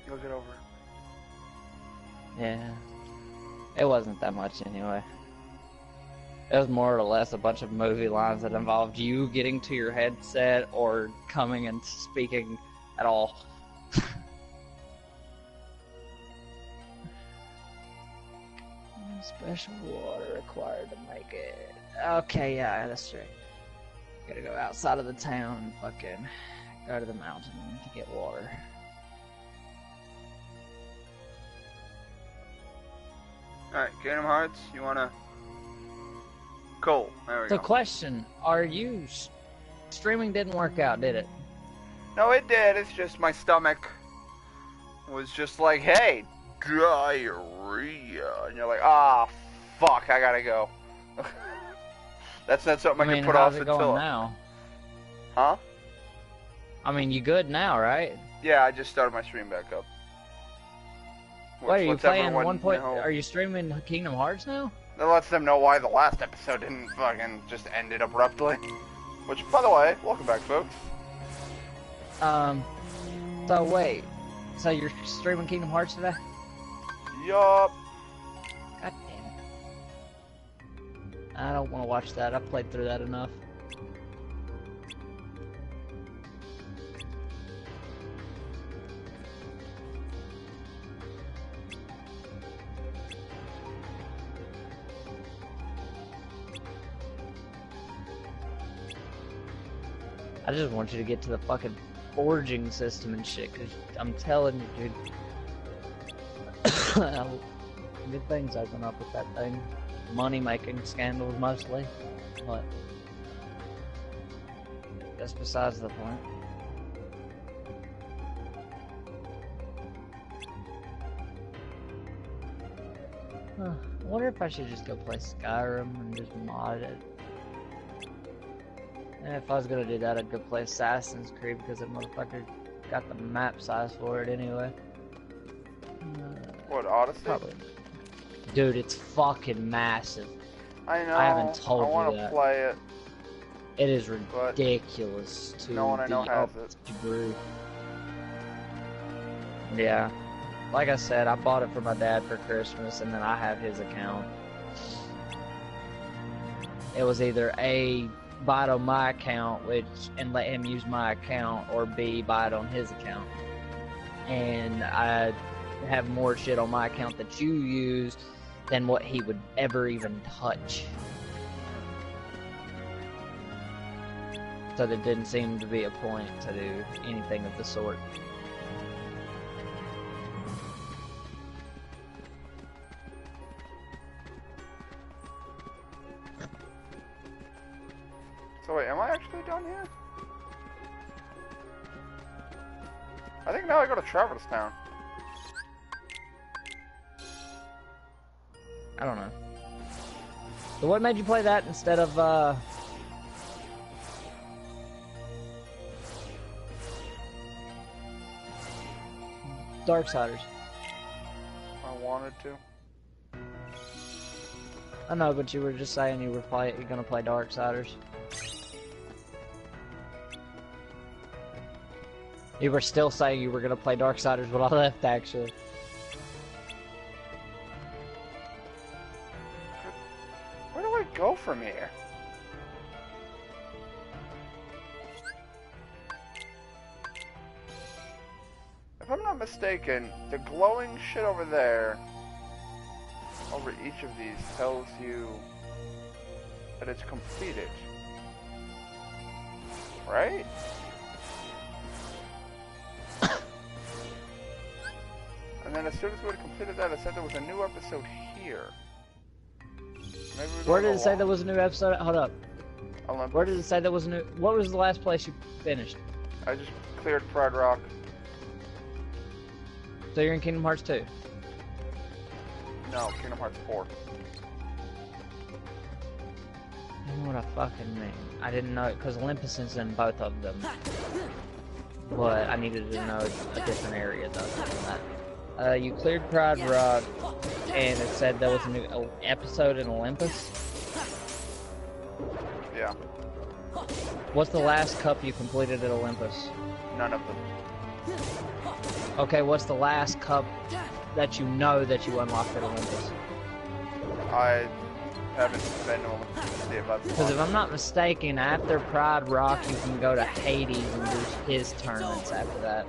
You'll get over it. Yeah. It wasn't that much anyway. It was more or less a bunch of movie lines that involved you getting to your headset or coming and speaking at all. Special water required to make it. Okay, yeah, that's right. Gotta go outside of the town and fucking go to the mountain to get water. Alright, Kingdom Hearts, you wanna... Cool, there we go. So question, are you... Streaming didn't work out, did it? No, it did, it's just my stomach was just like, hey, diarrhea. And you're like, ah, fuck, I gotta go. That's not something I can put off until... how's it going now? Huh? I mean, you good now, right? Yeah, I just started my stream back up. Wait, are you playing 1 Are you streaming Kingdom Hearts now? That lets them know why the last episode didn't fucking just ended abruptly. Which, by the way, welcome back, folks. So wait. So you're streaming Kingdom Hearts today? Yup. God damn it. I don't want to watch that. I played through that enough. I just want you to get to the fucking forging system and shit, cause I'm telling you, dude. Good things open up with that thing. Money-making scandals mostly, but that's besides the point. Huh. I wonder if I should just go play Skyrim and just mod it. And if I was gonna do that, I'd go play Assassin's Creed because that motherfucker got the map size for it anyway. What, Odyssey? Probably. Dude, it's fucking massive. I know. I haven't told you that. I want to play it. It is ridiculous to no one I know has it. Degree. Yeah. Like I said, I bought it for my dad for Christmas, and then I have his account. It was either A, buy it on my account, and let him use my account, or B, buy it on his account. And I have more shit on my account that you use than what he would ever even touch. So there didn't seem to be a point to do anything of the sort. So wait, am I actually done here? I think now I go to Traverse Town. I don't know. So what made you play that instead of, Darksiders? I wanted to. I know, but you were just saying you're gonna play Darksiders. You were still saying you were gonna play Darksiders when I left, actually. Where do I go from here? If I'm not mistaken, the glowing shit over there, over each of these, tells you that it's completed. Right? And then as soon as we had completed that, it said there was a new episode here. Maybe Where did it say there was a new episode? Hold up. Olympus. Where did it say there was a new... What was the last place you finished? I just cleared Pride Rock. So you're in Kingdom Hearts 2? No, Kingdom Hearts 4. You know what I fucking mean. I didn't know it, because Olympus is in both of them. But I needed to know a different area though than that. You cleared Pride Rock, and it said there was a new episode in Olympus? Yeah. What's the last cup you completed at Olympus? None of them. Okay, what's the last cup that you know that you unlocked at Olympus? I haven't been to Olympus to see if that's Because if I'm not mistaken, after Pride Rock, you can go to Hades and do his tournaments after that.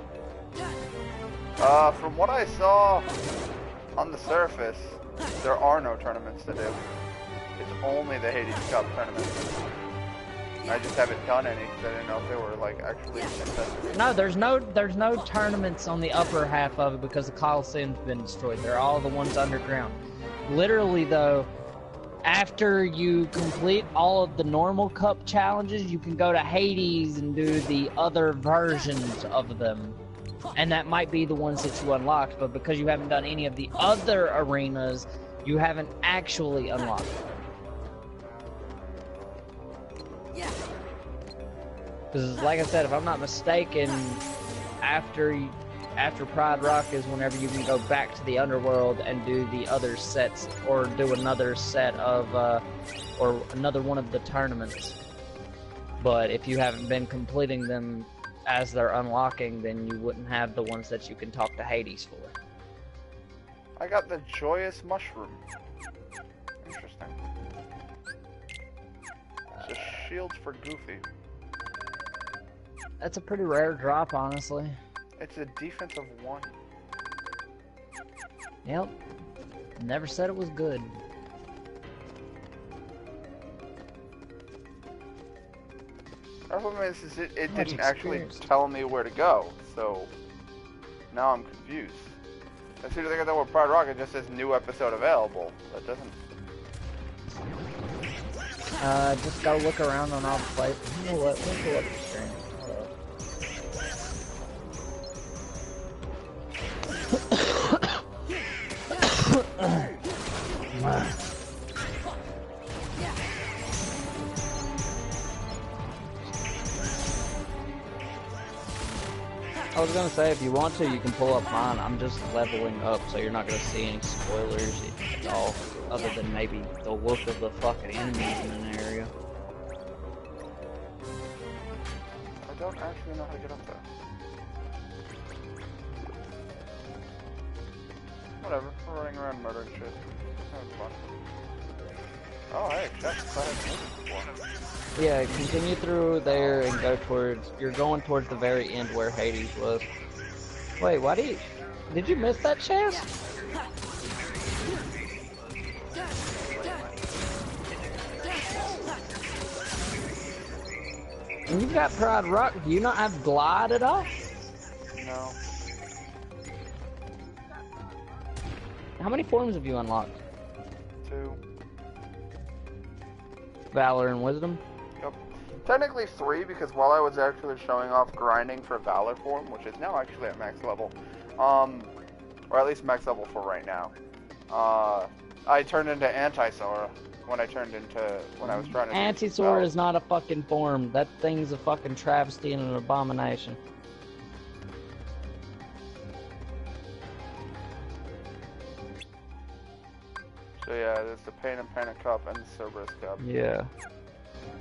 From what I saw on the surface, there are no tournaments to do. It's only the Hades Cup tournament. I just haven't done any because I didn't know if they were like actually necessary. No, there's no tournaments on the upper half of it because the Coliseum's been destroyed. They're all the ones underground. Literally though, after you complete all of the normal cup challenges, you can go to Hades and do the other versions of them. And that might be the ones that you unlocked, but because you haven't done any of the other arenas, you haven't actually unlocked them. Because, like I said, if I'm not mistaken, after Pride Rock is whenever you can go back to the underworld and do the other sets, or do another set of, or another one of the tournaments. But if you haven't been completing them as they're unlocking, then you wouldn't have the ones that you can talk to Hades for. I got the Joyous Mushroom. Interesting. It's just shields for Goofy. That's a pretty rare drop, honestly. It's a defense of 1. Yep. Never said it was good. The problem is it didn't actually tell me where to go, so now I'm confused. As soon as I get that word Pride Rock, it just says new episode available. That doesn't... Just go look around on all the places. You know what? Let's pull up the screen. I was gonna say, if you want to, you can pull up mine. I'm just leveling up, so you're not gonna see any spoilers at all, other than maybe the look of the fucking enemies in an area. I don't actually know how to get up there. Whatever, we're running around murdering shit. Having fun. Oh, hey, chests. I haven't used it before. Yeah, continue through there and go towards... You're going towards the very end where Hades was. Wait, why do you... Did you miss that chest? And you've got Pride Rock. Do you not have Glide at all? No. How many forms have you unlocked? 2. Valor and Wisdom? Yep. Technically 3, because while I was actually showing off grinding for Valor form, which is now actually at max level, or at least max level for right now, I turned into Anti-Sora when I was trying to... Anti-Sora is not a fucking form. That thing's a fucking travesty and an abomination. So yeah, there's the Pain and Panic Cup and the Cerberus Cup. Yeah.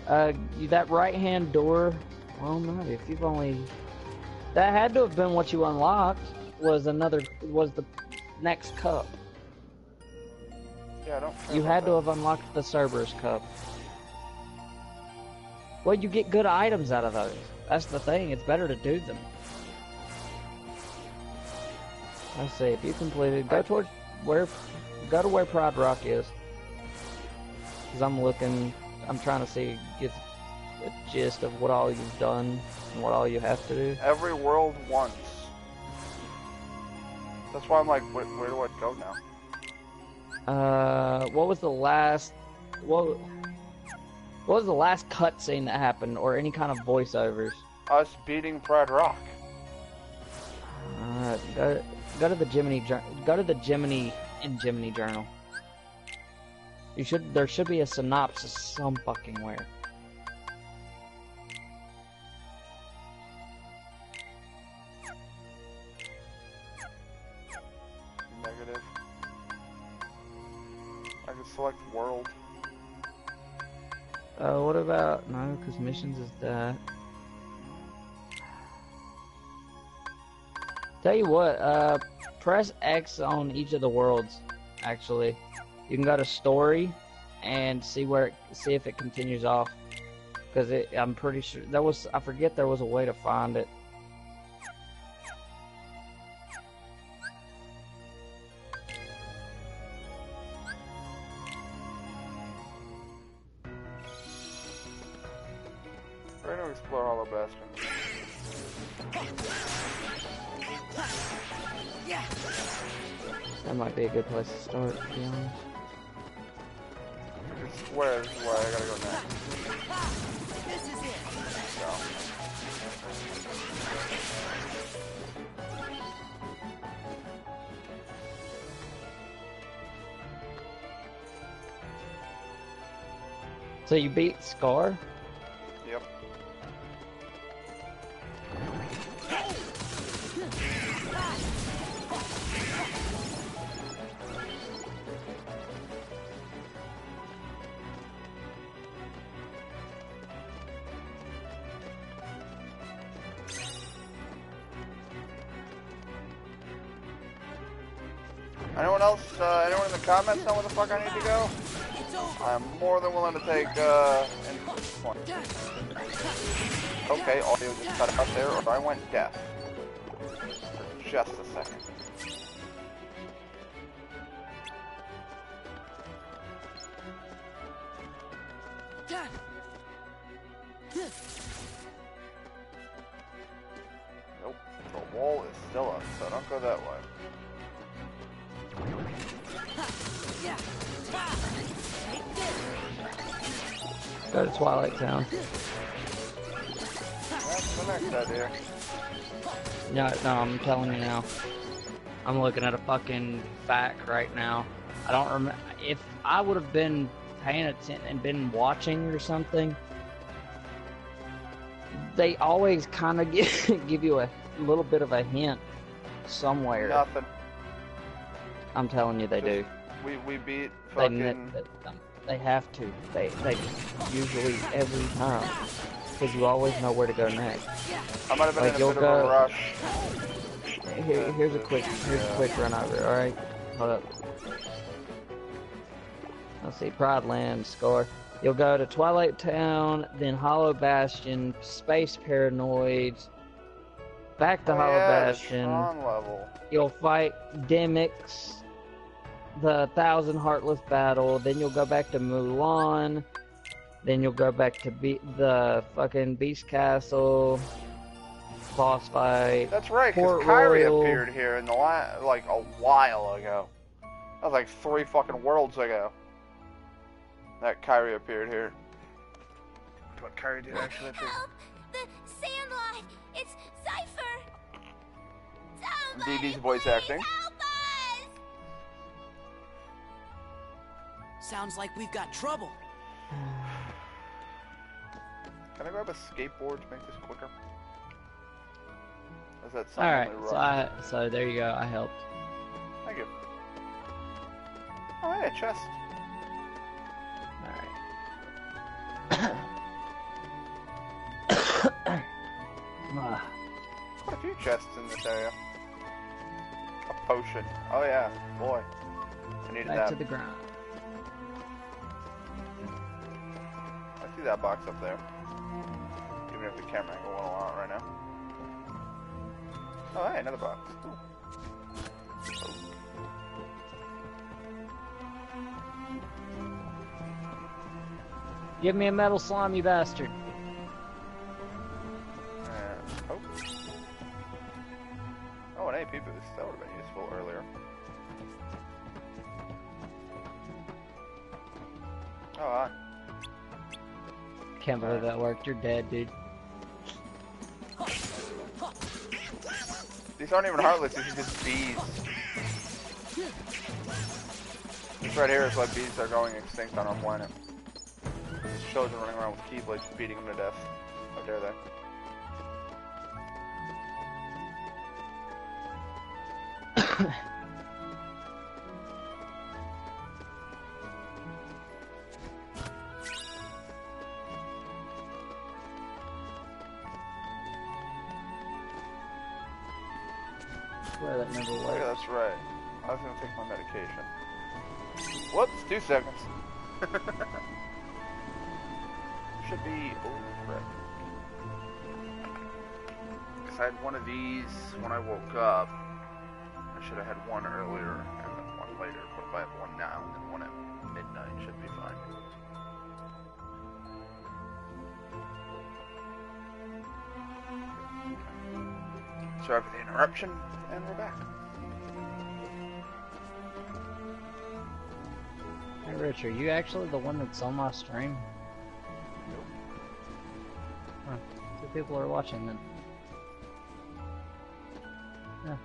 That right-hand door... Well, no, if you've only... That had to have been what you unlocked, was the next cup. Yeah, I don't care You about had to that. have unlocked the Cerberus Cup. Well, you get good items out of those. That's the thing, it's better to do them. Let's see, if you completed, go to where Pride Rock is. Because I'm trying to get a gist of what all you've done and what all you have to do. Every world once. That's why I'm like, where do I go now? What was the last cutscene that happened, or any kind of voiceovers? Us beating Pride Rock. Go to the Jiminy in Jiminy Journal. There should be a synopsis some fucking where. Negative. I can select world. What about... No, because missions is that. Tell you what, press X on each of the worlds. Actually, you can go to story and see if it continues off. Because I'm pretty sure I forget there was a way to find it. We're going to explore Hollow Bastion. That might be a good place to start, to be honest. It's square, this is where I gotta go next. This is it. So. So you beat Scar? Yep. Anyone else, anyone in the comments know where the fuck I need to go? I'm more than willing to take, input at this point. Okay, audio just cut out there, or I went deaf. For just a second. Nope, the wall is still up, so don't go that way. Go to Twilight Town. That's the next idea. No, I'm telling you now. I'm looking at a fucking fact right now. I don't remember. If I would have been paying attention and been watching or something, they always kind of give you a little bit of a hint somewhere. Nothing. I'm telling you, they do. We beat fucking... They have to. They usually every time, because you always know where to go next. I might have been Like, in a bit of a rush. Here's a quick run over. All right, hold up. Let's see, Pride Land, Scar. You'll go to Twilight Town, then Hollow Bastion, Space Paranoids, back to Hollow Bastion. Level. You'll fight Demix, the 1,000 Heartless battle, then you'll go back to Mulan, then you'll go back to the fucking Beast Castle, boss fight. That's right, because Kyrie appeared here in the like a while ago. That was like 3 fucking worlds ago. That Kyrie appeared here. What Kyrie did actually appear? Help! The Sandlot! It's Cypher! Somebody BB's voice acting. help us! Sounds like we've got trouble. Can I grab a skateboard to make this quicker? Is that All right, rough? so there you go. I helped. Thank you. Oh, hey, a chest. Alright. Quite a few chests in this area. A potion. Oh yeah, boy. I needed Back that. to the ground. I see that box up there. Even if the camera angle won't allow it right now. Oh hey, another box. Ooh. Give me a metal slime, you bastard. Oh. Oh, an AP boost. That would have been useful earlier. Oh, hi. Can't believe that worked. You're dead, dude. These aren't even Heartless, these are just bees. This right here is why bees are going extinct on our planet. Children running around with keyblades beating them to death. How dare they? it never Oh, works. yeah, that's right. I was gonna take my medication. Whoops, 2 seconds. Should be. Oh, frick. Because I had one of these when I woke up. I should have had one earlier and then one later. But if I have one now and then one at midnight, should be fine. Sorry for the interruption, and we're back. Hey Rich, are you actually the one that's on my stream? Nope. Huh. 2 people are watching then. Yeah.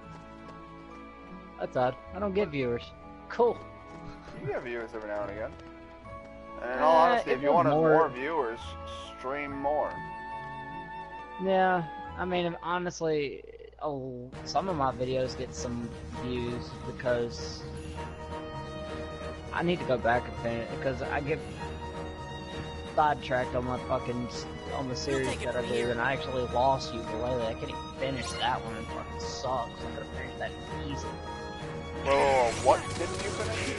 That's odd. I don't get viewers. Cool. You get viewers every now and again. And in all honesty, if you wanted more viewers, stream more. Yeah, I mean, honestly, some of my videos get some views because I need to go back and finish because I get sidetracked on on the series that I do, and I actually lost Ukulele. I can't even finish that one, and it fucking sucks. I'm gonna finish that easy. Well, what didn't you finish?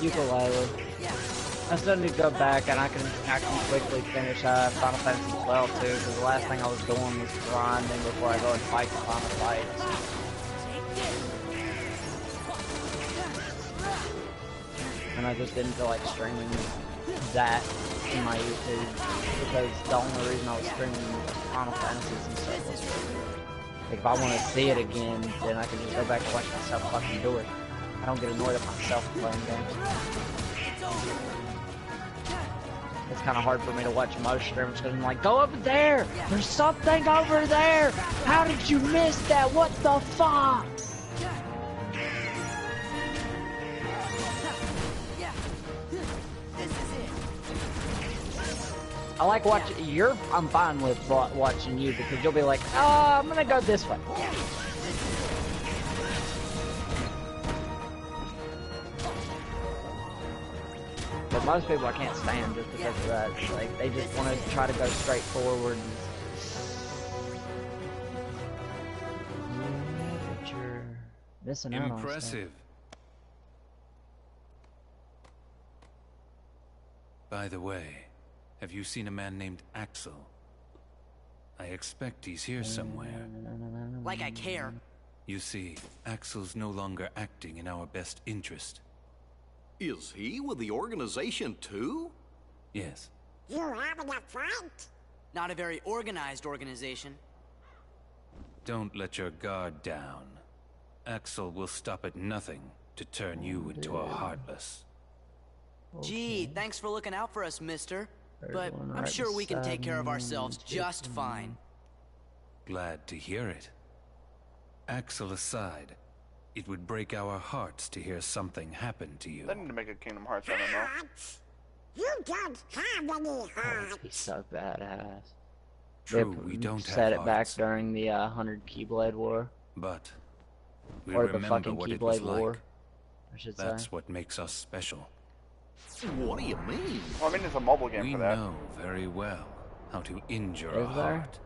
Ukulele. I still need to go back, and I can quickly finish Final Fantasy 12 too, because the last thing I was doing was grinding before I go and fight the final fights. And I just didn't feel like streaming that in my YouTube, because the only reason I was streaming Final Fantasies and stuff was like, if I want to see it again, then I can just go back and watch myself fucking do it. I don't get annoyed at myself playing games. It's kind of hard for me to watch most streamers because I'm like, go over there! There's something over there! How did you miss that? What the fuck? I like watching I'm fine with watching you because you'll be like, oh, I'm gonna go this way. But most people I can't stand just because of that. Like, they just want to try to go straight forward. But you're missing out on stuff. Impressive. By the way, have you seen a man named Axel? I expect he's here somewhere. Like I care. You see, Axel's no longer acting in our best interest. Is he with the organization too? Yes. You having a fight? Not a very organized organization. Don't let your guard down. Axel will stop at nothing to turn you into a Heartless. Gee, thanks for looking out for us, mister. But I'm sure we can take care of ourselves just fine. Glad to hear it. Axel aside, it would break our hearts to hear something happen to you. I need to make a Kingdom Hearts, I don't know. You don't have any heart. He's so badass. True, we don't said have it back hearts, during the 100 Keyblade War. but we Or the remember fucking what it was Keyblade War, like. I should That's say. what makes us special. What do you mean? Well, I mean, it's a mobile game We for that. know very well how to injure Is a there? heart.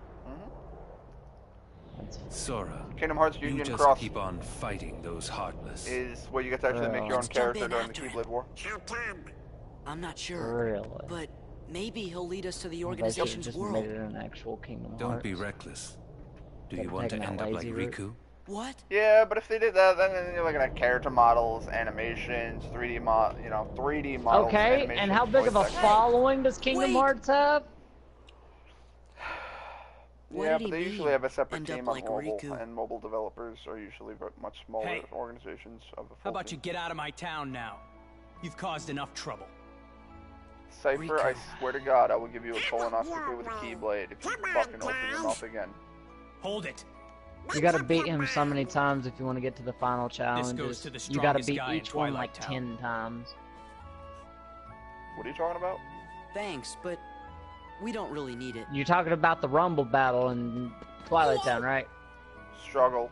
That's Sora, Kingdom Hearts you Union just Cross keep on fighting those Heartless. is where you get to actually make your own Let's jump character in during the after him. Keyblade War. How come? I'm not sure. really. But maybe he'll lead us to the They should've organization's just world. made it an actual Kingdom Don't Hearts. be reckless. Do They're you want to taking end that up like lazy route. Riku? What? Yeah, but if they did that, then you're looking at character models, animations, 3D models, 3D models. Okay, animations, and how big of a voice acting. following does Kingdom Wait. Hearts have? What Yeah, did but they he usually mean, have a separate end up team like on mobile, Riku? and mobile developers are usually much smaller Hey. organizations of the full How about you team. get out of my town now? You've caused enough trouble. Cypher, I Riku. swear to God, I will give you a colonoscopy with a keyblade if you fucking open your mouth again. Hold it. You gotta beat him so many times if you want to get to the final challenges. to the You gotta strongest beat guy in each one Twilight like Town. 10 times. What are you talking about? Thanks, but we don't really need it. You're talking about the Rumble battle in Twilight Town, right? Struggle.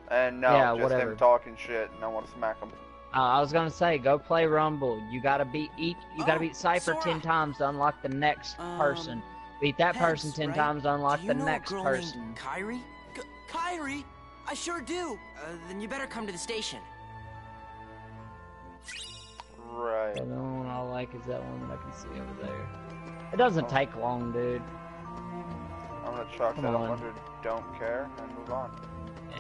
And no, Yeah, just whatever. him talking shit, and I want to smack him. I was gonna say, go play Rumble. You gotta beat You gotta Oh, beat Cypher Sora. 10 times to unlock the next person. Beat that person Heads, 10 right? times to unlock Do the you know next a girl person. named Kyrie? Kyrie? I sure do. Then you better come to the station. Right. The only one I like is that one that I can see over there. It doesn't take long, dude. I'm gonna chalk Come that up on. under don't care and move on.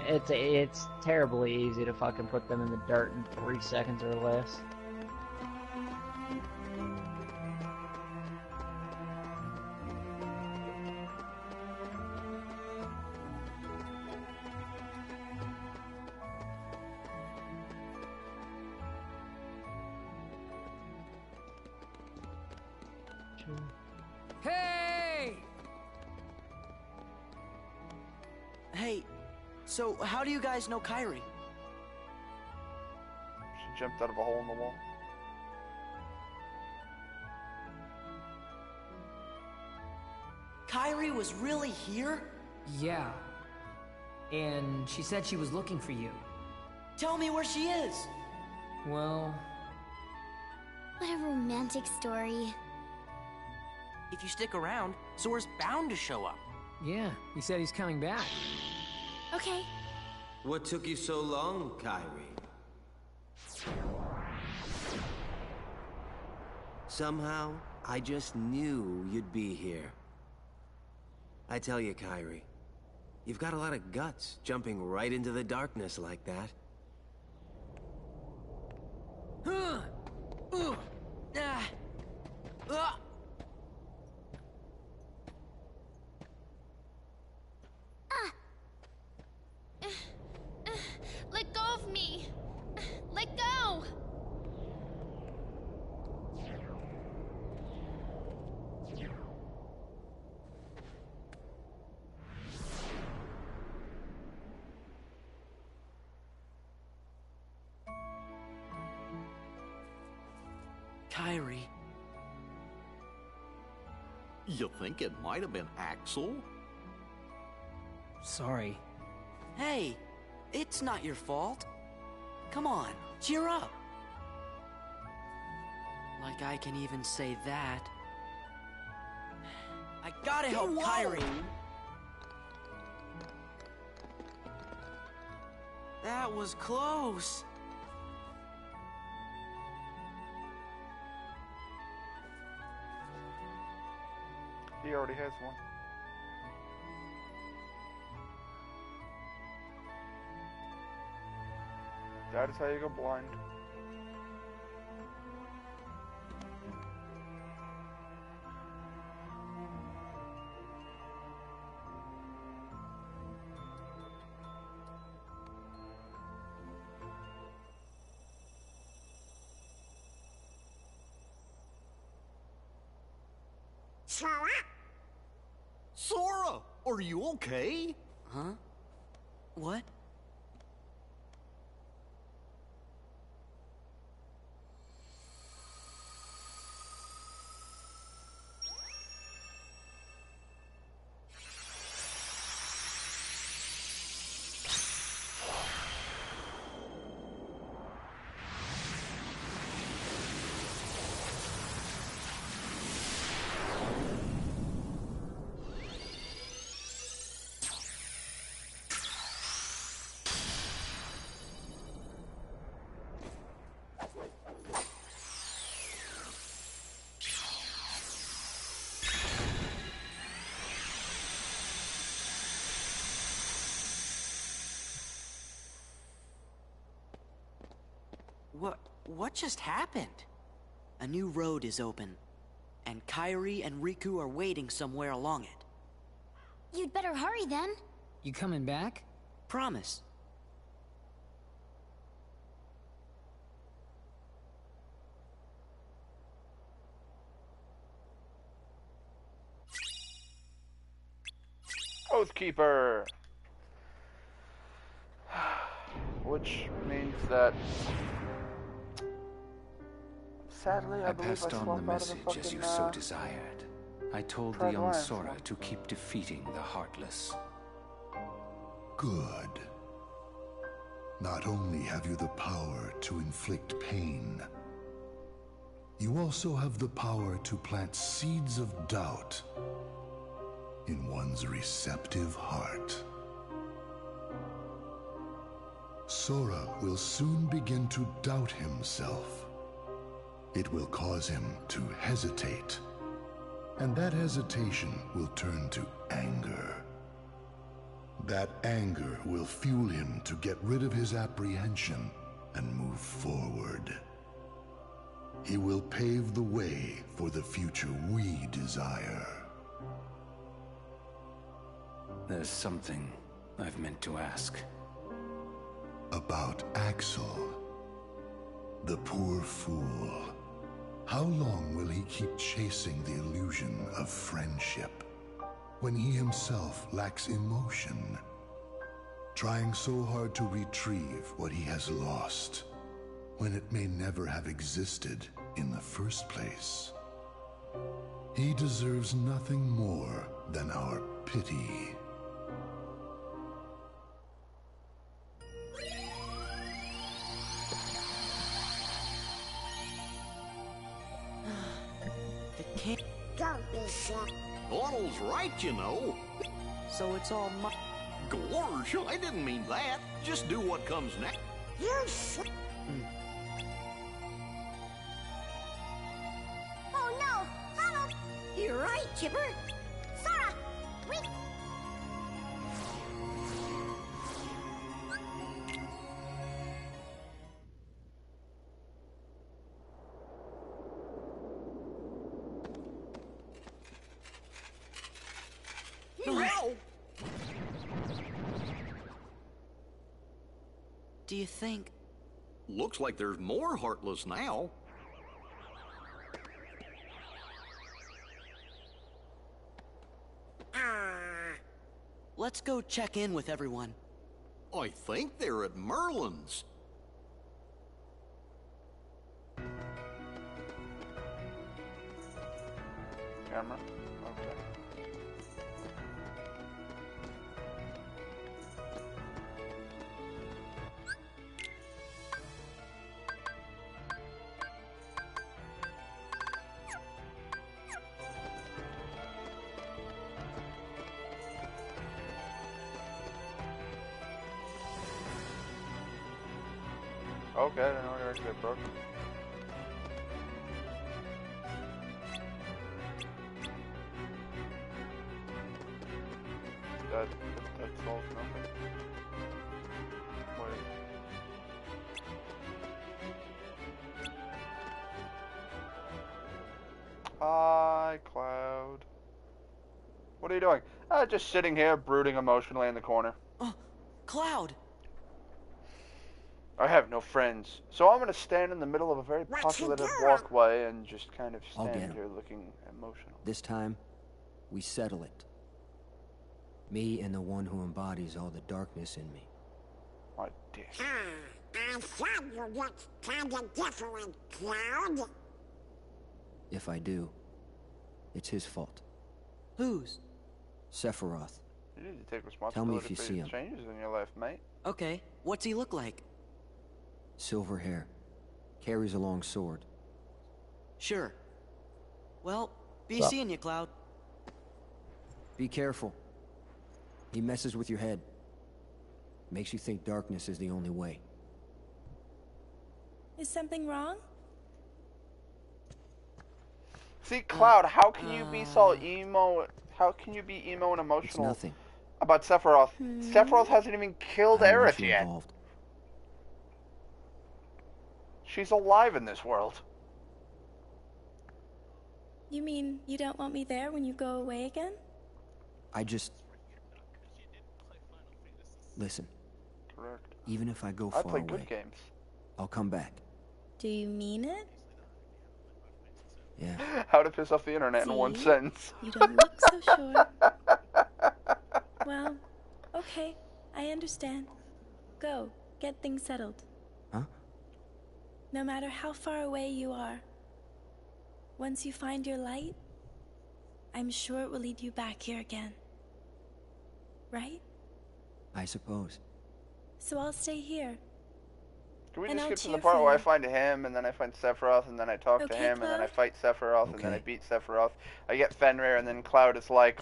It's terribly easy to fucking put them in the dirt in 3 seconds or less. Hey! Hey, so how do you guys know Kyrie? She jumped out of a hole in the wall. Kyrie was really here? Yeah. And she said she was looking for you. Tell me where she is. Well, What a romantic story. If you stick around, Sora's bound to show up. yeah, he said he's coming back. Okay. What took you so long, Kyrie? Somehow, I just knew you'd be here. I tell you, Kyrie, you've got a lot of guts jumping right into the darkness like that. Let go of me. Let go. Kyrie. You think it might have been Axel? Sorry. Hey, it's not your fault. Come on, cheer up. Like I can even say that. I gotta help Kyrie. That was close. He already has one. That is how you go blind. Sora? Sora, are you okay? Huh? What? What just happened? A new road is open, and Kyrie and Riku are waiting somewhere along it. You'd better hurry then. You coming back? Promise. Oathkeeper! Which means that... Sadly, I believe passed I on the swapped out of the message fucking, as you so desired. I told the Tried young Lions. Sora to keep defeating the Heartless. Good. Not only have you the power to inflict pain, you also have the power to plant seeds of doubt in one's receptive heart. Sora will soon begin to doubt himself. It will cause him to hesitate, and that hesitation will turn to anger. That anger will fuel him to get rid of his apprehension and move forward. He will pave the way for the future we desire. There's something I've meant to ask. About Axel, the poor fool. How long will he keep chasing the illusion of friendship when he himself lacks emotion? Trying so hard to retrieve what he has lost when it may never have existed in the first place. He deserves nothing more than our pity. The king. Don't be sick. Donald's right, you know. So it's all my. Gorge, I didn't mean that. Just do what comes next. You should. Oh no! Follow! You're right, Chipper. Sora! We. No! Do you think? Looks like there's more Heartless now. Let's go check in with everyone. I think they're at Merlin's. Camera? Okay. Okay, I didn't know they actually get broken. That solves nothing. Wait. Hi, Cloud. What are you doing? Just sitting here, brooding emotionally in the corner. Oh, Cloud! I have no friends, so I'm gonna stand in the middle of a very populated walkway and just kind of I'll get stand 'em. here looking emotional. This time, we settle it. Me and the one who embodies all the darkness in me. My dick. I thought you looked kinda different, Cloud. If I do, it's his fault. Whose? Sephiroth. You need to take Tell me responsibility if you for see your him. changes in your life, mate. Okay, what's he look like? Silver hair. Carries a long sword. Sure. Well, be Sup? seeing you, Cloud. Be careful. He messes with your head. Makes you think darkness is the only way. Is something wrong? See, Cloud, how can you be so emo? How can you be emo and It's emotional nothing. about Sephiroth? Sephiroth hasn't even killed I don't want Aerith you yet. involved. She's alive in this world. You mean you don't want me there when you go away again? I just... Listen, Correct. even if I go I far play away, good games. I'll come back. Do you mean it? Yeah. How to piss off the internet in one See? sentence. You don't look so sure. Well, okay, I understand. Go, get things settled. Huh? No matter how far away you are, once you find your light, I'm sure it will lead you back here again. Right? I suppose. So I'll stay here. Can we And just I'll skip to the cheer part for where I you. find him, and then I find Sephiroth, and then I talk to Okay, him, and then I Cloud? fight Sephiroth, and then I Okay. beat Sephiroth. I get Fenrir, and then Cloud is like,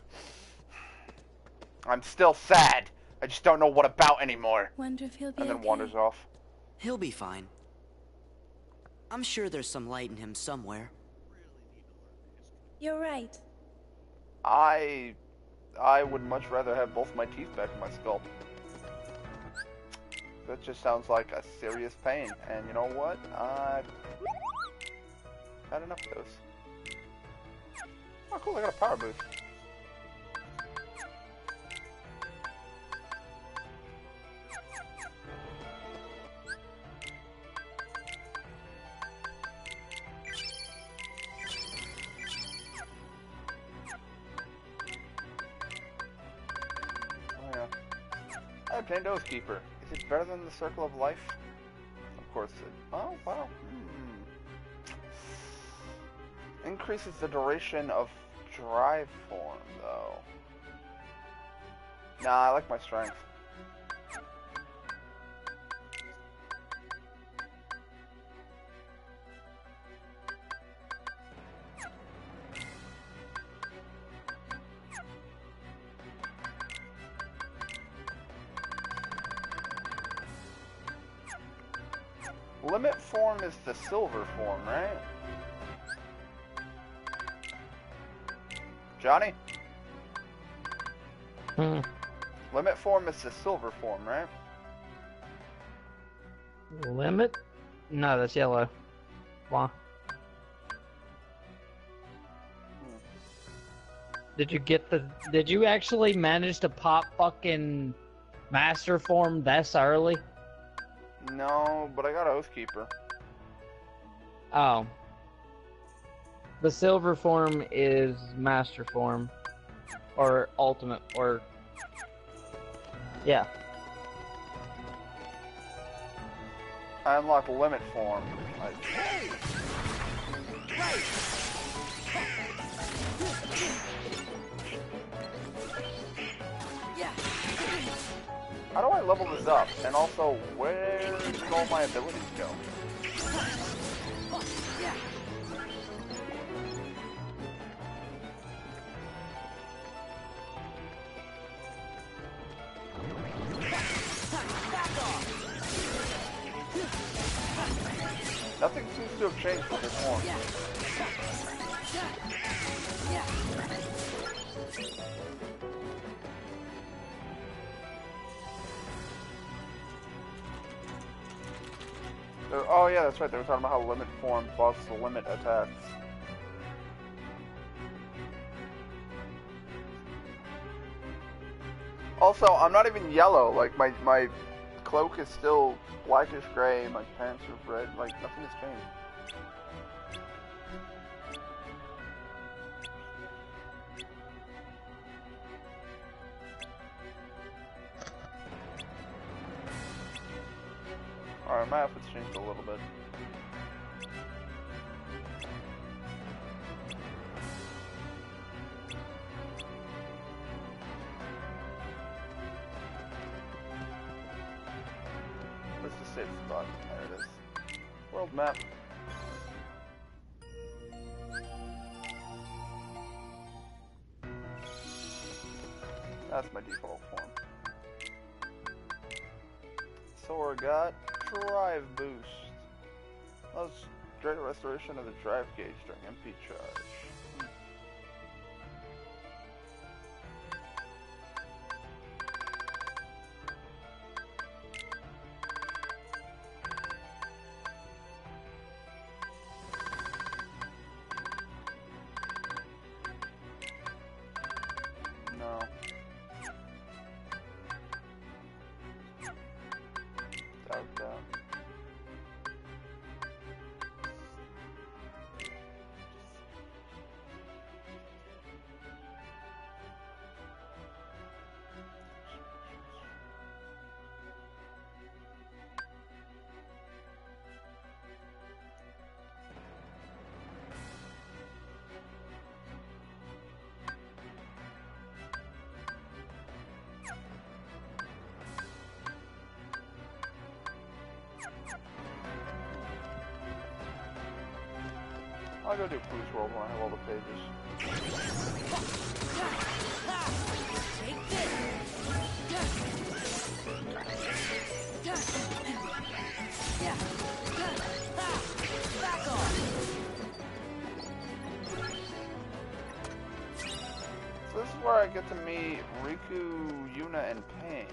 I'm still sad. I just don't know what about anymore. Wonder if he'll be And then okay. wanders off. He'll be fine. I'm sure there's some light in him somewhere. You're right. I would much rather have both my teeth back in my skull. That just sounds like a serious pain. And you know what? I've had enough of those. Oh cool, I got a power boost. I obtained Oath Keeper. Is it better than the Circle of Life? Of course it. Oh, wow. Increases the duration of drive form, though. Nah, I like my strength. Limit form is the silver form, right? Johnny? Limit form is the silver form, right? Limit? No, that's yellow. Why? Did you actually manage to pop fucking master form this early? No, but I got Oathkeeper. Oh. The silver form is master form. Or ultimate, or... Yeah. I unlocked limit form. How do I level this up? And also, where did all my abilities go? Nothing seems to have changed with this form. Oh yeah, that's right, they were talking about how limit form buffs the limit attacks. Also, I'm not even yellow, like my cloak is still blackish gray, my pants are red, like nothing has changed. Alright, my outfit's changed a little bit. Where's the safe spot? There it is. World map. That's my default form. Sora got drive boost. Allows greater restoration of the drive gauge during MP charge. No. Doubt that. I'll go do Boost World when I have all the pages. Take this. Back off. So this is where I get to meet Riku, Yuna, and Pain.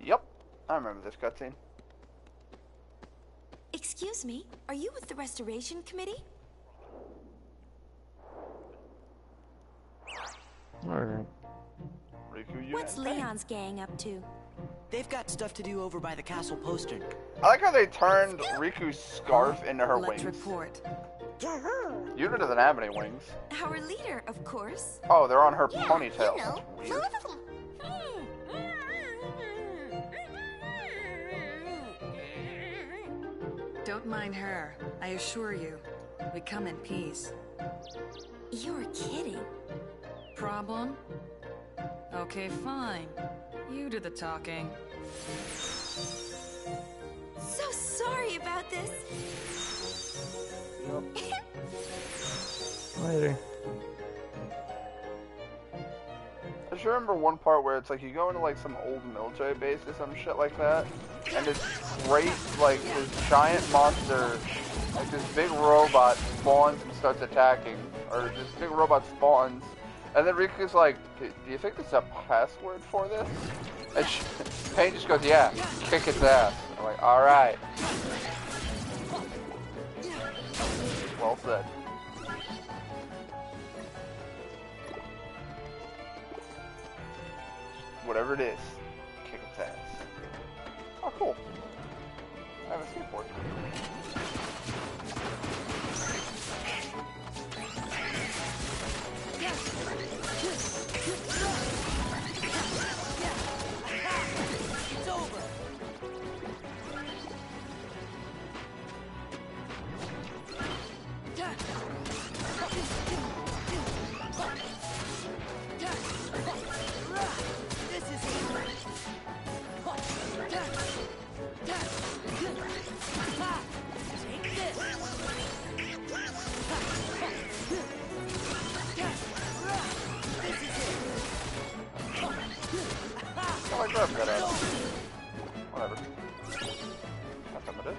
Yep, I remember this cutscene. Excuse me, are you with the Restoration Committee? Alright. What's Leon's gang up to? They've got stuff to do over by the castle postern. I like how they turned Riku's scarf into her Let's wings. report. Yuna doesn't have any wings. Our leader, of course. Oh, they're on her Yeah, ponytail. you know. That's weird. Don't mind her. I assure you, we come in peace. You're kidding. Problem? Okay, fine. You do the talking. So sorry about this. Later. I just remember one part where it's like you go into like some old military base or some shit like that, and this great, like, this giant monster, like this big robot spawns and starts attacking, or this big robot spawns, and then Riku's like, do you think there's a password for this? And Pain just goes, yeah, kick its ass. I'm like, alright. Well said. Whatever it is, kick its ass. Oh, cool. I have a skateboard. It's over. This is it. Take this. This is it. Oh, I grabbed that out. Whatever. That's what it is.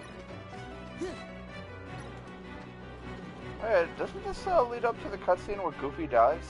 Hey, doesn't this lead up to the cutscene where Goofy dies?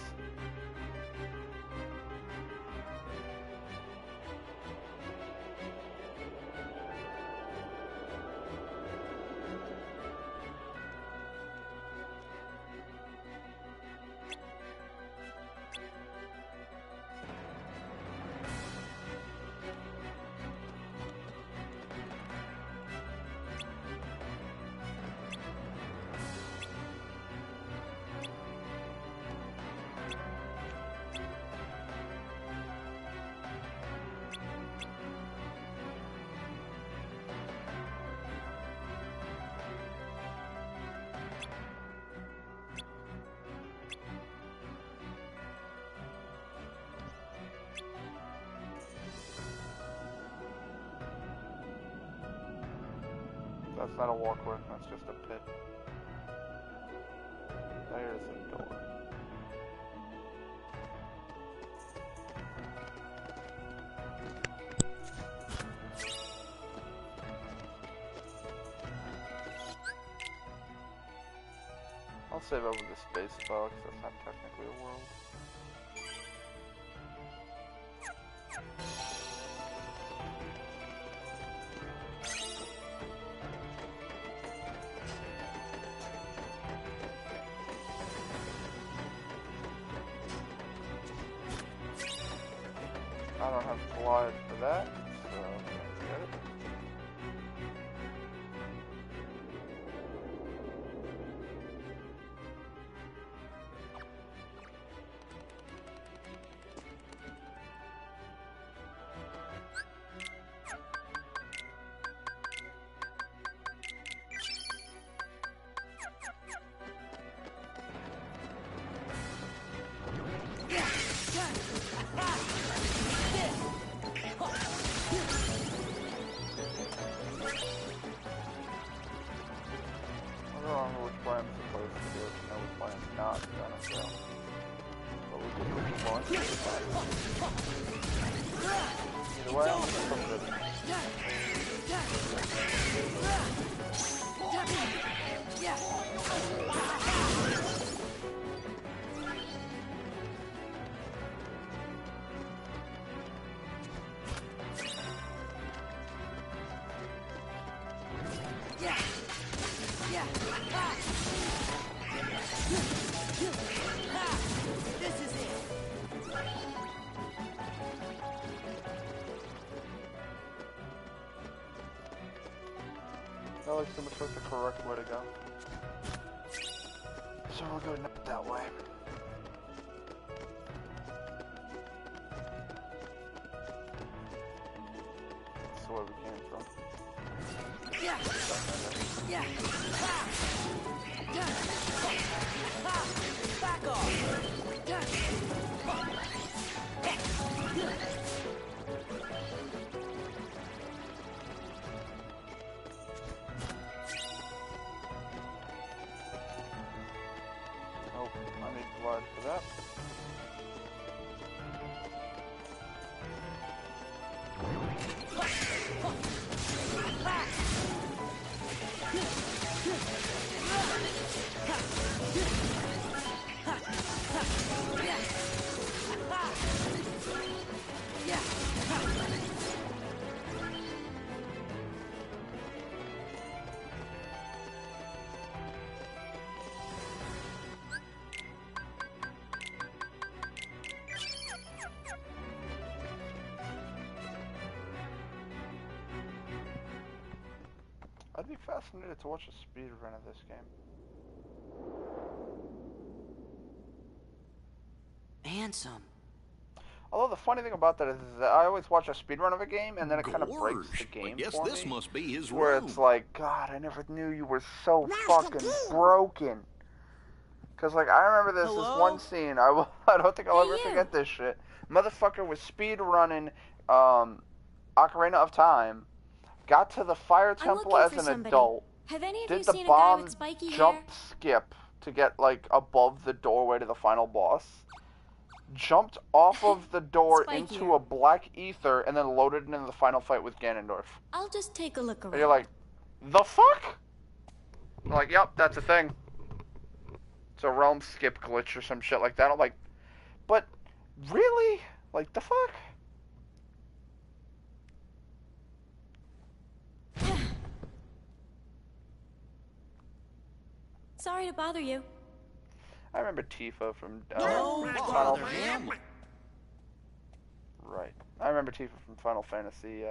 That's not a walkway, that's just a pit. There's a door. I'll save over the space bar because that's not technically a world. I don't have blood for that, so forget it. That looks too much like the correct way to go. So we'll go not that way. That's the way we came from. Back off! Oh, I need blood for that. I'd be fascinated to watch a speed run of this game. Handsome. Although the funny thing about that is that I always watch a speed run of a game and then it kind of breaks the Gorge. game I guess for this me. must be his Where room. it's like, God, I never knew you were so fucking broken. Cause like I remember this one scene. I don't think I'll ever forget this shit. Motherfucker was speed running Ocarina of Time. Got to the fire temple as an adult. Have any of Did you the seen a guy bomb with spiky jump hair? skip to get like above the doorway to the final boss? Jumped off of the door into a black ether and then loaded into the final fight with Ganondorf. I'll just take a look around. And you're like, the fuck? I'm like, yep, that's a thing. It's a realm skip glitch or some shit like that. I'm like, but really? Like, the fuck? Sorry to bother you. I remember Tifa from Don't Final bother him. Right. I remember Tifa from Final Fantasy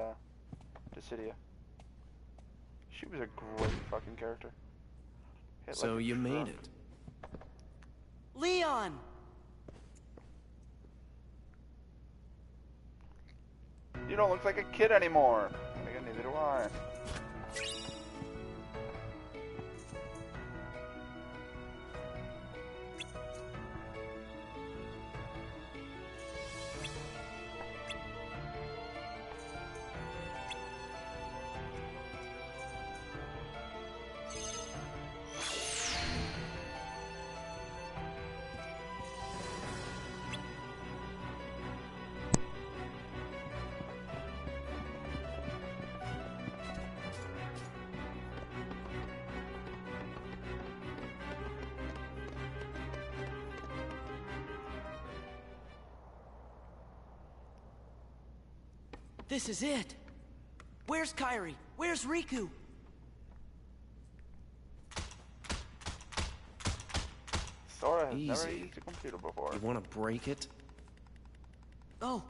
Dissidia. She was a great fucking character. Hit So like a you made truck. it. Leon! You don't look like a kid anymore. Again, neither do I. This is it. Where's Kairi? Where's Riku? Sora has never Easy. used a computer before. You want to break it? Oh,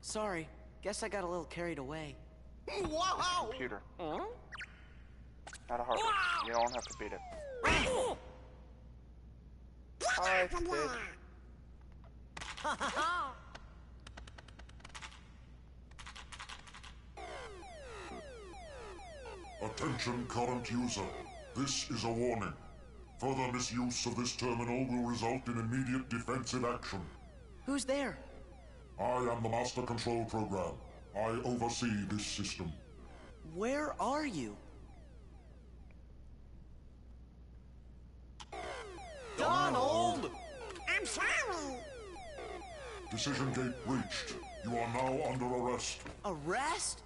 sorry. Guess I got a little carried away. It's a computer. Not a hard one. You don't have to beat it. Hi, Stitch. Attention current user. This is a warning. Further misuse of this terminal will result in immediate defensive action. Who's there? I am the Master Control Program. I oversee this system. Where are you? Donald! I'm sorry. Decision gate breached. You are now under arrest. Arrest?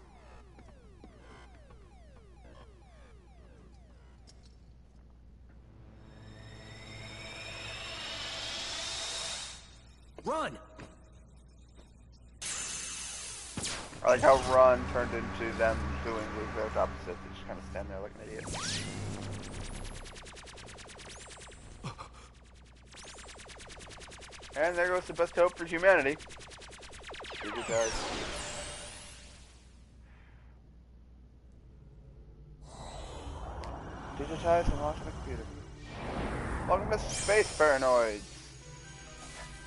Run! I like how run turned into them doing the exact opposite. They just kind of stand there like an idiot. And there goes the best hope for humanity. Digitize. Digitize and launch the computer. Welcome to Space Paranoids.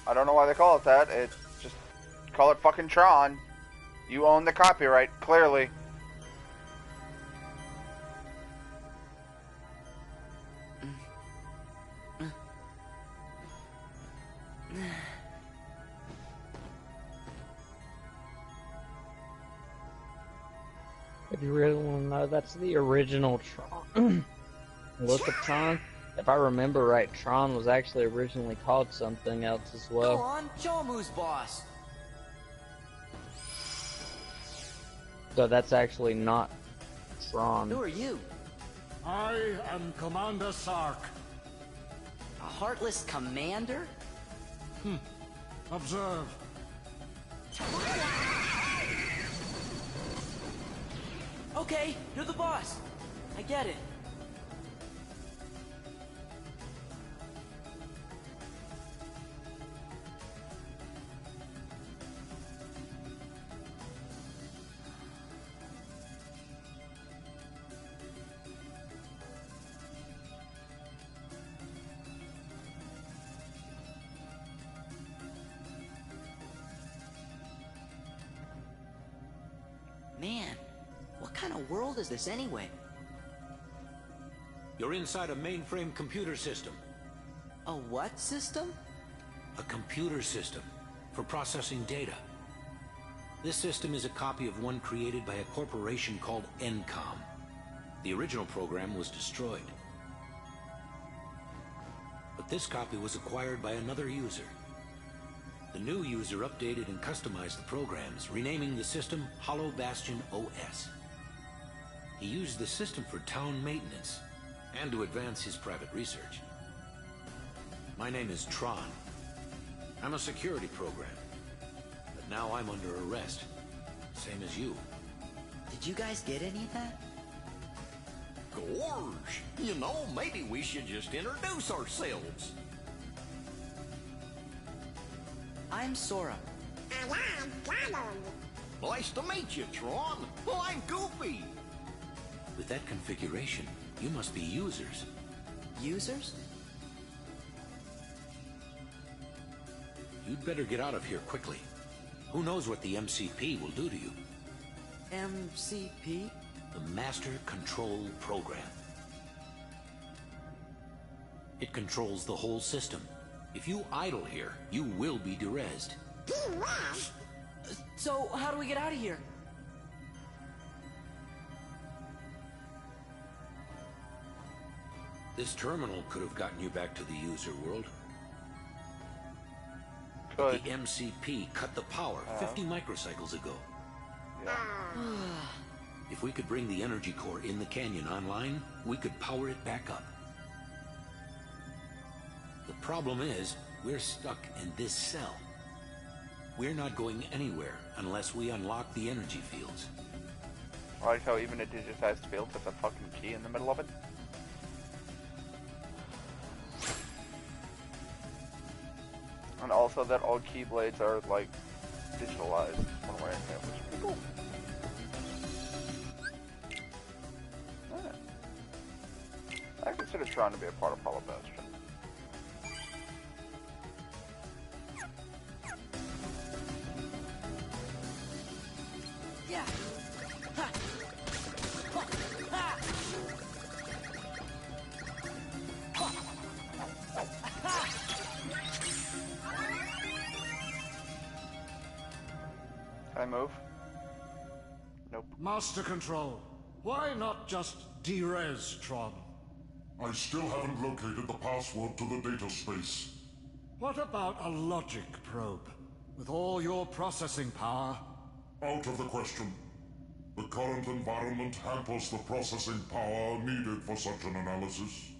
I don't know why they call it that. It's just call it fucking Tron. You own the copyright, clearly. If you really want to know, that's the original Tron. Look at Tron. If I remember right, Tron was actually originally called something else as well. Go on, show him who's boss. So that's actually not Tron. Who are you? I am Commander Sark. A Heartless commander? Observe. Okay, you're the boss. I get it. Man, what kind of world is this anyway? You're inside a mainframe computer system. A what system? A computer system for processing data. This system is a copy of one created by a corporation called Encom. The original program was destroyed. But this copy was acquired by another user. The new user updated and customized the programs, renaming the system Hollow Bastion OS. He used the system for town maintenance and to advance his private research. My name is Tron. I'm a security program, but now I'm under arrest, same as you. Did you guys get any of that? Gorge, you know, maybe we should just introduce ourselves. I'm Sora. And I'm Donald. Nice to meet you, Tron. Well, I'm Goofy. With that configuration, you must be users. Users? You'd better get out of here quickly. Who knows what the MCP will do to you? MCP? The Master Control Program. It controls the whole system. If you idle here, you will be derezzed. So, how do we get out of here? This terminal could have gotten you back to the user world. But the MCP cut the power 50 microcycles ago. If we could bring the energy core in the canyon online, we could power it back up. The problem is, we're stuck in this cell. We're not going anywhere unless we unlock the energy fields. I like how even a digitized field has a fucking key in the middle of it. And also that all keyblades are, like, digitalized one way, which is pretty cool. I consider Tron to be a part of Hollow Bastion. Yeah. Can I move? Nope. Master Control, why not just derez Tron? I still haven't located the password to the data space. What about a logic probe? With all your processing power? Out of the question. The current environment hampers the processing power needed for such an analysis.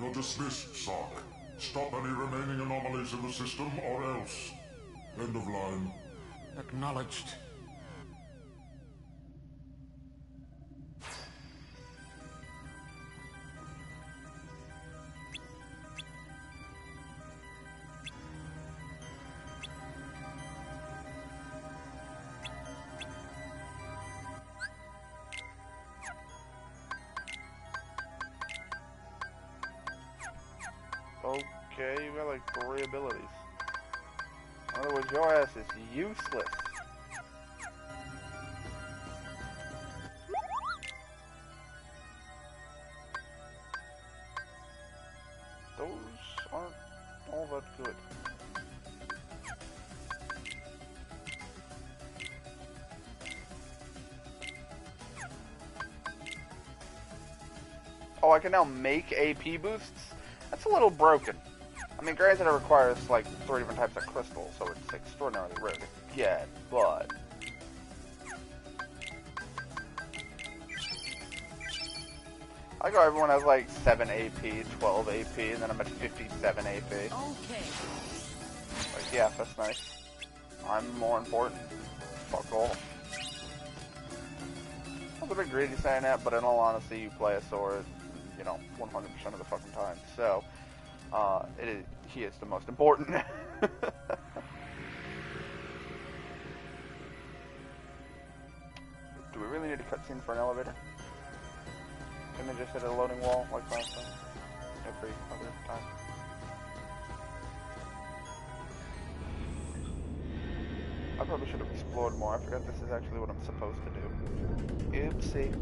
You're dismissed, Sark. Stop any remaining anomalies in the system, or else. End of line. Acknowledged. Okay, you got like 3 abilities. In other words, your ass is useless. Those aren't all that good. Oh, I can now make AP boosts? That's a little broken. I mean, granted it requires like 3 different types of crystals, so it's extraordinarily rare to get, but... I like how everyone has like 7 AP, 12 AP, and then I'm at 57 AP. Okay. Like, yeah, that's nice. I'm more important. Fuck off. I was a bit greedy saying that, but in all honesty, you play a sword, you know, 100% of the fucking time. So, he is the most important. Do we really need a cutscene for an elevator? Can they just hit a loading wall like last time? Every other time? I probably should have explored more. I forgot this is actually what I'm supposed to do. Oopsie.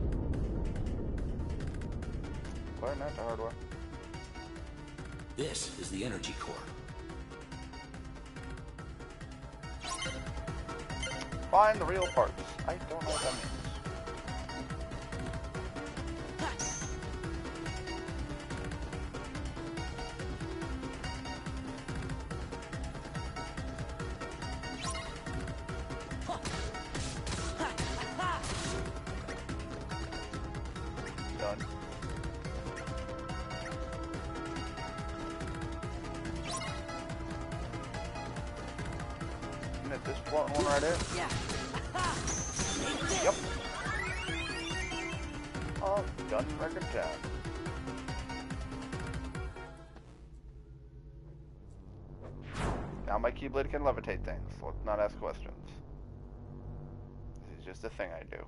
Learn that the hard way. This is the energy core. Find the real parts. I don't know what that means. Done. Isn't it this one right here? Yeah. Yep. Oh, done record time. Now my Keyblade can levitate things. Let's not ask questions. This is just a thing I do.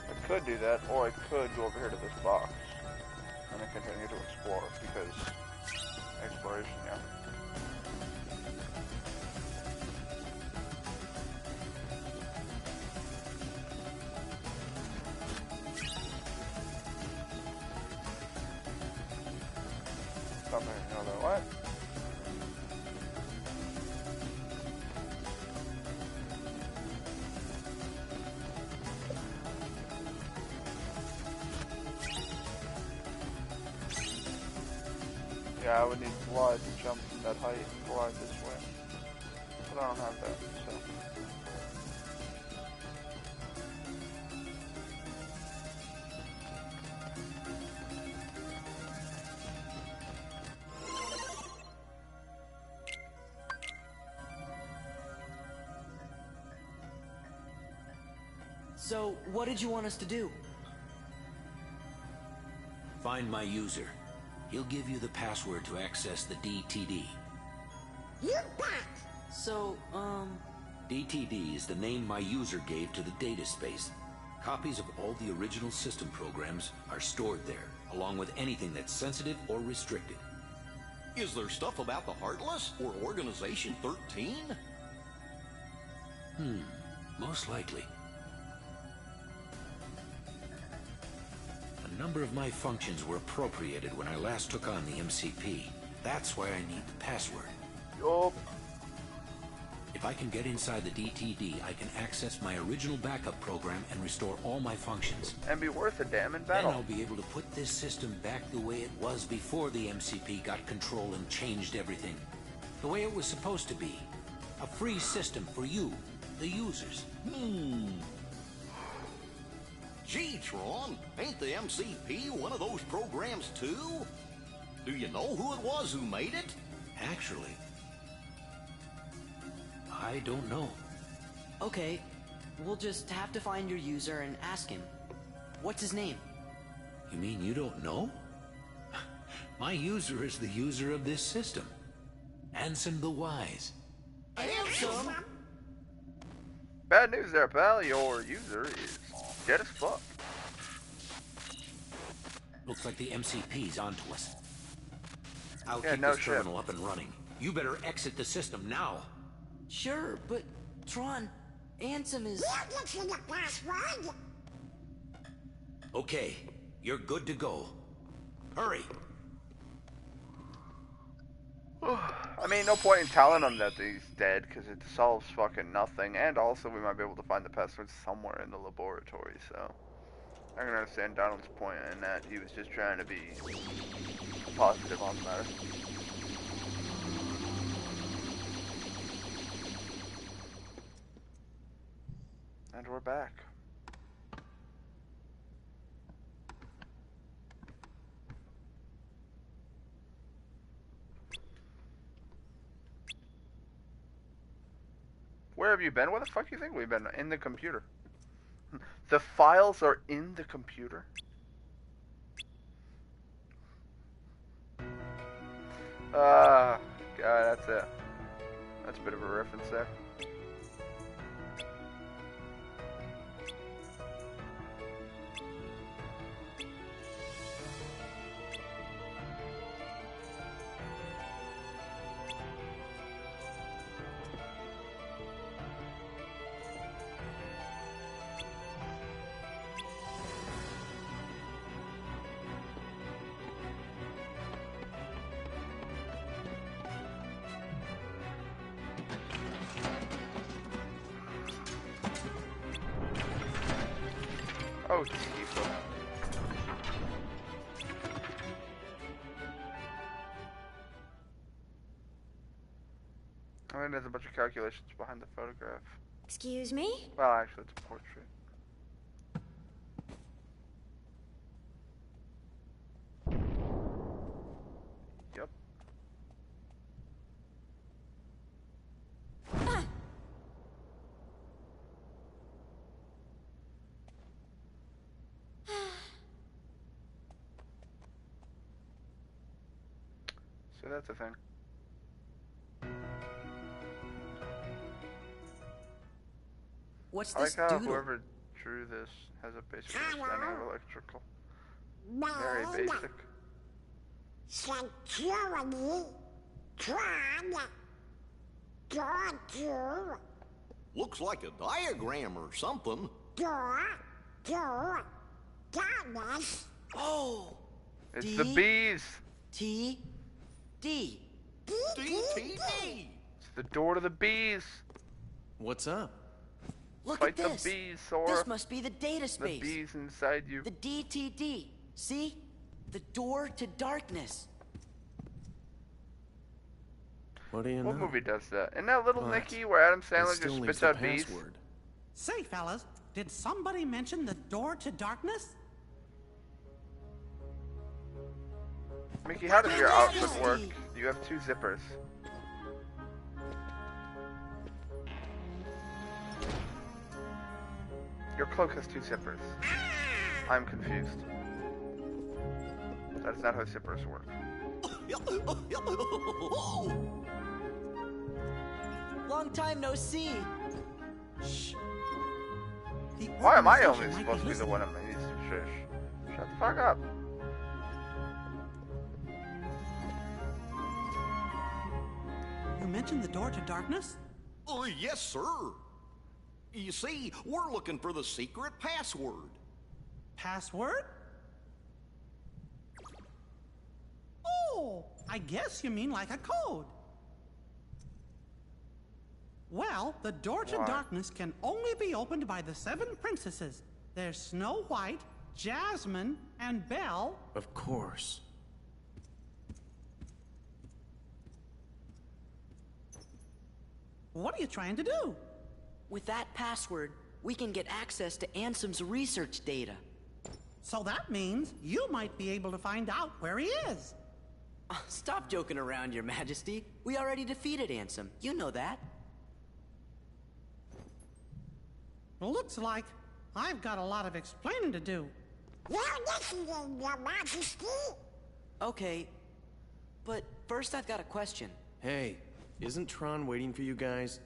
I could do that, or I could go over here to this box and then continue to explore, because exploration, yeah. Something another way. Yeah, I would need glide to jump from that height and glide this way. But I don't have that, so. So, what did you want us to do? find my user. He'll give you the password to access the DTD. You bet! So, DTD is the name my user gave to the data space. Copies of all the original system programs are stored there, along with anything that's sensitive or restricted. Is there stuff about the Heartless or Organization 13? Most likely. A number of my functions were appropriated when I last took on the MCP. That's why I need the password. Yup. If I can get inside the DTD, I can access my original backup program and restore all my functions. And be worth a damn in battle. Then I'll be able to put this system back the way it was before the MCP got control and changed everything. The way it was supposed to be. A free system for you, the users. Gee, Tron, ain't the MCP one of those programs too? Do you know who it was who made it? Actually, I don't know. okay, we'll just have to find your user and ask him. What's his name? You mean you don't know? My user is the user of this system. Ansem the Wise. Ansem? Bad news there, pal. Your user is dead as fuck. Looks like the MCP's onto us. I'll Yeah, keep no this shit. terminal up and running. You better exit the system now. Sure, but Tron, Ansem is... We're looking at the password. Okay, you're good to go. Hurry. I mean, no point in telling him that he's dead, because it solves fucking nothing. And also, we might be able to find the password somewhere in the laboratory, so... I can understand Donald's point in that he was just trying to be positive on the matter. And we're back. Where have you been? Where the fuck do you think we've been? In the computer. The files are in the computer? God, that's it. That's a bit of a reference there. Oh, Tifa. I mean, there's a bunch of calculations behind the photograph. Excuse me? Well, actually, it's a portrait. Yep. So that's a thing. What's I this like how doodle? whoever drew this has a basic understanding of electrical. Very basic. Security. Tron. Door. Looks like a diagram or something. Door. Darkness. Oh! It's D? the bees. T. D. DTD. It's the door to the bees. What's up? Look Fight at this. the bees, Sora. This must be the data The space. bees inside you. The DTD. See? The door to darkness. What do you know? What movie does that? Isn't that Little What? Nicky where Adam It Sandler still just needs spits the out bees? password. Say, fellas, did somebody mention the door to darkness? Mickey, how does your outfit work? You have two zippers. Your cloak has two zippers. I'm confused. That is not how zippers work. Long time no see. Shh. Why am I only supposed to be the one that needs to shush? Shut the fuck up. You mentioned the door to darkness? Oh, yes, sir. You see, we're looking for the secret password. Password? Oh, I guess you mean like a code. Well, the door to darkness can only be opened by the 7 princesses. There's Snow White, Jasmine, and Belle. Of course. What are you trying to do? With that password, we can get access to Ansem's research data. So that means you might be able to find out where he is. Stop joking around, Your Majesty. We already defeated Ansem. You know that. Looks like I've got a lot of explaining to do. Well, listen then, Your Majesty. Okay, but first I've got a question. Hey, isn't Tron waiting for you guys?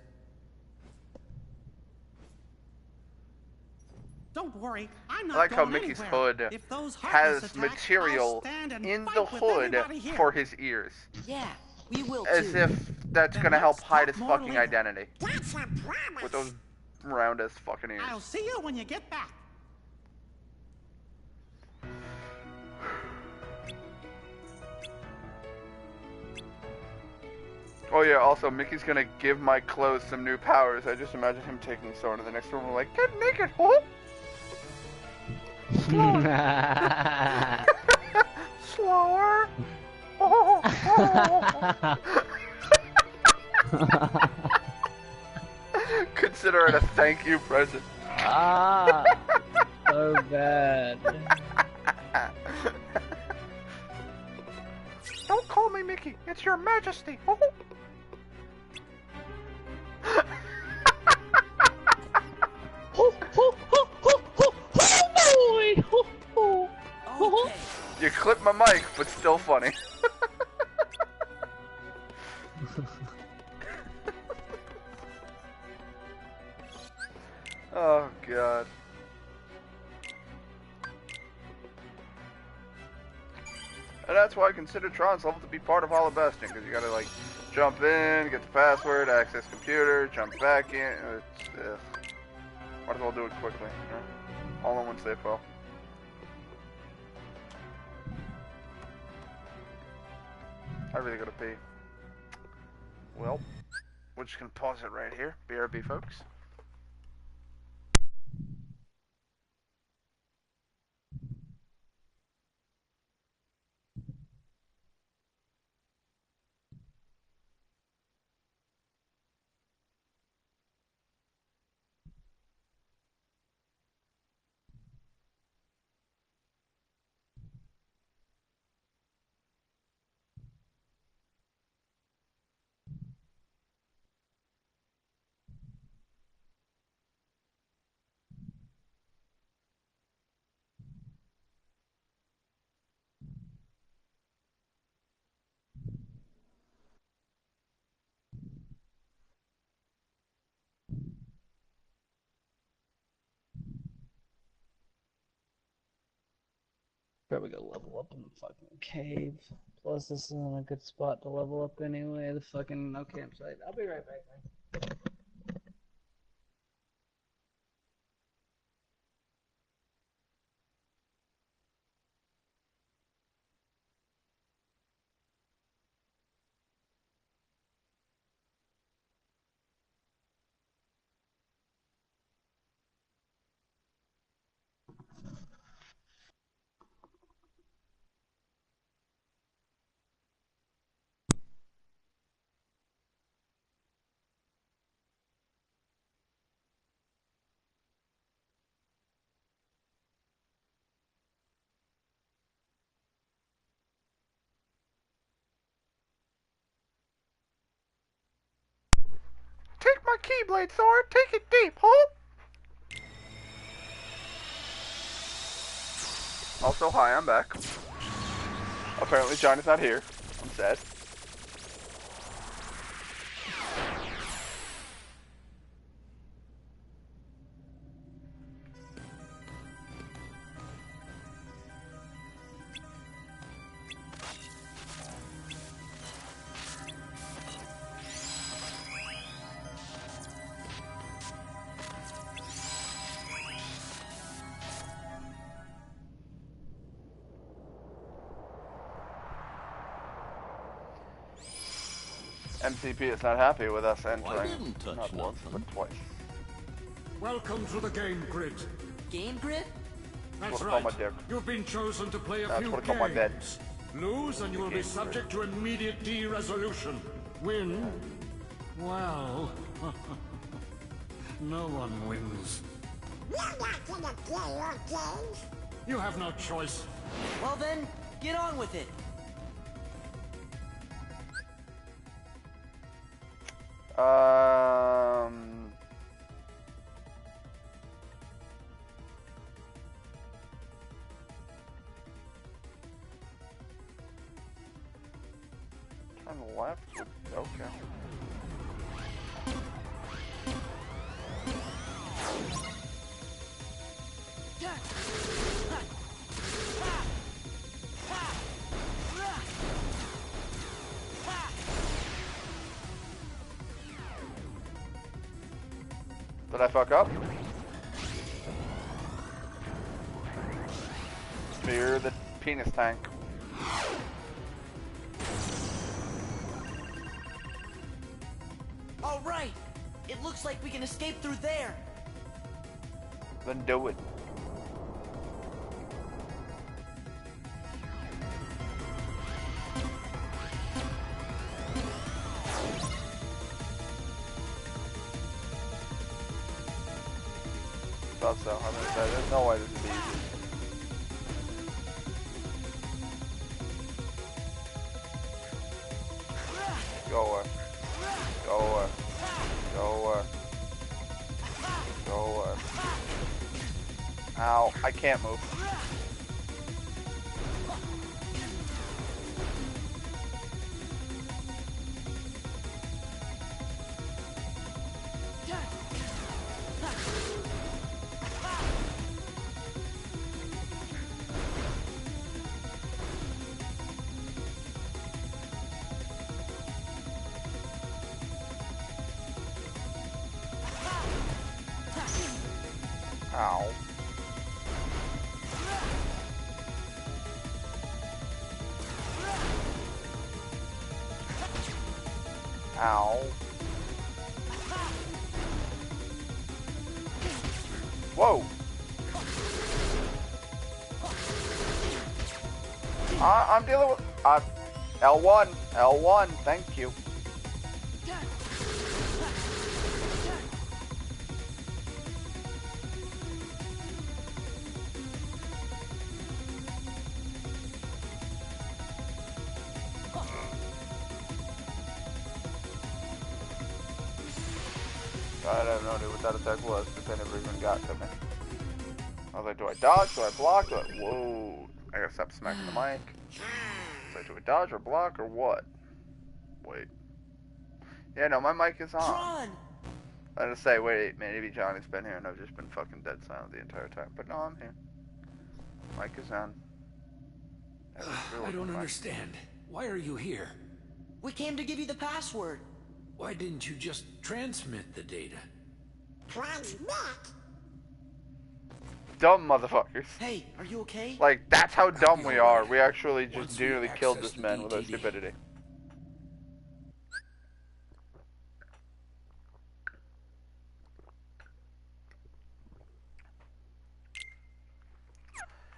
Don't worry, I'm not I like how going Mickey's anywhere. hood If those has Heartless attack, material I'll stand and in fight the with hood everybody here. for his ears. Yeah, we will As too. if that's Then gonna help let's hide talk his more fucking later. identity. That's a promise. With those round ass fucking ears. I'll see you when you get back. Oh yeah, also Mickey's gonna give my clothes some new powers. I just imagine him taking Sora to the next room and like, get naked, oh! Slower. Consider it a thank you present. Ah, so bad. Don't call me Mickey. It's Your Majesty. Oh. You clipped my mic, but still funny. Oh god. And that's why I consider Tron's level to be part of Hollow Bastion, because you gotta like jump in, get the password, access computer, jump back in. Might as well do it quickly. Yeah? All in one save file. I really gotta pee. Well, we're just gonna pause it right here. BRB, folks. Probably gotta level up in the fucking cave. Plus, this isn't a good spot to level up anyway. The fucking no campsite. I'll be right back, man. Take my Keyblade, Thor! Take it deep, huh? Also, hi, I'm back. Apparently Johnny's not here. I'm sad. MCP is not happy with us entering not once, but twice. Welcome to the game grid. Game grid? That's what I right. call my dick. You've been chosen to play a That's few what I call my bed. games. Lose and you will be subject to immediate de-resolution. Win? Well, no one wins. We're not gonna play your games. You have no choice. Well then, get on with it. Turn left? Okay. Did I fuck up? Spear the penis tank. All right. It looks like we can escape through there. Then do it. Thought so. I'm gonna say there's no way this is easy. Go away. Go away. Go away. Go away. Ow, I can't move. Ow. Ow. Whoa. I'm dealing with L1. L1. Thank you. I don't know what that attack was, because they never even got to me. I was like, do I dodge? Do I block? Whoa. I gotta stop smacking the mic. So do I dodge or block or what? Wait. Yeah, no, my mic is on. Run! I was gonna say, wait, maybe Johnny's been here and I've just been fucking dead silent the entire time. But no, I'm here. Mic is on. I don't understand. Why are you here? We came to give you the password. Why didn't you just transmit the data? Transmit? Dumb motherfuckers. Hey, are you okay? Like, that's how dumb we are. We actually just nearly killed this man with our stupidity.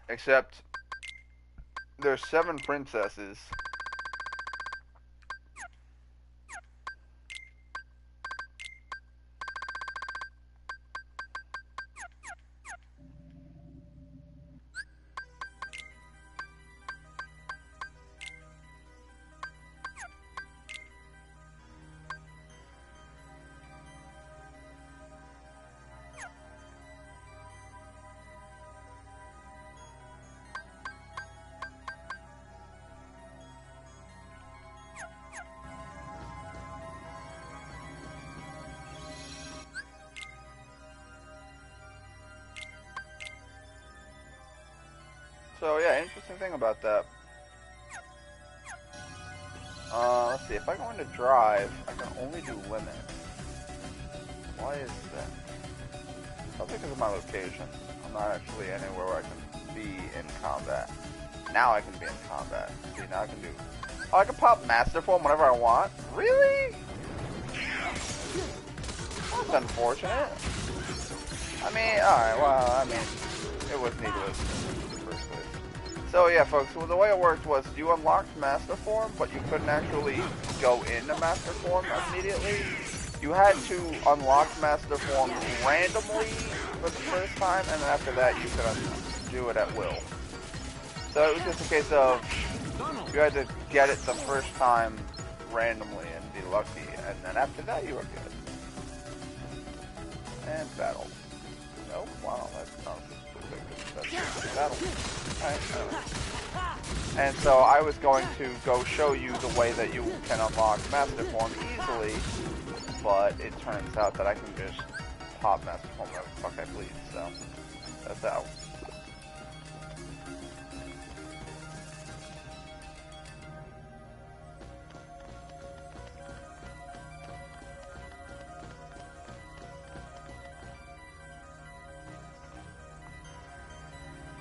Except, there's 7 princesses. So yeah, interesting thing about that. Let's see, if I go into drive, I can only do limit. Why is that? Probably because of my location. I'm not actually anywhere where I can be in combat. Now I can be in combat. See, now I can do... Oh, I can pop Master Form whenever I want? Really? That's unfortunate. I mean, alright, well, I mean, it was needless in the first place. So yeah, folks, well, the way it worked was you unlocked Master Form, but you couldn't actually go into Master Form immediately. You had to unlock Master Form randomly for the first time, and then after that you could do it at will. So it was just a case of, you had to get it the first time randomly and be lucky, and then after that you were good. And battle. Nope, wow, that's not that's battle. Alright, anyway. And so I was going to go show you the way that you can unlock Master Form easily, but it turns out that I can just pop Master Form wherever the fuck I please, so that's out.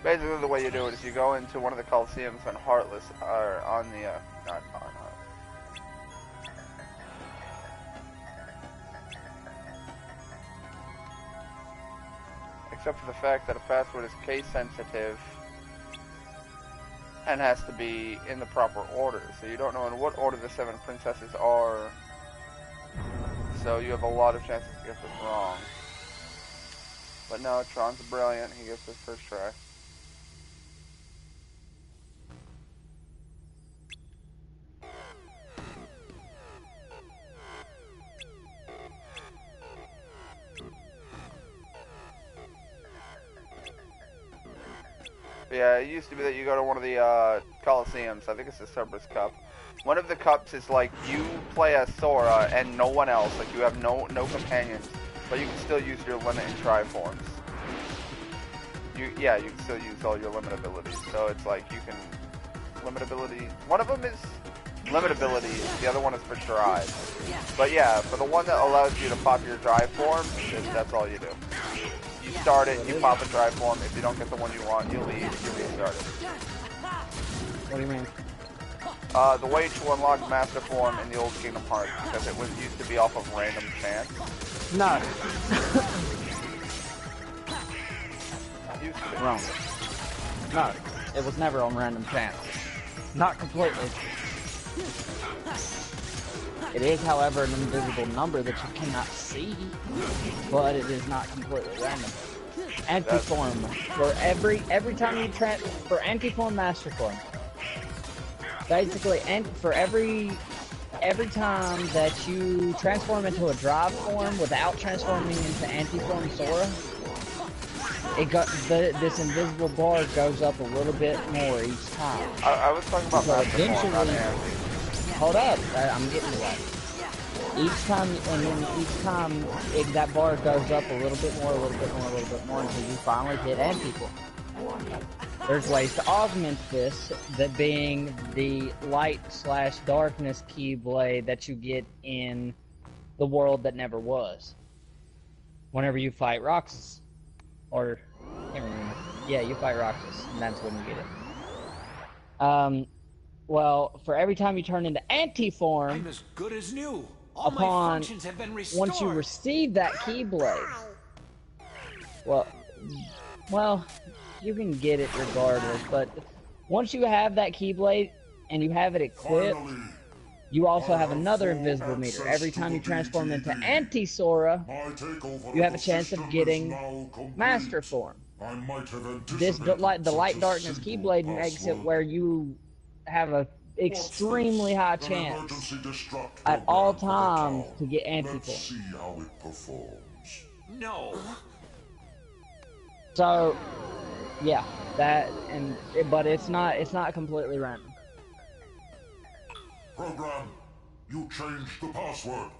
Basically, the way you do it is you go into one of the Coliseums on Heartless, or on the, not on Heartless. Except for the fact that a password is case sensitive and has to be in the proper order. So you don't know in what order the 7 princesses are. So you have a lot of chances to get this wrong. But no, Tron's brilliant. He gets his first try. Yeah, it used to be that you go to one of the Coliseums. I think it's the Cerberus Cup. One of the cups is like you play as Sora and no one else. Like you have no companions, but you can still use your limit and try forms. You can still use all your limit abilities. So it's like you can limit ability. One of them is limit ability. The other one is for drive. But yeah, for the one that allows you to pop your drive form, that's all you do. You start it, you pop a drive form. If you don't get the one you want, you leave, you restart it. What do you mean? The way to unlock Master Form in the old Kingdom Hearts, because it was used to be off of random chance. No. Used to be. Wrong. No, it was never on random chance. Not completely. It is, however, an invisible number that you cannot see, but it is not completely random. Anti-form. For every time you for anti-form, Master Form. Basically, for every time that you transform into a drive form without transforming into anti-form Sora, this invisible bar goes up a little bit more each time. I was talking about so Master Form, not anti. Hold up, I'm getting to that. Each time, that bar goes up a little bit more, a little bit more, a little bit more until you finally hit anti-form. There's ways to augment this, that being the light/darkness keyblade that you get in the world that never was. Whenever you fight Roxas. Or, I can't remember. Yeah, you fight Roxas, and that's when you get it. Well, for every time you turn into anti-form, I'm as good as new. All my functions have been restored. Once you receive that keyblade, well, you can get it regardless, but once you have that keyblade and you have it equipped, you also have another invisible meter. Every time you transform into Anti-Sora, you have a chance of getting Master Form. The Light Darkness Keyblade makes it where you have a extremely high chance at all times to get Anti-Form. No. So, yeah, but it's not completely random. Program, you changed the password.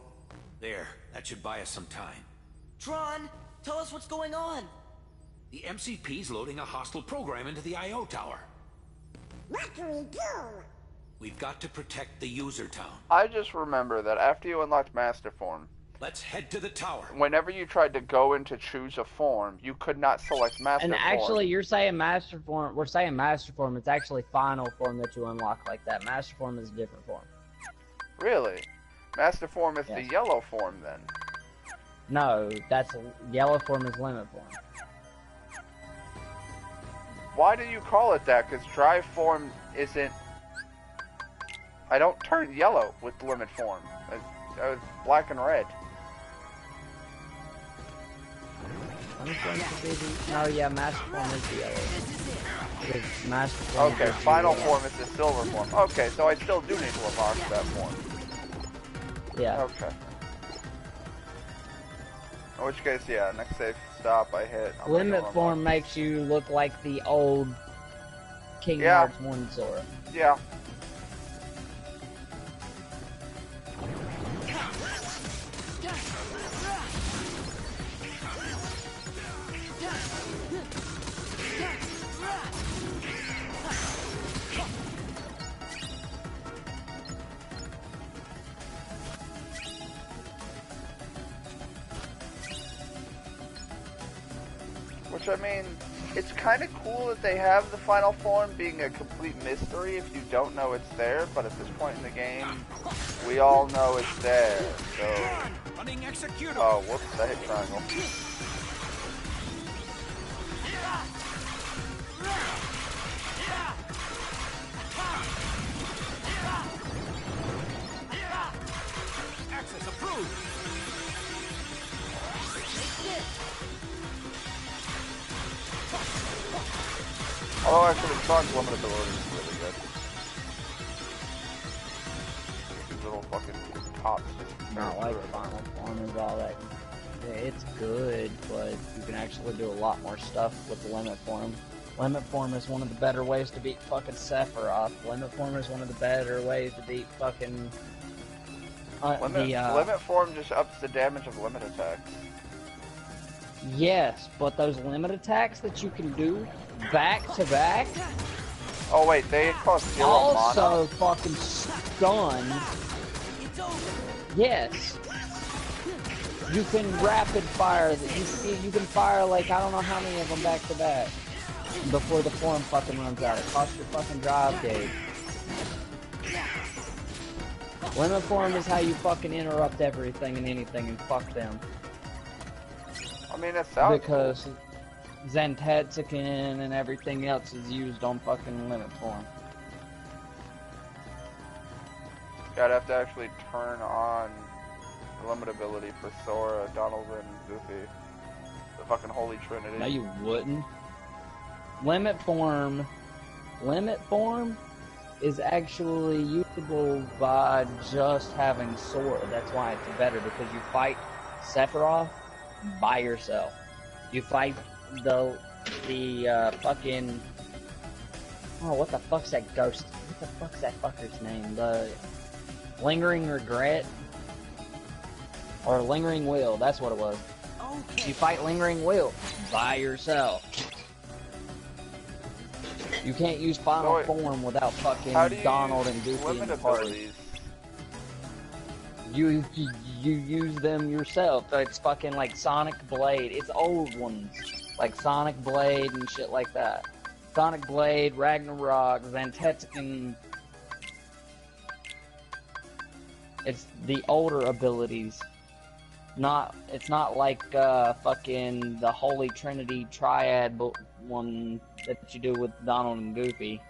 There, that should buy us some time. Tron, tell us what's going on. The MCP's loading a hostile program into the I.O. tower. What do we do? We've got to protect the user town. I just remember that after you unlocked Master Form, let's head to the tower. Whenever you tried to go in to choose a form, you could not select Master Form. And actually, you're saying Master Form. We're saying Master Form. It's actually Final Form that you unlock like that. Master Form is a different form. Really? Master Form is the yellow form then? No, yellow form is Limit Form. Why do you call it that? Because Drive Form isn't... I don't turn yellow with Limit Form. It's black and red. No, yeah, Master Form is the yellow. Master Form Okay, Final Form is the silver form. Okay, so I still do need to unlock that form. Yeah. Okay. In which case, yeah, next safe stop I hit. Limit Form makes you look like the old Kingdom Hearts 1 Sora. Yeah. Which, I mean, it's kind of cool that they have the final form being a complete mystery if you don't know it's there, but at this point in the game, we all know it's there, so... Oh, whoops, I hit triangle. Access approved. Although actually, Sonic's limit ability is really good. These little fucking tops just... Not like Final Form is all that. It's good, but you can actually do a lot more stuff with the Limit Form. Limit Form is one of the better ways to beat fucking Sephiroth. Limit Form is one of the better ways to beat fucking... Limit Form just ups the damage of limit attacks. Yes, but those limit attacks that you can do back to back. Oh wait, they cost 0 also mana? fucking stun. Yes. You can rapid fire. You can fire like I don't know how many of them back to back before the form fucking runs out. It costs your fucking drive gauge. Limit Form is how you fucking interrupt everything and anything and fuck them. I mean, that sounds because Zantetsuken and everything else is used on fucking Limit Form. Yeah, I'd have to actually turn on the limit ability for Sora, Donald, and Goofy. The fucking Holy Trinity. No, you wouldn't. Limit Form is actually usable by just having Sora. That's why it's better, because you fight Sephiroth by yourself. You fight the fucking... Oh, what the fuck's that ghost? What the fuck's that fucker's name? The Lingering Regret? Or Lingering Will, that's what it was. Okay. You fight Lingering Will by yourself. You can't use Final Form without fucking Donald and Goofy in the party. You use them yourself. It's fucking like Sonic Blade. It's old ones. Like Sonic Blade and shit like that. Sonic Blade, Ragnarok, Zantetsuken. It's the older abilities. It's not like fucking the Holy Trinity Triad one that you do with Donald and Goofy.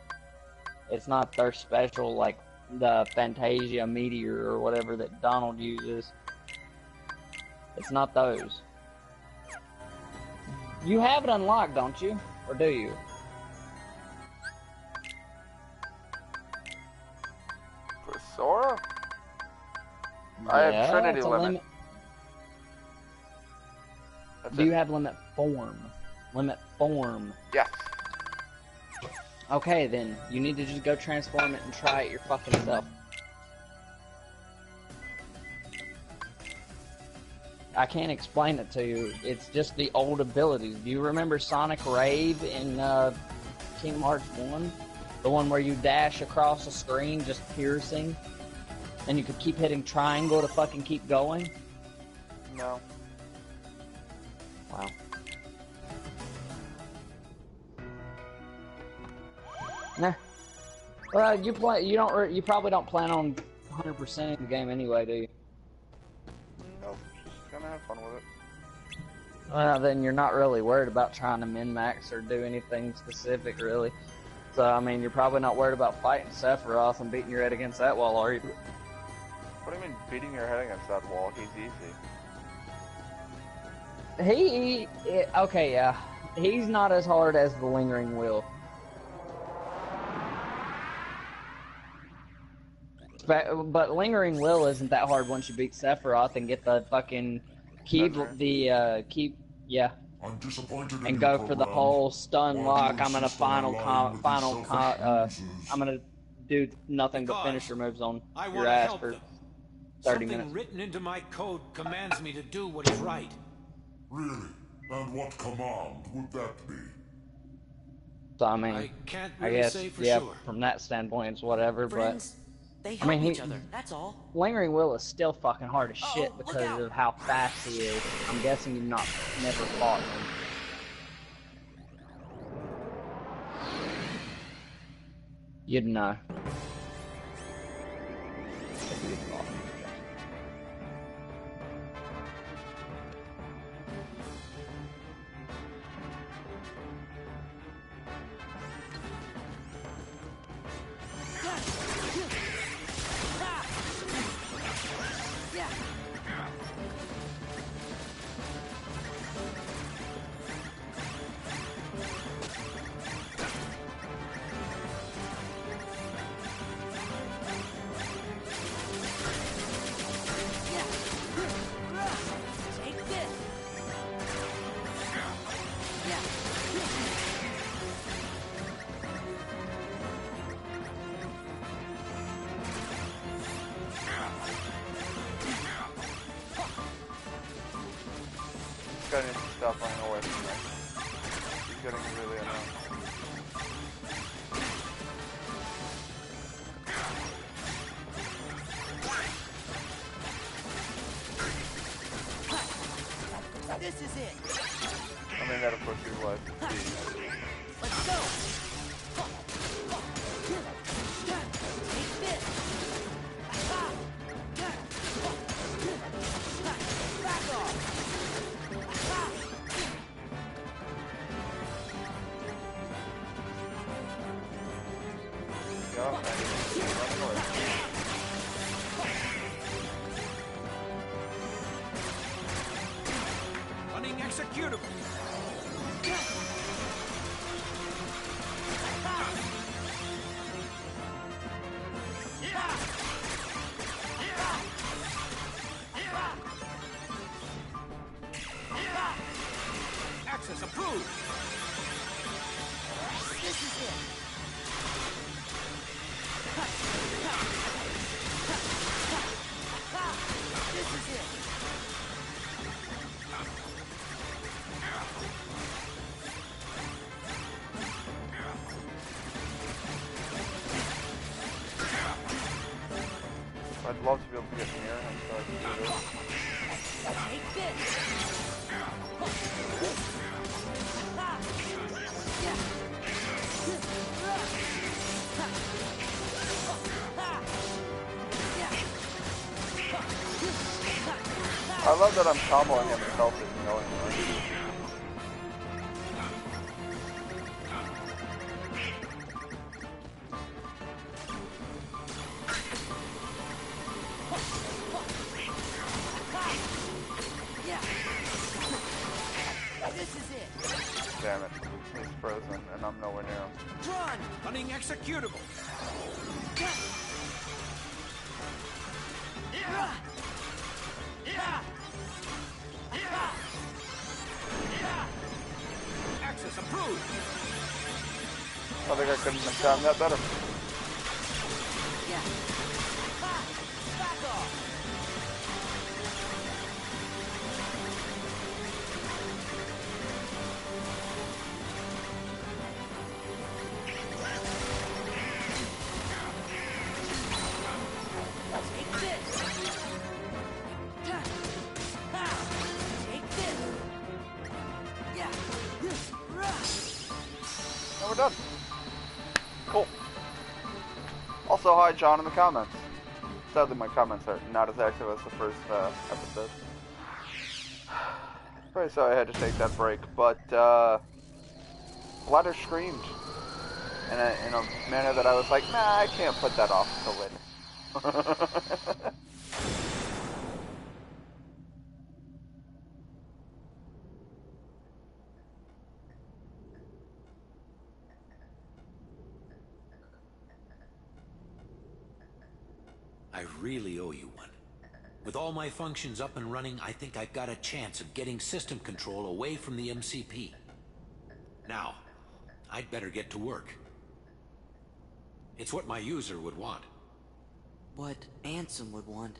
It's not their special like the Fantasia Meteor or whatever that Donald uses. It's not those. You have it unlocked, don't you? Or do you? For Sora? I have Trinity limit. Do you have Limit Form? Limit Form. Yes. Okay, then. You need to just go transform it and try it your fucking self. I can't explain it to you. It's just the old abilities. Do you remember Sonic Rave in Kingdom Hearts 1? The one where you dash across the screen, just piercing, and you could keep hitting triangle to fucking keep going? No. Wow. Nah. Well, you probably don't plan on 100%ing the game anyway, do you? Nope. Just gonna have fun with it. Well, then you're not really worried about trying to min-max or do anything specific, really. So, I mean, you're probably not worried about fighting Sephiroth and beating your head against that wall, are you? What do you mean beating your head against that wall? He's easy. Okay, yeah. He's not as hard as the Lingering Will. But Lingering Will isn't that hard once you beat Sephiroth and get the fucking yeah. I'm disappointed in And you, go for the program. whole stun Why lock. do you I'm gonna insist on aligning with these selfish users? I'm gonna do nothing but finisher moves on I your want to ass help for them. 30 Something minutes. written into my code commands me to do what is right. Really? And what command would that be? So I mean, I can't I really guess say for yeah, sure. from that standpoint, it's whatever. Friends, they I help mean, each other, that's all. Lingering Will is still fucking hard as shit look because out. of how fast he is. I'm guessing you've never fought him. You'd know. If you'd fought him. This guy needs to stop running away from me. He's getting really annoying. This is it. I mean, that of course is life. Let's go. Take this. Back off. Yeah, and he's running away. Running executable. Access approved. This is it. This is it. I'd love to be able to get near him so I can do this. Take this. I love that I'm comboing him himself isn't going anywhere. This is it. Damn it. He's frozen and I'm nowhere near him. Run. Running executable. Access approved. I think I couldn't have timed that better. Back off. Also, hi John in the comments. Sadly, my comments are not as active as the first episode. Very sorry I had to take that break, but Bladder screamed in a manner that I was like, nah, I can't put that off till later. I really owe you one. With all my functions up and running, I think I've got a chance of getting system control away from the MCP. Now, I'd better get to work. It's what my user would want. What Ansem would want.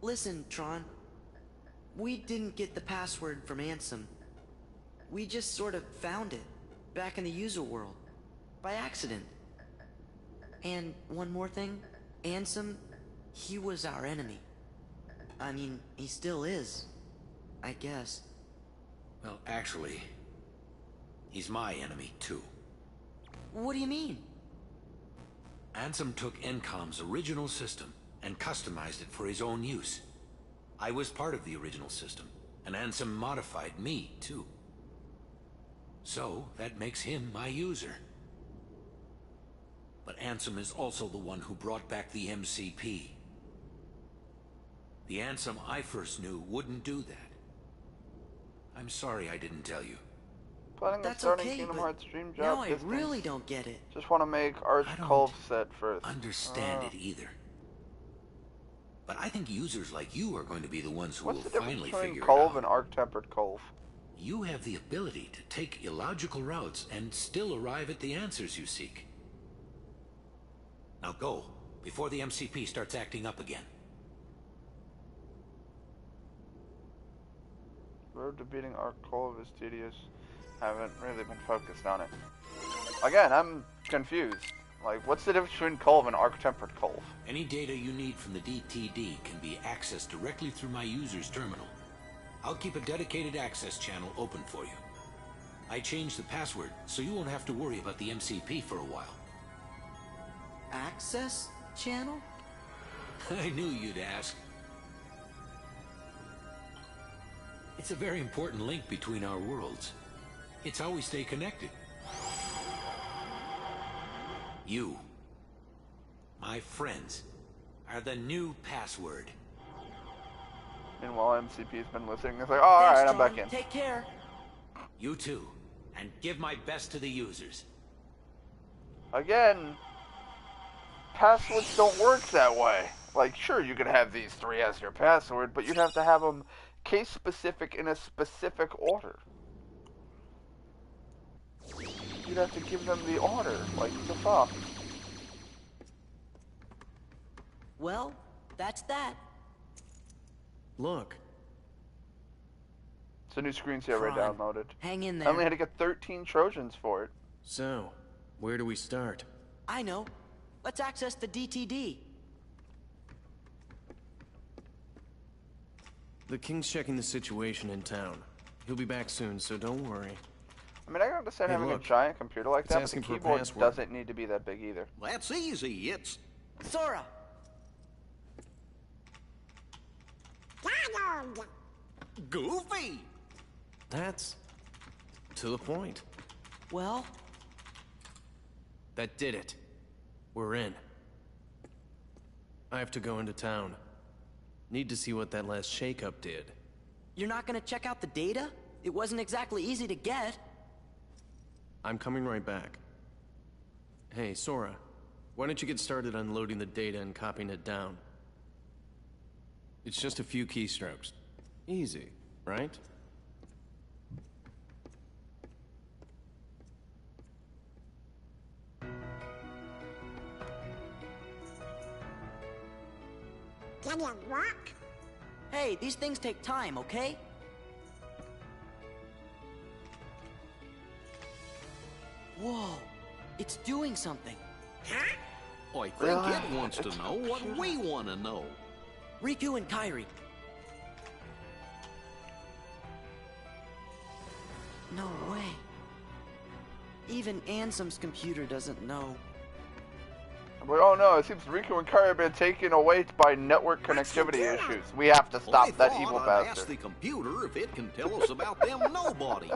Listen, Tron. We didn't get the password from Ansem. We just sort of found it, back in the user world, by accident. And one more thing, Ansem, he was our enemy. I mean, he still is, I guess. Well, actually, he's my enemy, too. What do you mean? Ansem took Encom's original system and customized it for his own use. I was part of the original system, and Ansem modified me, too. So, that makes him my user. But Ansem is also the one who brought back the MCP. The Ansem I first knew wouldn't do that. I'm sorry I didn't tell you. Planning on That's starting okay, Kingdom but Hearts Dream Job now I distance. really don't get it. Just want to make Arch I don't Culve set first. Understand it either. But I think users like you are going to be the ones who What's will the difference finally between figure it Culve out. and Arc-Tempered Culve? You have the ability to take illogical routes and still arrive at the answers you seek. Now go, before the MCP starts acting up again. Road to beating Arc-Culve is tedious. Haven't really been focused on it. Again, I'm confused. Like, what's the difference between Culve and Arc-Tempered Culve? Any data you need from the DTD can be accessed directly through my user's terminal. I'll keep a dedicated access channel open for you. I changed the password, so you won't have to worry about the MCP for a while. Access channel? I knew you'd ask. It's a very important link between our worlds. It's how we stay connected. You, my friends, are the new password. Meanwhile, MCP's been listening. It's like, oh, alright, I'm back in. Take care. You too, and give my best to the users. Again, passwords don't work that way. Like, sure, you could have these three as your password, but you'd have to have them case-specific in a specific order. You'd have to give them the order, like the fuck. Well, that's that. Look. It's a new screensaver I Tron, downloaded. hang in I there. only had to get 13 Trojans for it. So, where do we start? I know. Let's access the DTD. The King's checking the situation in town. He'll be back soon, so don't worry. I mean, I can understand Hey, having look. a giant computer like It's that, but the asking for a keyboard password. doesn't need to be that big either. That's easy. It's Sora! Goofy. That's to the point. Well, That did it. We're in. I have to go into town. Need to see what that last shakeup did. you're not gonna check out the data? It wasn't exactly easy to get. I'm coming right back. Hey, Sora. Why don't you get started unloading the data and copying it down? It's just a few keystrokes. Easy, right? Can you walk? Hey, these things take time, okay? Whoa, it's doing something. I think Really? it wants to know what we want to know. Riku and Kairi. No way. Even Ansem's computer doesn't know. But oh no, it seems Riku and Kairi have been taken away by network connectivity issues. We have to stop that evil I'd bastard. ask the computer if it can tell us about them nobodies.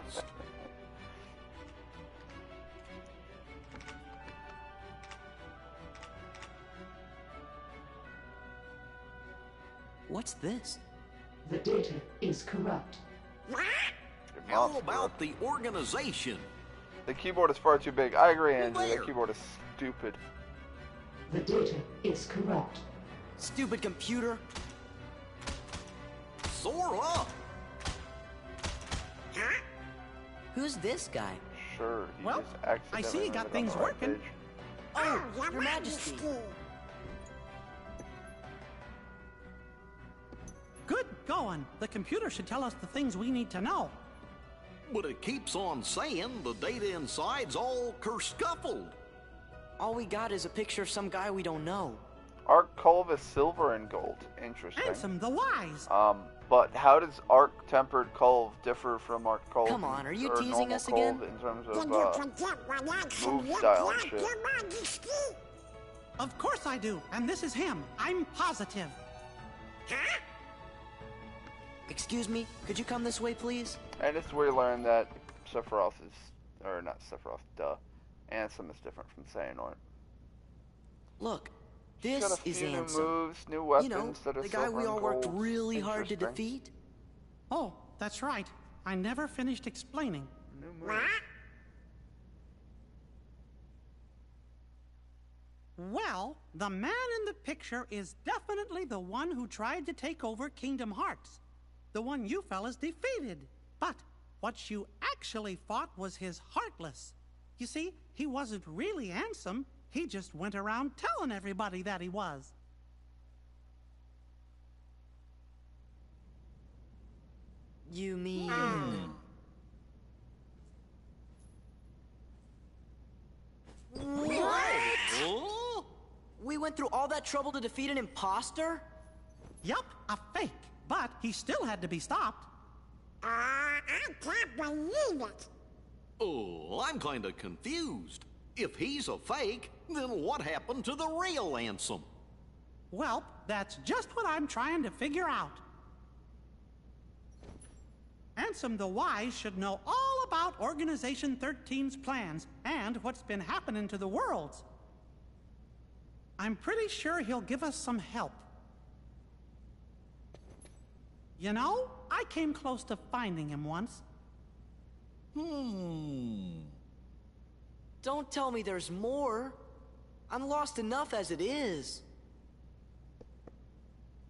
What's this? The data is corrupt. How about the organization? The keyboard is far too big. I agree, Andrew. The keyboard is stupid. The data is corrupt. Stupid computer. Sora! Who's this guy? Sure. Well, I see you got things working. Oh, Your Majesty. Good going. The computer should tell us the things we need to know. But it keeps on saying the data inside's all kerscuffled. All we got is a picture of some guy we don't know. Arc Culve is silver and gold. Interesting. Ansem the Wise. But how does Arc Tempered Culve differ from Arc Culve? Come on, are you or teasing normal us again? Culve in terms of move style and shit? Of course I do, and this is him. I'm positive. Excuse me, could you come this way, please? And this is where you learn that Sephiroth is, or not Sephiroth, Ansem is different from Xehanort. Look, this got a is few new Ansem. moves, new weapons You know, that are the guy silver we and all worked gold. really hard to Interesting. defeat. Oh, that's right. I never finished explaining. Well, the man in the picture is definitely the one who tried to take over Kingdom Hearts. The one you fellas defeated. But what you actually fought was his Heartless. You see, he wasn't really Ansem. He just went around telling everybody that he was. You mean... What? We went through all that trouble to defeat an imposter? Yup, a fake. But he still had to be stopped. I can't believe it. Oh, I'm kind of confused. If he's a fake, then what happened to the real Ansem? Well, that's just what I'm trying to figure out. Ansem the Wise should know all about Organization 13's plans and what's been happening to the worlds. I'm pretty sure he'll give us some help. You know, I came close to finding him once. Don't tell me there's more. I'm lost enough as it is.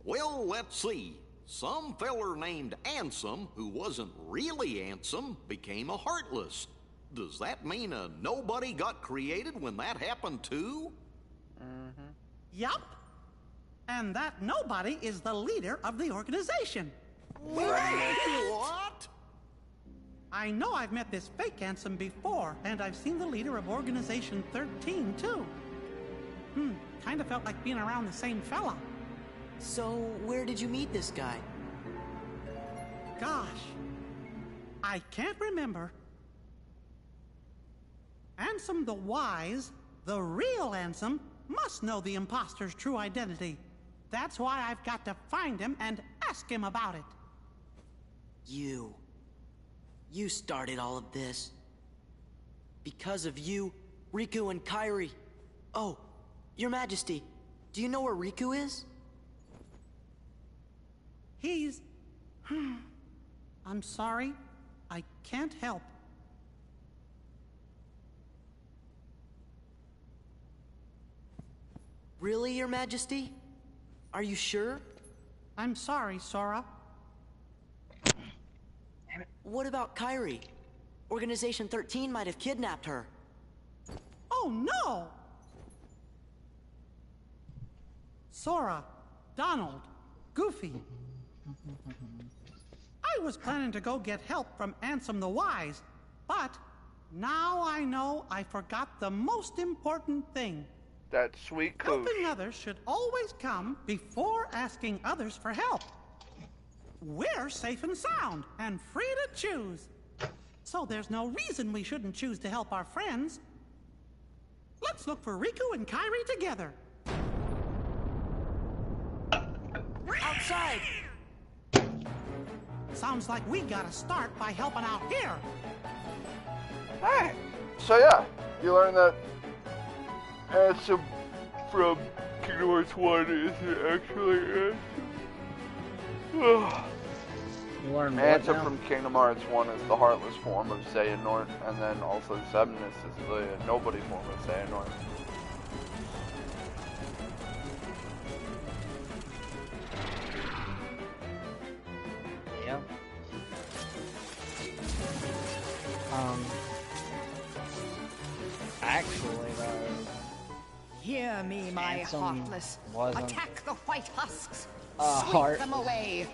Well, let's see. Some feller named Ansem, who wasn't really Ansem, became a Heartless. Does that mean a nobody got created when that happened too? Yup. And that nobody is the leader of the organization. What? I know I've met this fake Ansem before, and I've seen the leader of Organization 13 too. Kind of felt like being around the same fella. So, where did you meet this guy? Gosh, I can't remember. Ansem the Wise, the real Ansem, must know the imposter's true identity. That's why I've got to find him and ask him about it. You started all of this. Because of you, Riku and Kairi. Oh, Your Majesty, do you know where Riku is? He's... I'm sorry. I can't help. Really, Your Majesty? Are you sure? I'm sorry, Sora. What about Kairi? Organization 13 might have kidnapped her. Oh, no! Sora, Donald, Goofy. I was planning to go get help from Ansem the Wise, but now I know I forgot the most important thing. That sweet coach. Helping others should always come before asking others for help. We're safe and sound and free to choose. so there's no reason we shouldn't choose to help our friends. Let's look for Riku and Kairi together. Outside! Sounds like we gotta start by helping out here. Alright. So yeah, you learn that Ansem from Kingdom Hearts 1 isn't actually Ansem. You learn what Ansem now? from Kingdom Hearts 1 is the Heartless form of Xehanort, and then also Xemnas is the Nobody form of Xehanort. Yeah. Actually, though, Hear me, my Ansem Heartless. wasn't Attack the white husks. a Sweep them away.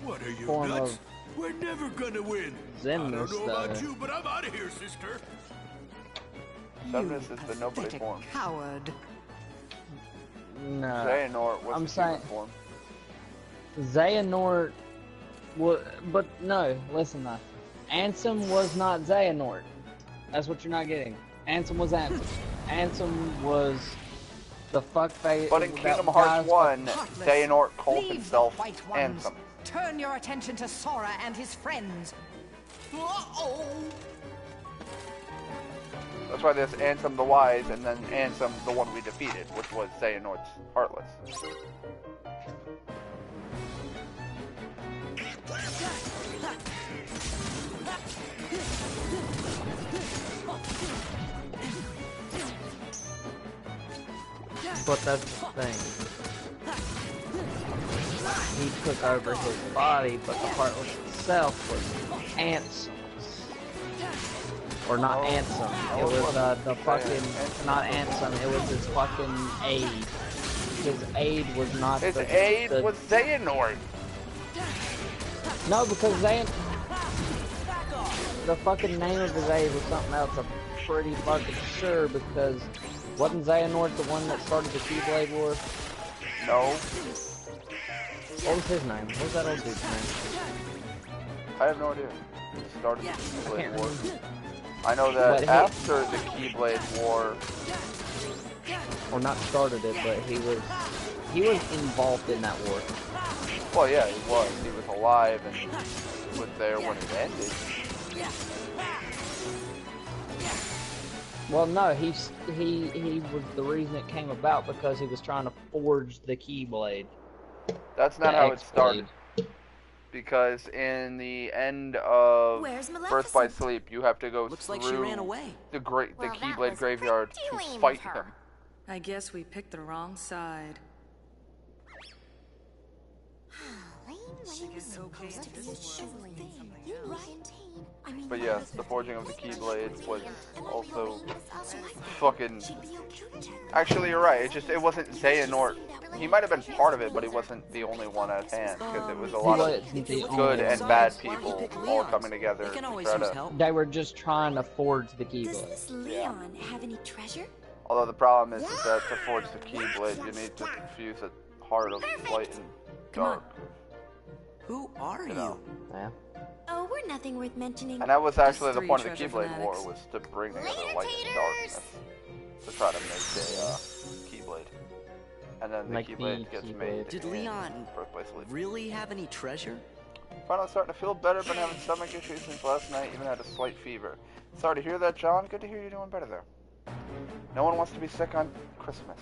What are you, form nuts? of We're never gonna win. Xemnas, I don't know about though. you, but I'm out of here, sister. Xemnas is the Nobody Pathetic form. coward. No. Xehanort was I'm the saying human form. Xehanort. But no, listen though. Ansem was not Xehanort. That's what you're not getting. Ansem was Ansem. Ansem was the fuckface. But in Kingdom Hearts 1, Xehanort called himself Ansem. Turn your attention to Sora and his friends. Uh-oh. That's why there's Ansem the Wise, and then Ansem the one we defeated, which was Xehanort's Heartless. But that's the thing. He took over his body, but the Heartless itself was Ansem. Or not Ansem. It was the fucking, not Ansem, it was his fucking aid. His aid was not His the... aid was Xehanort. No, because the fucking name of his aid was something else, I'm pretty fucking sure, because wasn't Xehanort the one that started the Keyblade War? No. What was his name? What was that old dude's name? I have no idea. He started the Keyblade can't War. remember. I know that But after the Keyblade War... Or not started it, but he was involved in that war. Well, yeah, he was. He was alive and was there when it ended. Well, no, he was the reason it came about because he was trying to forge the Keyblade. That's not The how it X-Blade. started. Because in the end of Where's Birth by Sleep, you have to go Looks through like she ran away. the Well, that Keyblade was graveyard pretty to lame fight of her. him. I guess we picked the wrong side. But yes, the forging of the Keyblade was also fucking... Actually, you're right. It wasn't Xehanort. He might have been part of it, but he wasn't the only one at hand, because it was a lot of good and bad people all coming together to try to... They were just trying to forge the Does Keyblade. this Leon have any treasure? Although the problem is that to forge the Keyblade, you need to fuse a heart of light and dark. Who are you? Yeah. Oh, we're nothing worth mentioning. And that was actually the three point of the treasure Keyblade War, fanatics. was to bring together light and darkness to try to make a Keyblade. And then the Like the Keyblade gets Keyblade. made Did in Leon Birth by Sleep. really have any treasure? Finally starting to feel better, but having stomach issues since last night, even had a slight fever. Sorry to hear that, John. Good to hear you're doing better there. No one wants to be sick on Christmas.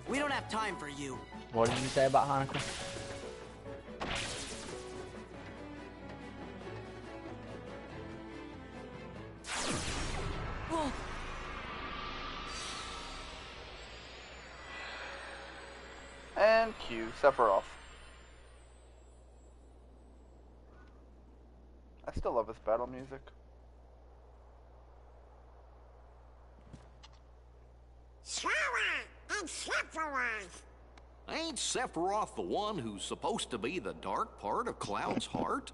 We don't have time for you. What did you say about Hanukkah? And cue Sephiroth. I still love his battle music. Sora and Sephiroth. Ain't Sephiroth the one who's supposed to be the dark part of Cloud's heart?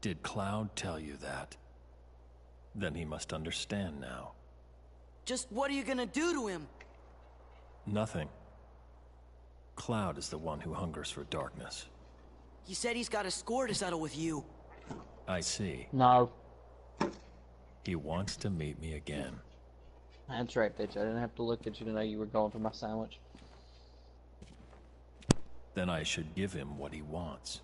Did Cloud tell you that? Then he must understand now. Just what are you gonna do to him? Nothing. Cloud is the one who hungers for darkness. He said he's got a score to settle with you. I see. No. He wants to meet me again. That's right, bitch. I didn't have to look at you to know you were going for my sandwich. Then I should give him what he wants.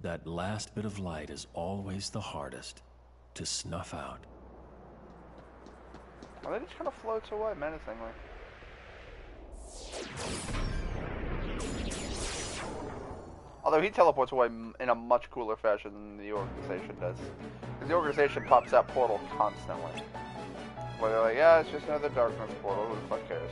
That last bit of light is always the hardest to snuff out. Well, that just kind of floats away menacingly. Although he teleports away in a much cooler fashion than the organization does. Because the organization pops that portal constantly. Where they're like, yeah, it's just another darkness portal, who the fuck cares?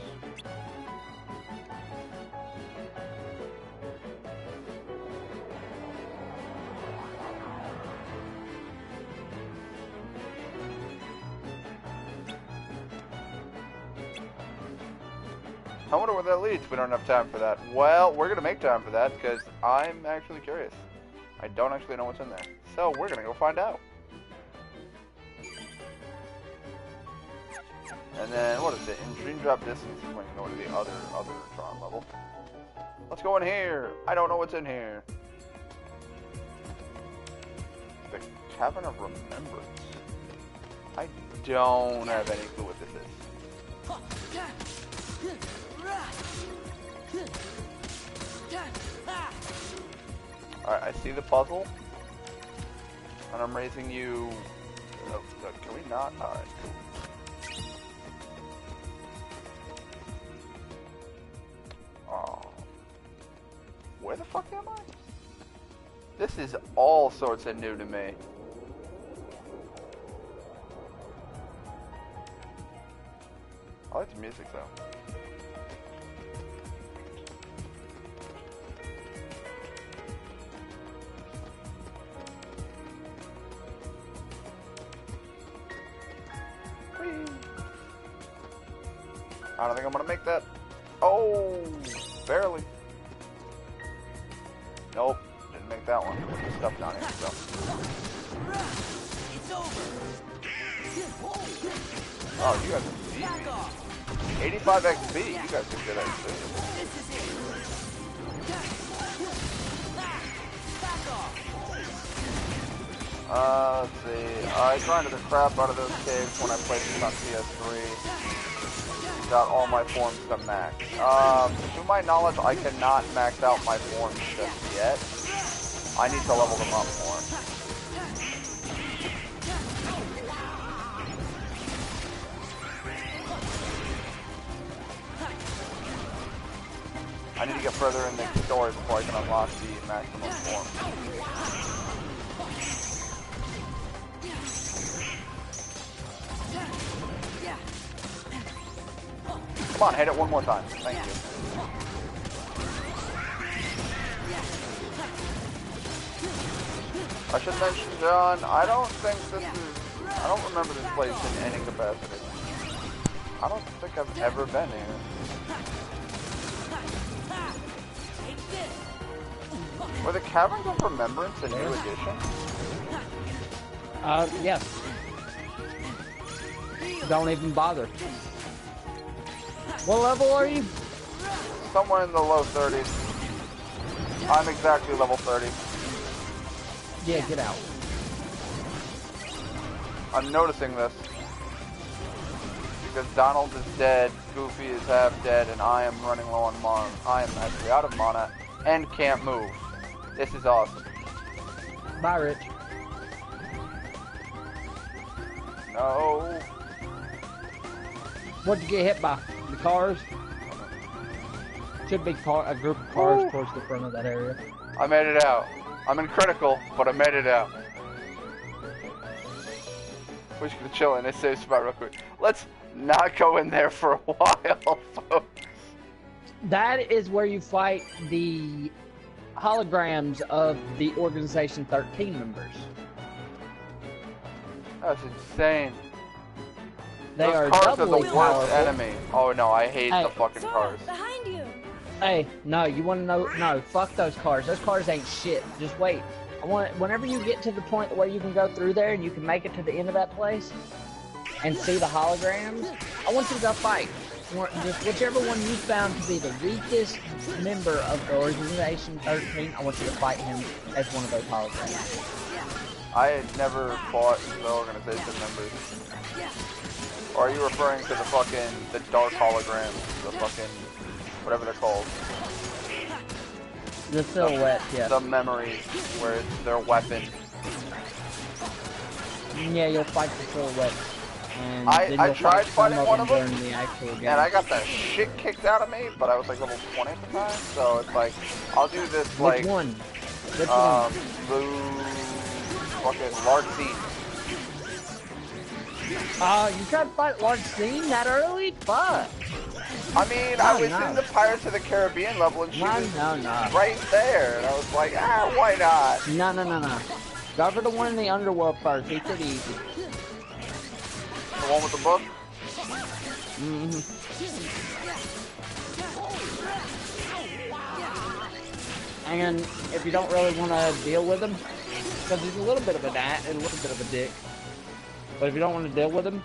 I wonder where that leads. We don't have time for that. Well, we're going to make time for that because I'm actually curious. I don't actually know what's in there. So we're going to go find out. And then, what is it? In Dream Drop Distance is when you go to the other Tron level. Let's go in here. I don't know what's in here. The Cavern of Remembrance. I don't have any clue what this is. Alright, I see the puzzle. And I'm raising you... Oh, can we not? Alright, cool. Oh. Where the fuck am I? This is all sorts of new to me. I like the music though. I don't think I'm gonna make that. Oh, barely. Nope, didn't make that one. There's stuff down here, so. It's over. Oh, you guys are beat me. 85 XP, you guys can get XP. This is it. Let's see. I grinded the crap out of those caves when I played this on PS3. Got all my forms to max. To my knowledge, I cannot max out my forms just yet. I need to level them up more. I need to get further in the story before I can unlock the maximum form. Come on, hit it one more time. Thank you. I should mention, John, I don't think this is... I don't remember this place in any capacity. I don't think I've ever been here. Were the Caverns of Remembrance a new edition? Yes. Don't even bother. What level are you? Somewhere in the low 30s. I'm exactly level 30. Yeah, get out. I'm noticing this. Because Donald is dead, Goofy is half dead, and I am running low on mana. I am actually out of mana and can't move. This is awesome. Bye, Rich. No. What'd you get hit by? The cars? Should be a group of cars towards the front of that area. I made it out. I'm in critical, but I made it out. We're just gonna chill in a safe spot real quick. Let's not go in there for a while, folks. That is where you fight the holograms of the Organization 13 members. That's insane. They Those are cars are the doubly worst powerful. enemy. Oh no, I hate the fucking cars. Behind you. Hey, no, you want to know? No, fuck those cars. Those cars ain't shit. Just wait. I want. Whenever you get to the point where you can go through there and you can make it to the end of that place and see the holograms, I want you to go fight. just whichever one you found to be the weakest member of the Organization 13, I want you to fight him as one of those holograms. I had never fought the Organization members. Or are you referring to the dark holograms, the fucking, whatever they're called? The silhouette, yeah. The memories, where it's their weapon. Yeah, you'll fight the silhouette. And I tried fighting one of them, the actual game. and I got the shit kicked out of me, but I was like level 20 at the time, so it's like, I'll do this like... Which one? Which one? Fucking Large Scene. You tried to fight Large Scene that early? Fuck. I mean, I was in the Pirates of the Caribbean level, and she was right there, and I was like, why not? No. Go for the one in the underworld first. It's pretty easy. The one with the book? Mm-hmm. And if you don't really want to deal with him, because he's a little bit of a gnat and a little bit of a dick, but if you don't want to deal with him,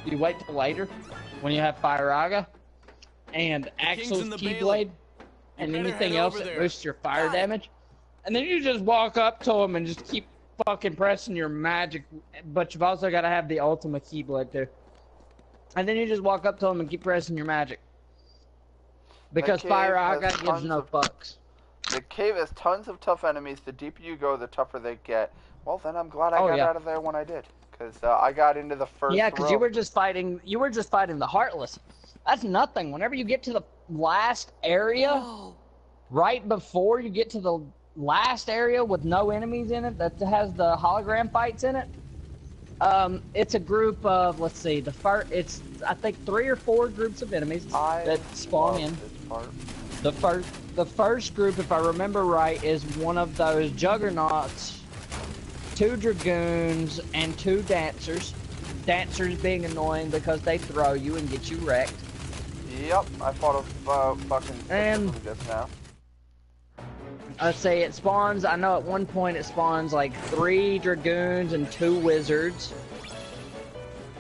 you wait till later when you have Firaga and Axel's Keyblade and anything else that boosts your fire damage, and then you just walk up to him and just keep fucking pressing your magic, but you've also got to have the ultimate Keyblade too. And then you just walk up to him and keep pressing your magic. Because Firaga gives no fucks. The cave has tons of tough enemies. The deeper you go, the tougher they get. Well, then I'm glad I got out of there when I did. Because I got into the first Yeah, because you were just fighting the Heartless. That's nothing. Whenever you get to the last area, right before you get to the last area with no enemies in it, that has the hologram fights in it, it's a group of, let's see, it's I think 3 or 4 groups of enemies that spawn in. The first group, if I remember right, is one of those juggernauts, 2 dragoons, and 2 dancers. Dancers being annoying because they throw you and get you wrecked. Yep, I fought a fucking just now. I'd say it spawns, I know at one point it spawns like 3 dragoons and 2 wizards.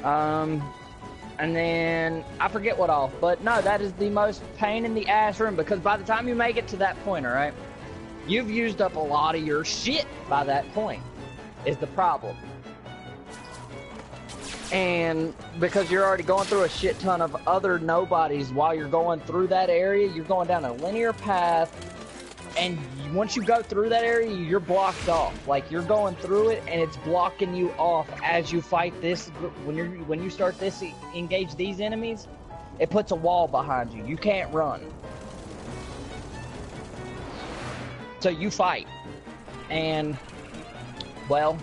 And then, I forget what all, but no, that is the most pain in the ass room, because by the time you make it to that point, alright, you've used up a lot of your shit by that point, is the problem. And because you're already going through a shit ton of other nobodies while you're going through that area, you're going down a linear path, and once you go through that area, you're blocked off. Like, you're going through it, and it's blocking you off as you fight this. When you start this, engage these enemies, it puts a wall behind you. You can't run. So you fight. And, well,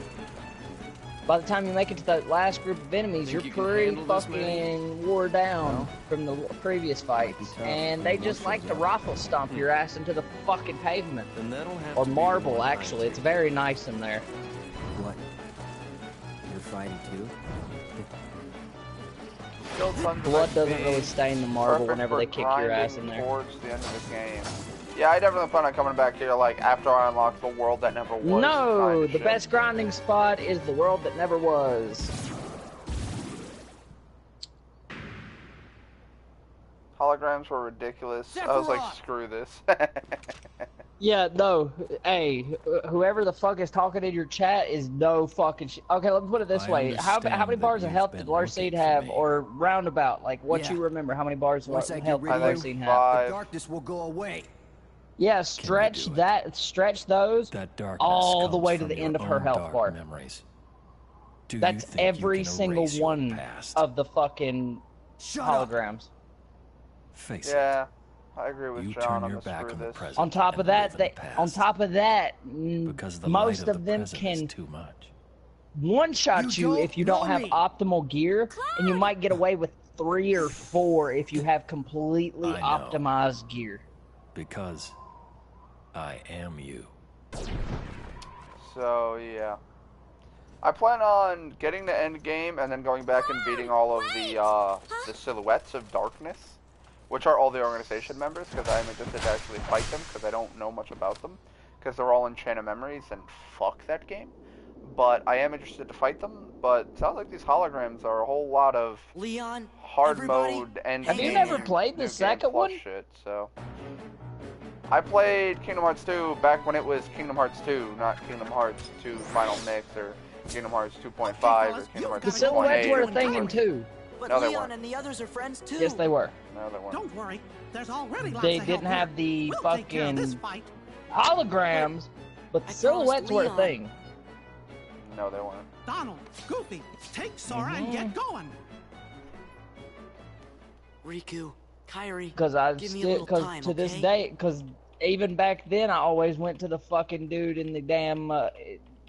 by the time you make it to the last group of enemies, you're pretty fucking wore down from the previous fights. And they just like to rifle stomp your ass into the fucking pavement. Or marble, actually. It's very nice in there. What? You're fighting too? Blood doesn't really stain the marble whenever they kick your ass in there. Towards the end of the game. Yeah, I definitely plan on coming back here, like, after I unlock the world that never was. No! The best grinding spot is the world that never was. Holograms were ridiculous. I was like, screw this. Yeah, no. Hey, whoever the fuck is talking in your chat is no fucking shit. Okay, let me put it this way. How many bars of health did Larseed have? Or roundabout? Like, what you remember? How many bars of health did Larseed have? The darkness will go away. Yeah, stretch those all the way to the end of her health bar. That's every single one of the fucking holograms. Face yeah, I agree with John. I'm gonna screw this. On top of that, most of them can one-shot you if you don't have optimal gear, and you might get away with 3 or 4 if you have completely optimized gear. Because I am you. So, yeah. I plan on getting the end game and then going back and beating all of the silhouettes of darkness, which are all the organization members, because I am interested to actually fight them, because I don't know much about them, because they're all in Chain of Memories, and fuck that game. but I am interested to fight them. But it sounds like these holograms are a whole lot of Leon, hard everybody, mode end Have you game, never played the new game second plus one? shit. So I played Kingdom Hearts 2 back when it was Kingdom Hearts 2, not Kingdom Hearts 2 Final Mix or Kingdom Hearts 2.5 or Kingdom Hearts 2.8. The silhouettes were a thing in 2. But No, they Leon weren't. and the others are friends too. Yes, they were. No, they weren't. Don't worry, there's already lots They of didn't help have here. the We'll take care of this fucking fight. holograms, but the silhouettes were a Leon. thing. No, they weren't. Donald, Goofy, take Sora and get going. Riku, Kairi, Because I give me a still, little because time, to this okay? day, because even back then, I always went to the fucking dude in the damn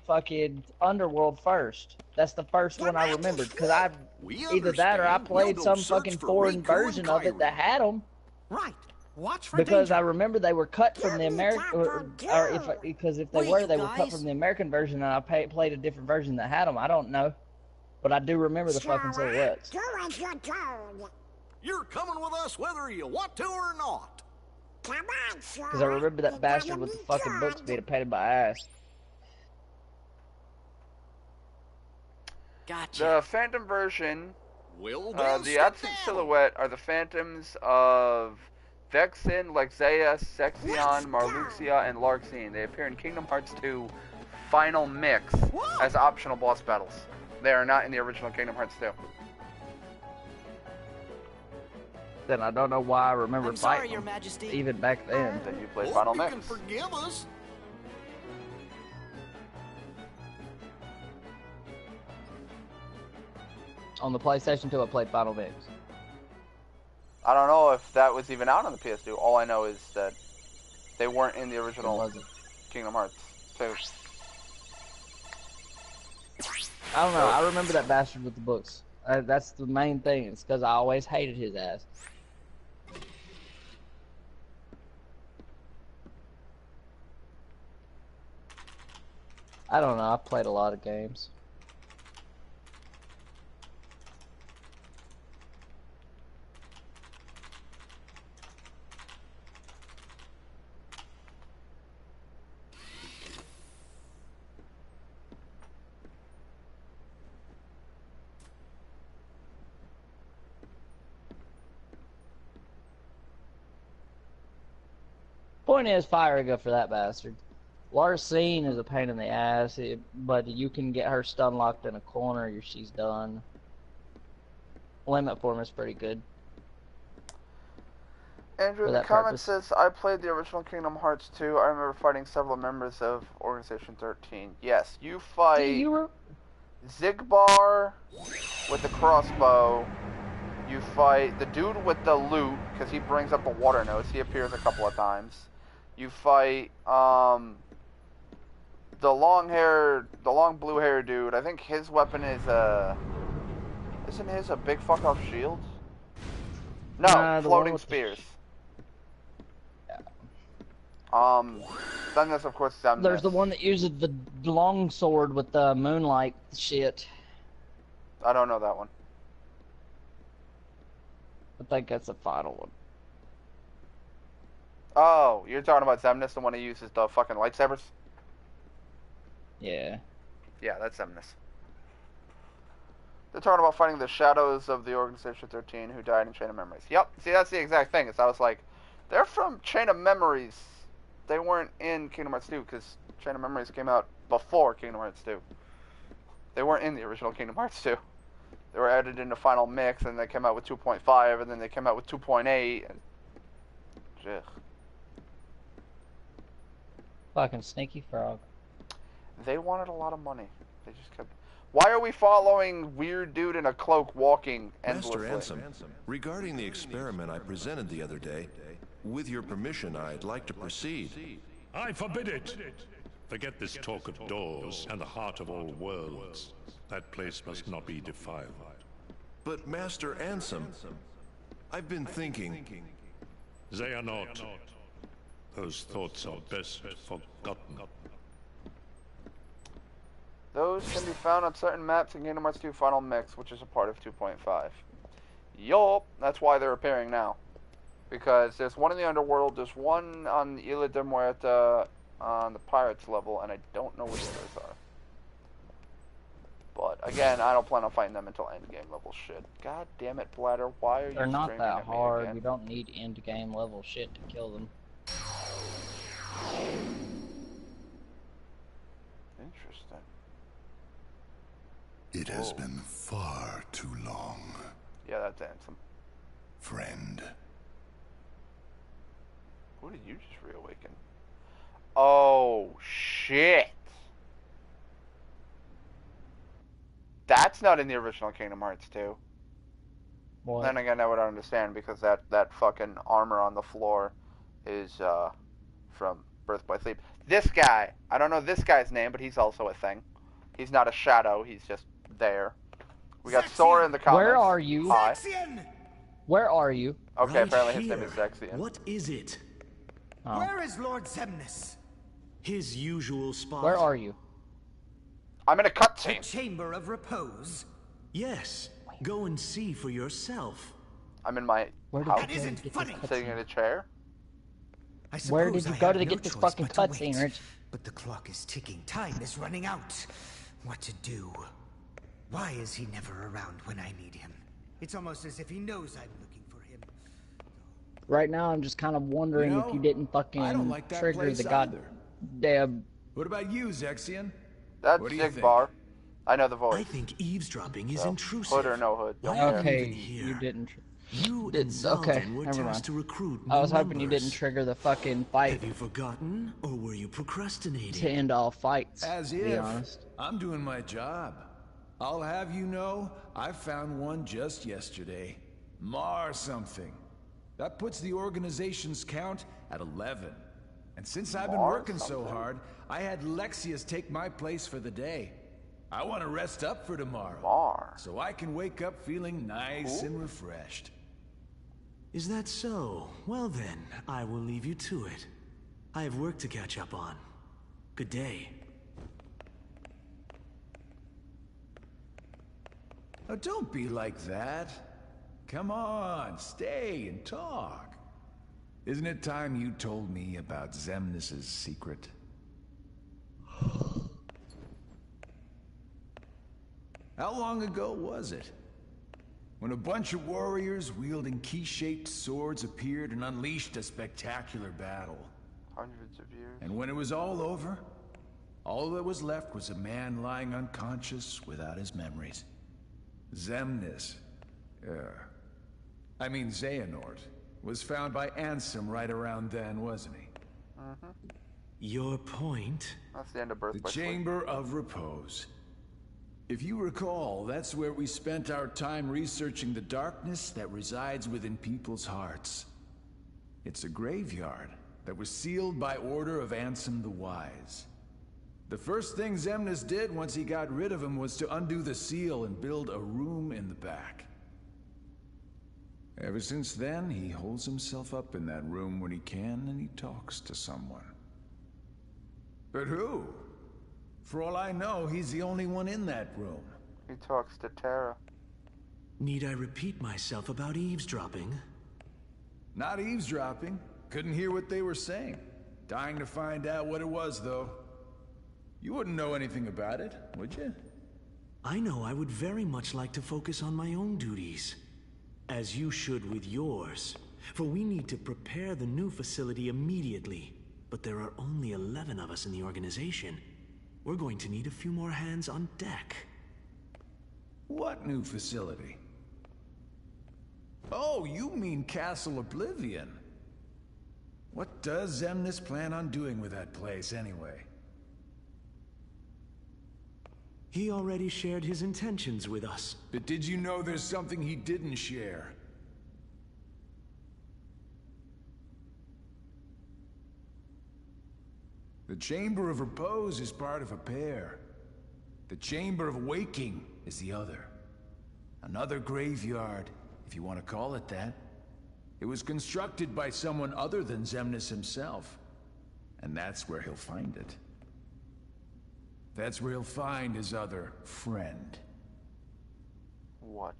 fucking underworld first. That's the first one I remembered. Because I either that or I played some fucking foreign version of it that had them. Right. Watch for Because danger. I remember they were cut from the American, because if they Wait, were, you they were cut guys. from the American version, and I played a different version that had them. I don't know, but I do remember the fucking silhouettes. You're coming with us whether you want to or not. Because I remember that bastard with the fucking books being a pain in my ass. Gotcha. The Phantom version, Well, the absent silhouette are the phantoms of Vexen, Lexaea, Sexion, Marluxia, and Larxene. They appear in Kingdom Hearts 2 Final Mix as optional boss battles. They are not in the original Kingdom Hearts 2. Then I don't know why I remember I'm sorry, fighting Your them, Majesty. even back then. Then you play Hope Final you Mix. can forgive us. On the PlayStation 2, I played Final Mix. I don't know if that was even out on the PS2. All I know is that they weren't in the original Kingdom Hearts 2. I don't know. I remember that bastard with the books. That's the main thing. It's because I always hated his ass. I don't know. I've played a lot of games. Point is, fire go for that bastard. Larcene is a pain in the ass, but you can get her stun locked in a corner, she's done. Limit form is pretty good. Andrew in the comments says, I played the original Kingdom Hearts 2. I remember fighting several members of Organization 13. Yes, you fight Zigbar with the crossbow. You fight the dude with the loot, because he brings up the water nose. He appears a couple of times. You fight the long blue hair dude. I think his weapon is isn't his a big fuck off shield? No, floating spears. Then there's of course Zemnis. There's the one that uses the long sword with the moonlight shit. I don't know that one. I think that's the final one. Oh, you're talking about Zemnis, the one who uses the fucking lightsabers? Yeah. Yeah, that's Zemnis. They're talking about fighting the shadows of the Organization 13 who died in Chain of Memories. Yep, see, that's the exact thing. I was like, they're from Chain of Memories. They weren't in Kingdom Hearts 2, because Chain of Memories came out before Kingdom Hearts 2. They weren't in the original Kingdom Hearts 2. They were added into Final Mix, and they came out with 2.5, and then they came out with 2.8. And... Ugh. Fucking sneaky frog. They wanted a lot of money. They just kept... Why are we following weird dude in a cloak walking endlessly? Master Ansem, regarding the experiment I presented the other day, with your permission, I'd like to proceed. I forbid it! Forget this talk of doors and the heart of all worlds. That place must not be defiled. But Master Ansem, I've been thinking... They are not. Those thoughts are best forgotten. Those can be found on certain maps in Kingdom Hearts 2 Final Mix, which is a part of 2.5. Yup, that's why they're appearing now. Because there's one in the underworld, there's one on Isla de Muerta on the Pirates level, and I don't know which others are. But again, I don't plan on fighting them until endgame level shit. God damn it, Bladder, why are you They're not screaming that at me hard. again? You don't need end game level shit to kill them. Interesting. It has been far too long. Yeah, that's Ansem. Friend. Who did you just reawaken? Oh, shit. That's not in the original Kingdom Hearts 2. What? Then again, I would understand because that fucking armor on the floor is from Birth by Sleep. This guy, I don't know this guy's name, but he's also a thing. He's not a shadow, he's just there. We got Sora in the comments. Where are you? Hi. Where are you? Okay, Right apparently his name here. is Zexion. What is it? Oh. Where is Lord Zemnis? His usual spot. Where are you? I'm in a cutscene. The Chamber of Repose. Yes. Go and see for yourself. I'm in my Where did house. That isn't funny. Sitting in a chair. Where did you go to get this fucking cutscene, Rich? But the clock is ticking. Time is running out. What to do? Why is he never around when I need him? It's almost as if he knows I'm looking for him. Right now, I'm just kind of wondering if you didn't fucking I don't like that trigger place the either. goddamn. What about you, Zexion? That's What do you Sig think? Bar. I know the voice. I think eavesdropping is So, intrusive. hood or no hood. Don't Why are care. Okay, even here? you didn't. You Did, and okay, Zaldin were never tasked mind. to recruit I was new hoping you members. didn't trigger the fucking fight Have you forgotten, or were you procrastinating? to end all fights. As to be if. honest. I'm doing my job. I'll have you know, I found one just yesterday. Mar something. That puts the organization's count at 11. And since I've been Mar working so something? hard, I had Lexius take my place for the day. I want to rest up for tomorrow. Mar. So I can wake up feeling nice and refreshed. Is that so? Well then, I will leave you to it. I have work to catch up on. Good day. Oh, don't be like that. Come on, stay and talk. Isn't it time you told me about Zemnis's secret? How long ago was it? When a bunch of warriors wielding key-shaped swords appeared and unleashed a spectacular battle. Hundreds of years. And when it was all over, all that was left was a man lying unconscious without his memories. Zemnis, Xehanort, was found by Ansem right around then, wasn't he? Your point? That's the end of Birth The by Sleep. Chamber of Repose. If you recall, that's where we spent our time researching the darkness that resides within people's hearts. It's a graveyard that was sealed by order of Ansem the Wise. The first thing Zemnis did once he got rid of him was to undo the seal and build a room in the back. Ever since then, he holds himself up in that room when he can and he talks to someone. But who? For all I know, he's the only one in that room. He talks to Terra. Need I repeat myself about eavesdropping? Not eavesdropping. Couldn't hear what they were saying. Dying to find out what it was, though. You wouldn't know anything about it, would you? I know I would very much like to focus on my own duties. As you should with yours. For we need to prepare the new facility immediately. But there are only 11 of us in the organization. We're going to need a few more hands on deck. What new facility? Oh, you mean Castle Oblivion. What does Zemnis plan on doing with that place, anyway? He already shared his intentions with us. But did you know there's something he didn't share? The Chamber of Repose is part of a pair. The Chamber of Waking is the other. Another graveyard, if you want to call it that. It was constructed by someone other than Zemnis himself. And that's where he'll find it. That's where he'll find his other friend. What?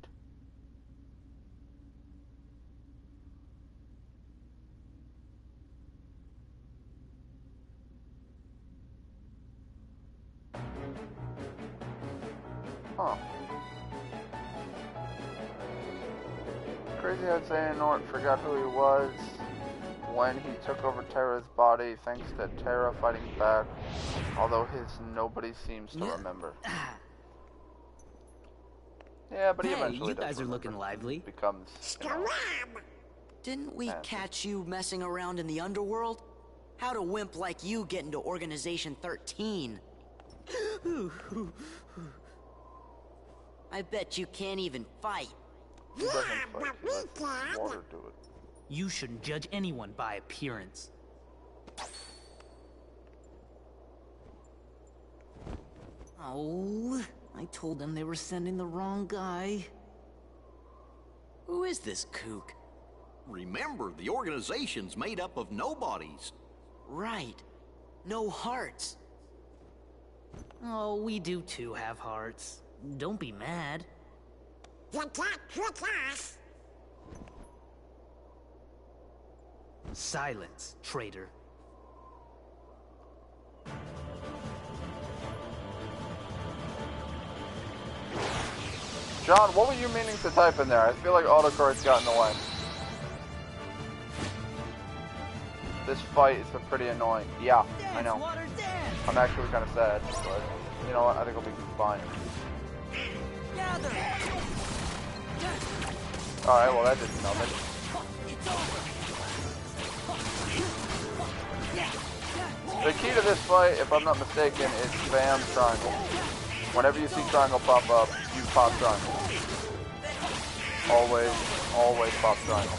Huh. Crazy how Xehanort forgot who he was when he took over Terra's body thanks to Terra fighting back, although his nobody seems to remember. Yeah, but he eventually you does guys are remember. looking lively. Becomes, you know, Didn't we fancy. catch you messing around in the underworld? How'd a wimp like you get into Organization 13? I bet you can't even fight. He doesn't fight, he lets water do it. You shouldn't judge anyone by appearance. Oh, I told them they were sending the wrong guy. Who is this kook? Remember, the organization's made up of nobodies. Right. No hearts. Oh, we do too have hearts. Don't be mad. You can't trick us. Silence, traitor. John, what were you meaning to type in there? I feel like autocorrect's got in the way. This fight is pretty annoying. Yeah, I know. I'm actually kind of sad, but you know what? I think it'll be fine. Alright, well that didn't help it. The key to this fight, if I'm not mistaken, is spam triangle. Whenever you see triangle pop up, you pop triangle. Always, always pop triangle.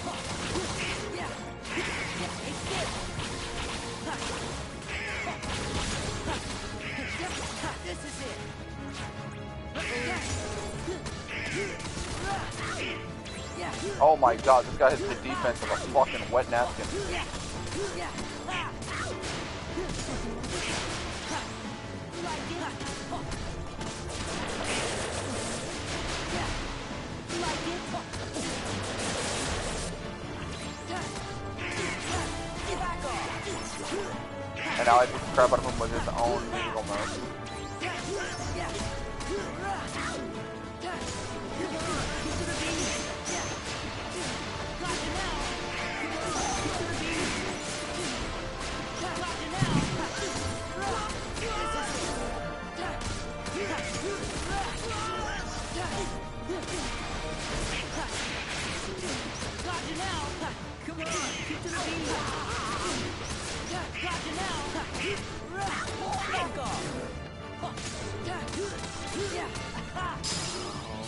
Oh my god, this guy has the defense of a fucking wet napkin. And now I beat the crap out of him with his own musical notes.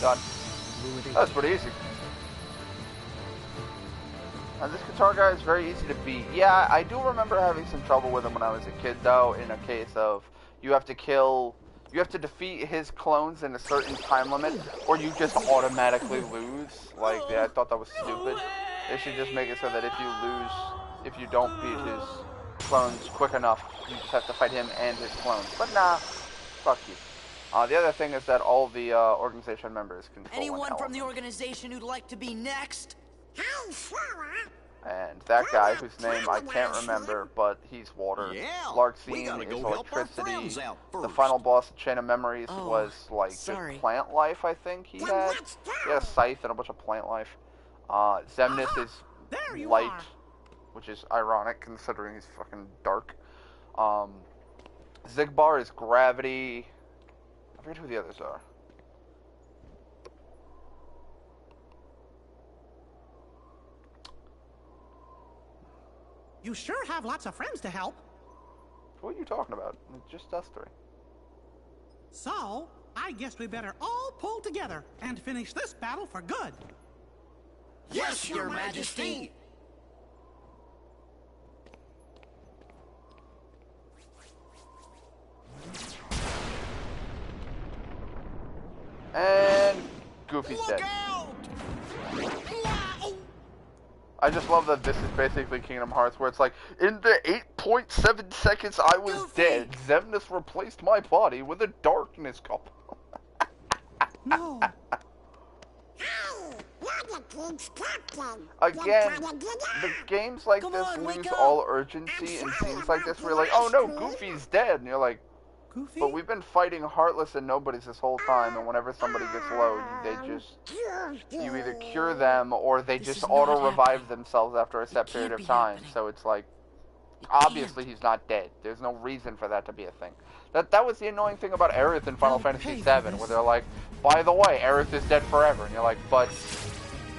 Done. That's pretty easy. And this guitar guy is very easy to beat. Yeah, I do remember having some trouble with him when I was a kid, though, in a case of you have to defeat his clones in a certain time limit, or you just automatically lose. Like, yeah, I thought that was stupid. They should just make it so that if you don't beat his clones quick enough, you just have to fight him and his clones. But nah, fuck you. The other thing is that all the organization members control Anyone from the organization who'd like to be next? And that guy, whose name I can't remember, but he's water. Yeah, Larxene is electricity. The final boss of Chain of Memories was like just plant life, I think he had. He had a scythe and a bunch of plant life. Xemnas is light, which is ironic considering he's fucking dark. Zigbar is gravity. I forget who the others are. You sure have lots of friends to help. What are you talking about? It's just us three. So, I guess we better all pull together and finish this battle for good. Yes, Your Majesty! And Goofy's dead. I just love that this is basically Kingdom Hearts, where it's like, in the 8.7 seconds I was dead, Xemnas replaced my body with a darkness cup. No. Again, the games like this lose all urgency in scenes like this where you're like, oh no, Goofy's dead, and you're like, Goofy. But we've been fighting Heartless and Nobodies this whole time, and whenever somebody gets low, you either cure them or they just auto-revive themselves after a set period of time. So it's like, obviously he's not dead. There's no reason for that to be a thing. That was the annoying thing about Aerith in Final Fantasy VII, where they're like, by the way, Aerith is dead forever. And you're like, but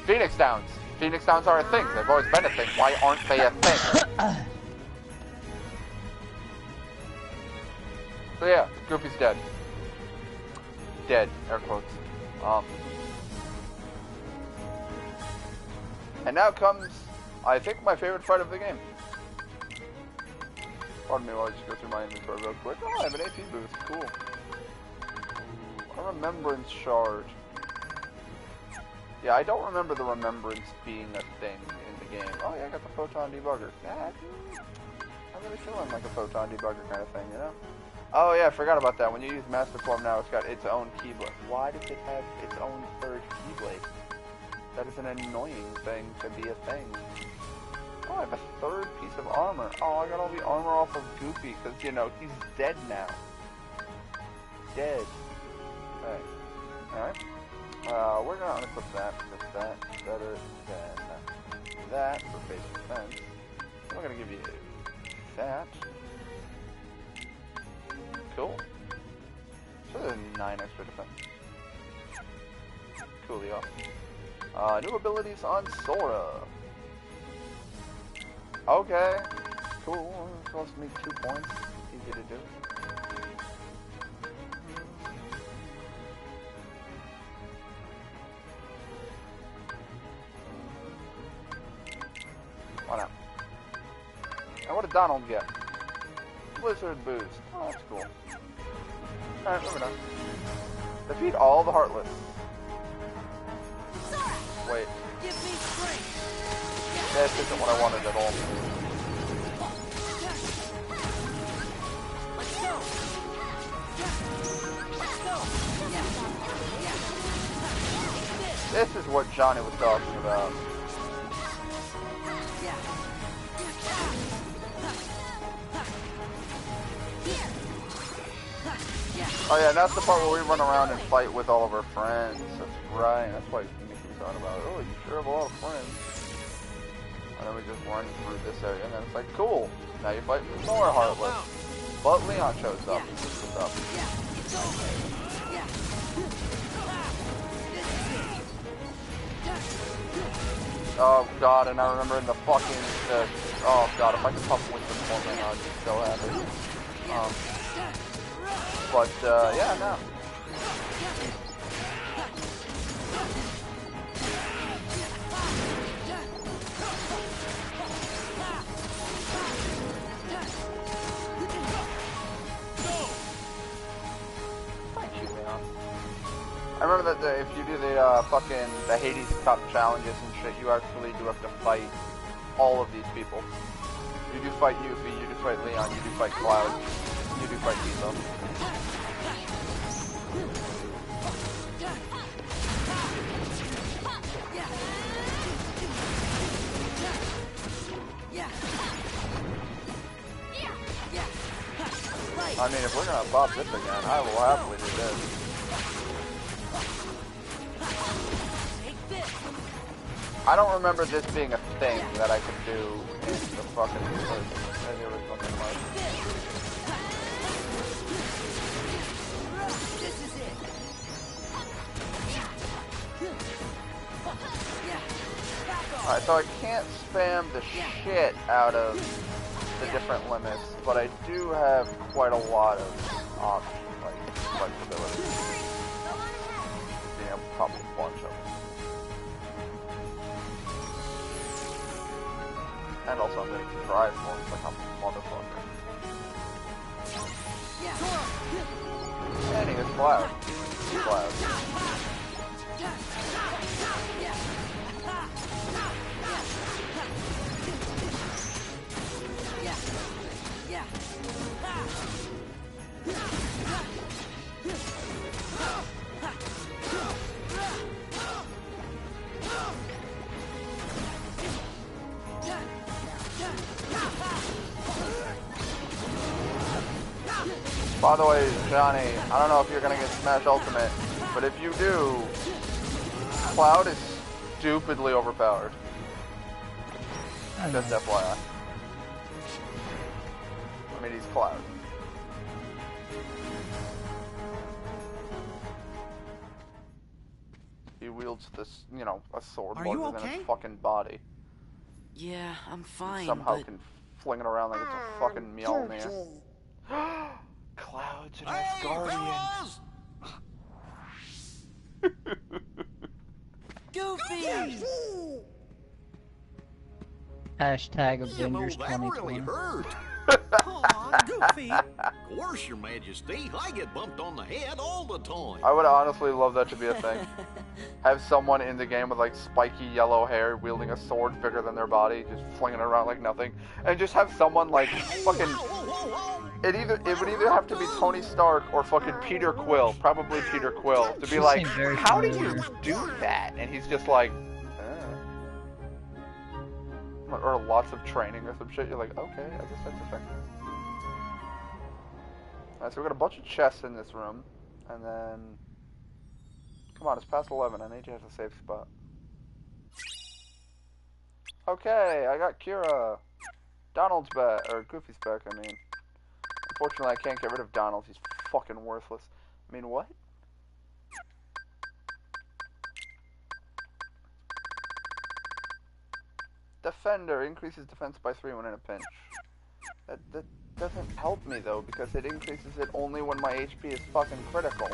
Phoenix Downs. Phoenix Downs are a thing. They've always been a thing. Why aren't they a thing? So yeah, Goofy's dead. Dead, air quotes. And now comes, I think, my favorite fight of the game. Pardon me while I just go through my inventory real quick. Oh, I have an AP boost. Cool. A Remembrance Shard. Yeah, I don't remember the Remembrance being a thing in the game. Oh yeah, I got the Photon Debugger. I'm really feeling like a Photon Debugger kind of thing, you know? Oh yeah, I forgot about that. When you use Master Form now, it's got its own Keyblade. Why does it have its own third Keyblade? That is an annoying thing to be a thing. Oh, I have a third piece of armor. Oh, I got all the armor off of Goofy, because, you know, he's dead now. Dead. Okay. Alright. We're gonna unequip that, because that's better than that for face defense. I'm gonna give you that. Cool. So there's 9 extra defense. Coolio. New abilities on Sora. Okay. Cool. It costs me 2 points. Easy to do. Why not? And what did Donald get? Blizzard boost. Oh, that's cool. Alright, moving on. Defeat all the Heartless. Wait. Give me strength. This isn't what I wanted at all. Let's go. Let's go. This is what Johnny was talking about. Oh yeah, that's the part where we run around and fight with all of our friends. That's right, that's why Mickey was talking about, oh, you sure have a lot of friends. And then we just run through this area, and then it's like, cool, now you fight more Heartless. But Leon shows up. What's up? Oh god, and I remember in the fucking, oh god, if I could pop Winston for me, I'd be so happy. But, yeah, no. Thank you, Leon. I remember that if you do the Hades Cup challenges and shit, you actually do have to fight all of these people. You do fight Yuffie, you do fight Leon, you do fight Cloud, you do fight Tifa. I mean, if we're gonna pop this again, I will happily do this. I don't remember this being a thing that I could do in the fucking original game. Alright, so I can't spam the shit out of the different limits, but I do have quite a lot of options, like flexibility. Being able to pop a bunch of them. And also I'm going to drive more like a motherfucker. And he gets Cloud. Cloud. By the way, Johnny, I don't know if you're gonna get Smash Ultimate, but if you do, Cloud is stupidly overpowered. Just FYI. I mean, he's Cloud. He wields this, you know, a sword larger than his fucking body. Yeah, I'm fine, Somehow but... can fling it around like it's a fucking Mjolnir. Cloud's an Asgardian. Goofy! Hashtag You know, Avengers that 2020. really hurt. Aw, Goofy. Of course, Your Majesty. I get bumped on the head all the time. I would honestly love that to be a thing. Have someone in the game with like spiky yellow hair wielding a sword bigger than their body, just flinging it around like nothing, and just have someone like fucking. It would either have to be Tony Stark or fucking Peter Quill, probably Peter Quill, to be like, how do you do that? And he's just like, or lots of training or some shit. You're like, okay, I guess that's a thing. Alright, so we got a bunch of chests in this room, and then, come on, it's past 11. I need you to have a safe spot. Okay, I got Kira. Donald's back, or Goofy's back, I mean. Unfortunately, I can't get rid of Donald. He's fucking worthless. I mean, what? Defender increases defense by 3 when in a pinch. That doesn't help me though, because it increases it only when my HP is fucking critical.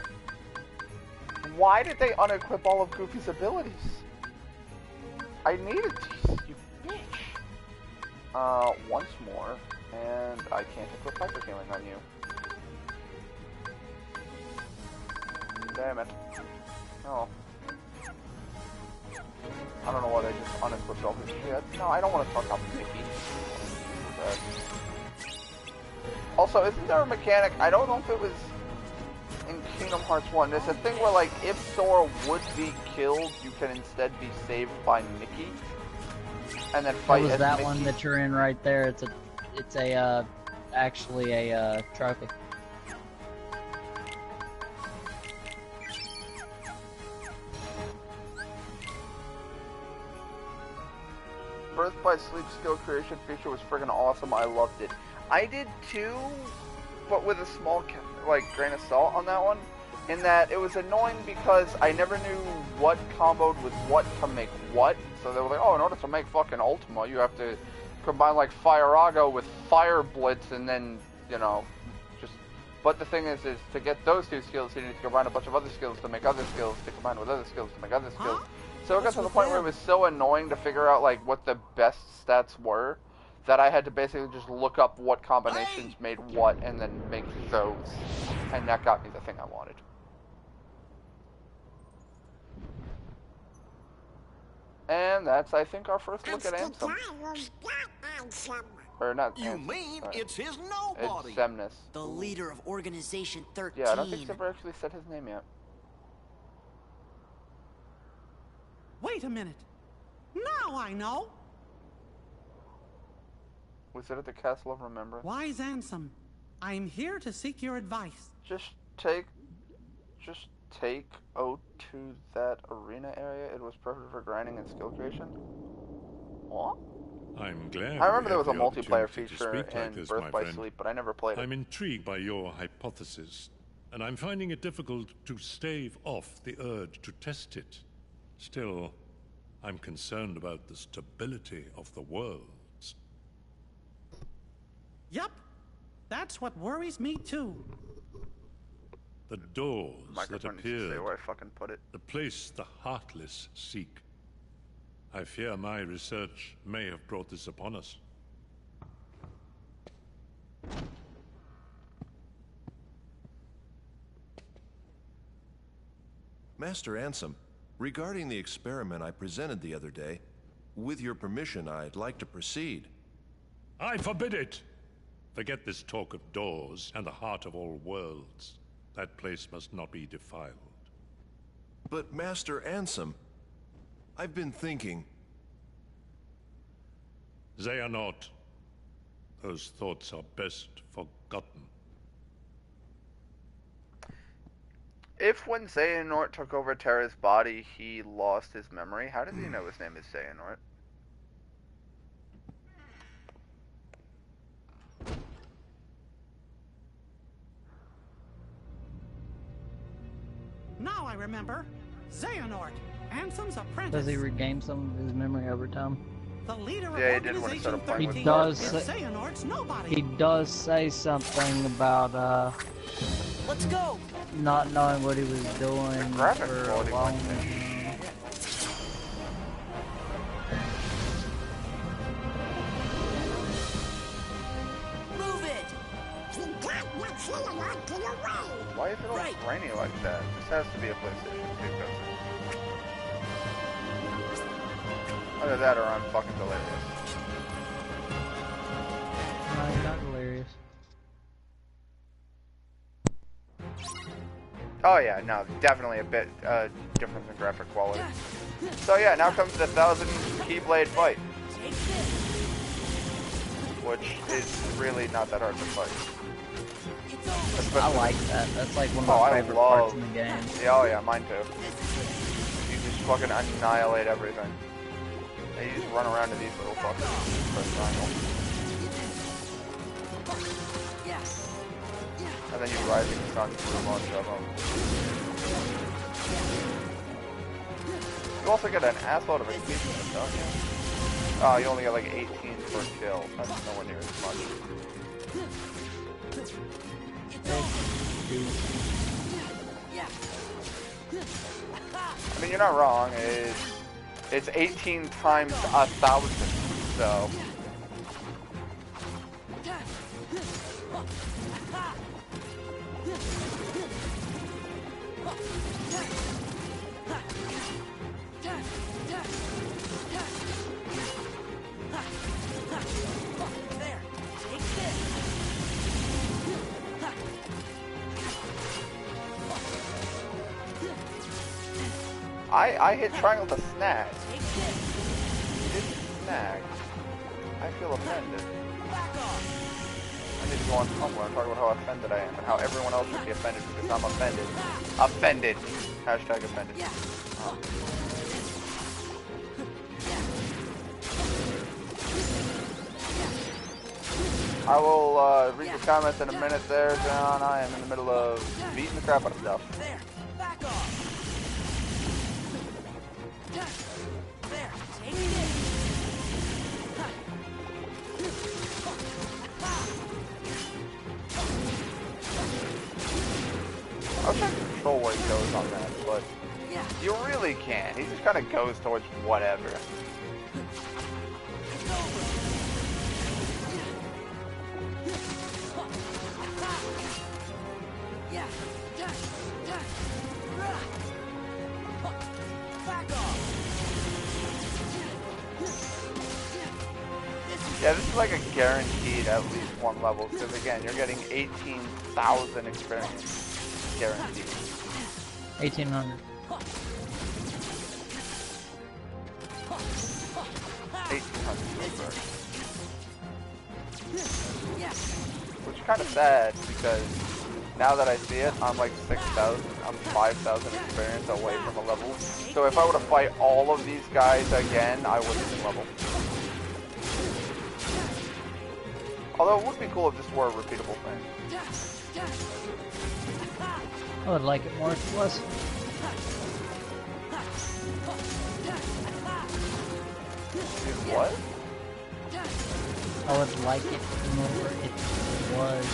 Why did they unequip all of Goofy's abilities? I needed these, you bitch. Once more, and I can't equip Hyper Healing on you. Damn it. Oh. I don't know why they just unequipped all this shit. No, I don't want to talk about Mickey. Also, isn't there a mechanic, I don't know if it was in Kingdom Hearts 1, there's a thing where, like, if Sora would be killed, you can instead be saved by Mickey, and then fight as that Mickey. one that you're in right there. It's actually a trophy. Birth by Sleep skill creation feature was friggin' awesome. I loved it. I did too, but with a small grain of salt on that one. In that it was annoying because I never knew what comboed with what to make what. So they were like, oh, in order to make fucking Ultima, you have to combine like Fireago with Fire Blitz, and then just. But the thing is to get those two skills, you need to combine a bunch of other skills to make other skills to combine with other skills to make other skills. So it got to the point where it was so annoying to figure out like what the best stats were that I had to basically just look up what combinations made what and then make those. And that got me the thing I wanted. And that's, I think, our first look at Ansem. Or not You Ansem, mean sorry. it's his nobody? It's Xemnas. The leader of Organization 13. Yeah, I don't think he's ever actually said his name yet. Wait a minute. Now I know. Was it at the Castle of Remembrance? Wise Ansem, I'm here to seek your advice. Just take O to that arena area. It was perfect for grinding and skill creation. What? I'm glad. I remember there was a the multiplayer opportunity to feature speak like in this, Birth my by friend. Sleep, but I never played it. I'm intrigued by your hypothesis, and I'm finding it difficult to stave off the urge to test it. Still, I'm concerned about the stability of the worlds. Yup. That's what worries me too. The doors that Microphone needs to appeared, stay where I fucking put it. the place the Heartless seek. I fear my research may have brought this upon us. Master Ansem, regarding the experiment I presented the other day, with your permission, I'd like to proceed. I forbid it! Forget this talk of doors and the heart of all worlds. That place must not be defiled. But Master Ansem, I've been thinking... They are not. Those thoughts are best forgotten. if when Xehanort took over Terra's body, he lost his memory, how does he know his name is Xehanort? Now I remember. Xehanort, Ansem's apprentice. Does he regain some of his memory over time? The leader Yeah, he of did when he started Organization playing with 13 does is say- Xehanort's nobody. He does say something about Let's go. not knowing what he was doing graphic for a quality long wasn't there. Move it. Why is it all grainy like that? This has to be a PlayStation 2 cutscene. Either that or I'm fucking delirious. No, you're not delirious. Oh yeah, no, definitely a bit difference in graphic quality. So yeah, now comes the 1,000 Keyblade fight, which is really not that hard to fight. I like that. That's like one of my favorite parts in the game. Yeah, oh yeah, mine too. You just fucking annihilate everything. And you just run around to these little fuckers. Press triangle. And then you rising sun through a bunch of them. You also get an assload of achievements, don't you? Oh, you only get like 18 per kill. That's nowhere near as much. I mean, you're not wrong. It's 18 times 1,000, so. I hit triangle to snag. You didn't snag. I feel offended. I need to go on Tumblr and talk about how offended I am and how everyone else should be offended because I'm offended. Offended. Hashtag offended. I will read the comments in a minute there, John. I am in the middle of beating the crap out of stuff. I wish I could control where he goes on that, but you really can't. He just kind of goes towards whatever. Yeah, this is like a guaranteed at least one level, because again, you're getting 18,000 experience. Guaranteed. 1,800. 1,800 which is kind of sad, because now that I see it, I'm like 6,000, I'm 5,000 experience away from a level. So if I were to fight all of these guys again, I wouldn't level. Although it would be cool if this were a repeatable thing. I would like it more if it was. What? I would like it more if it was.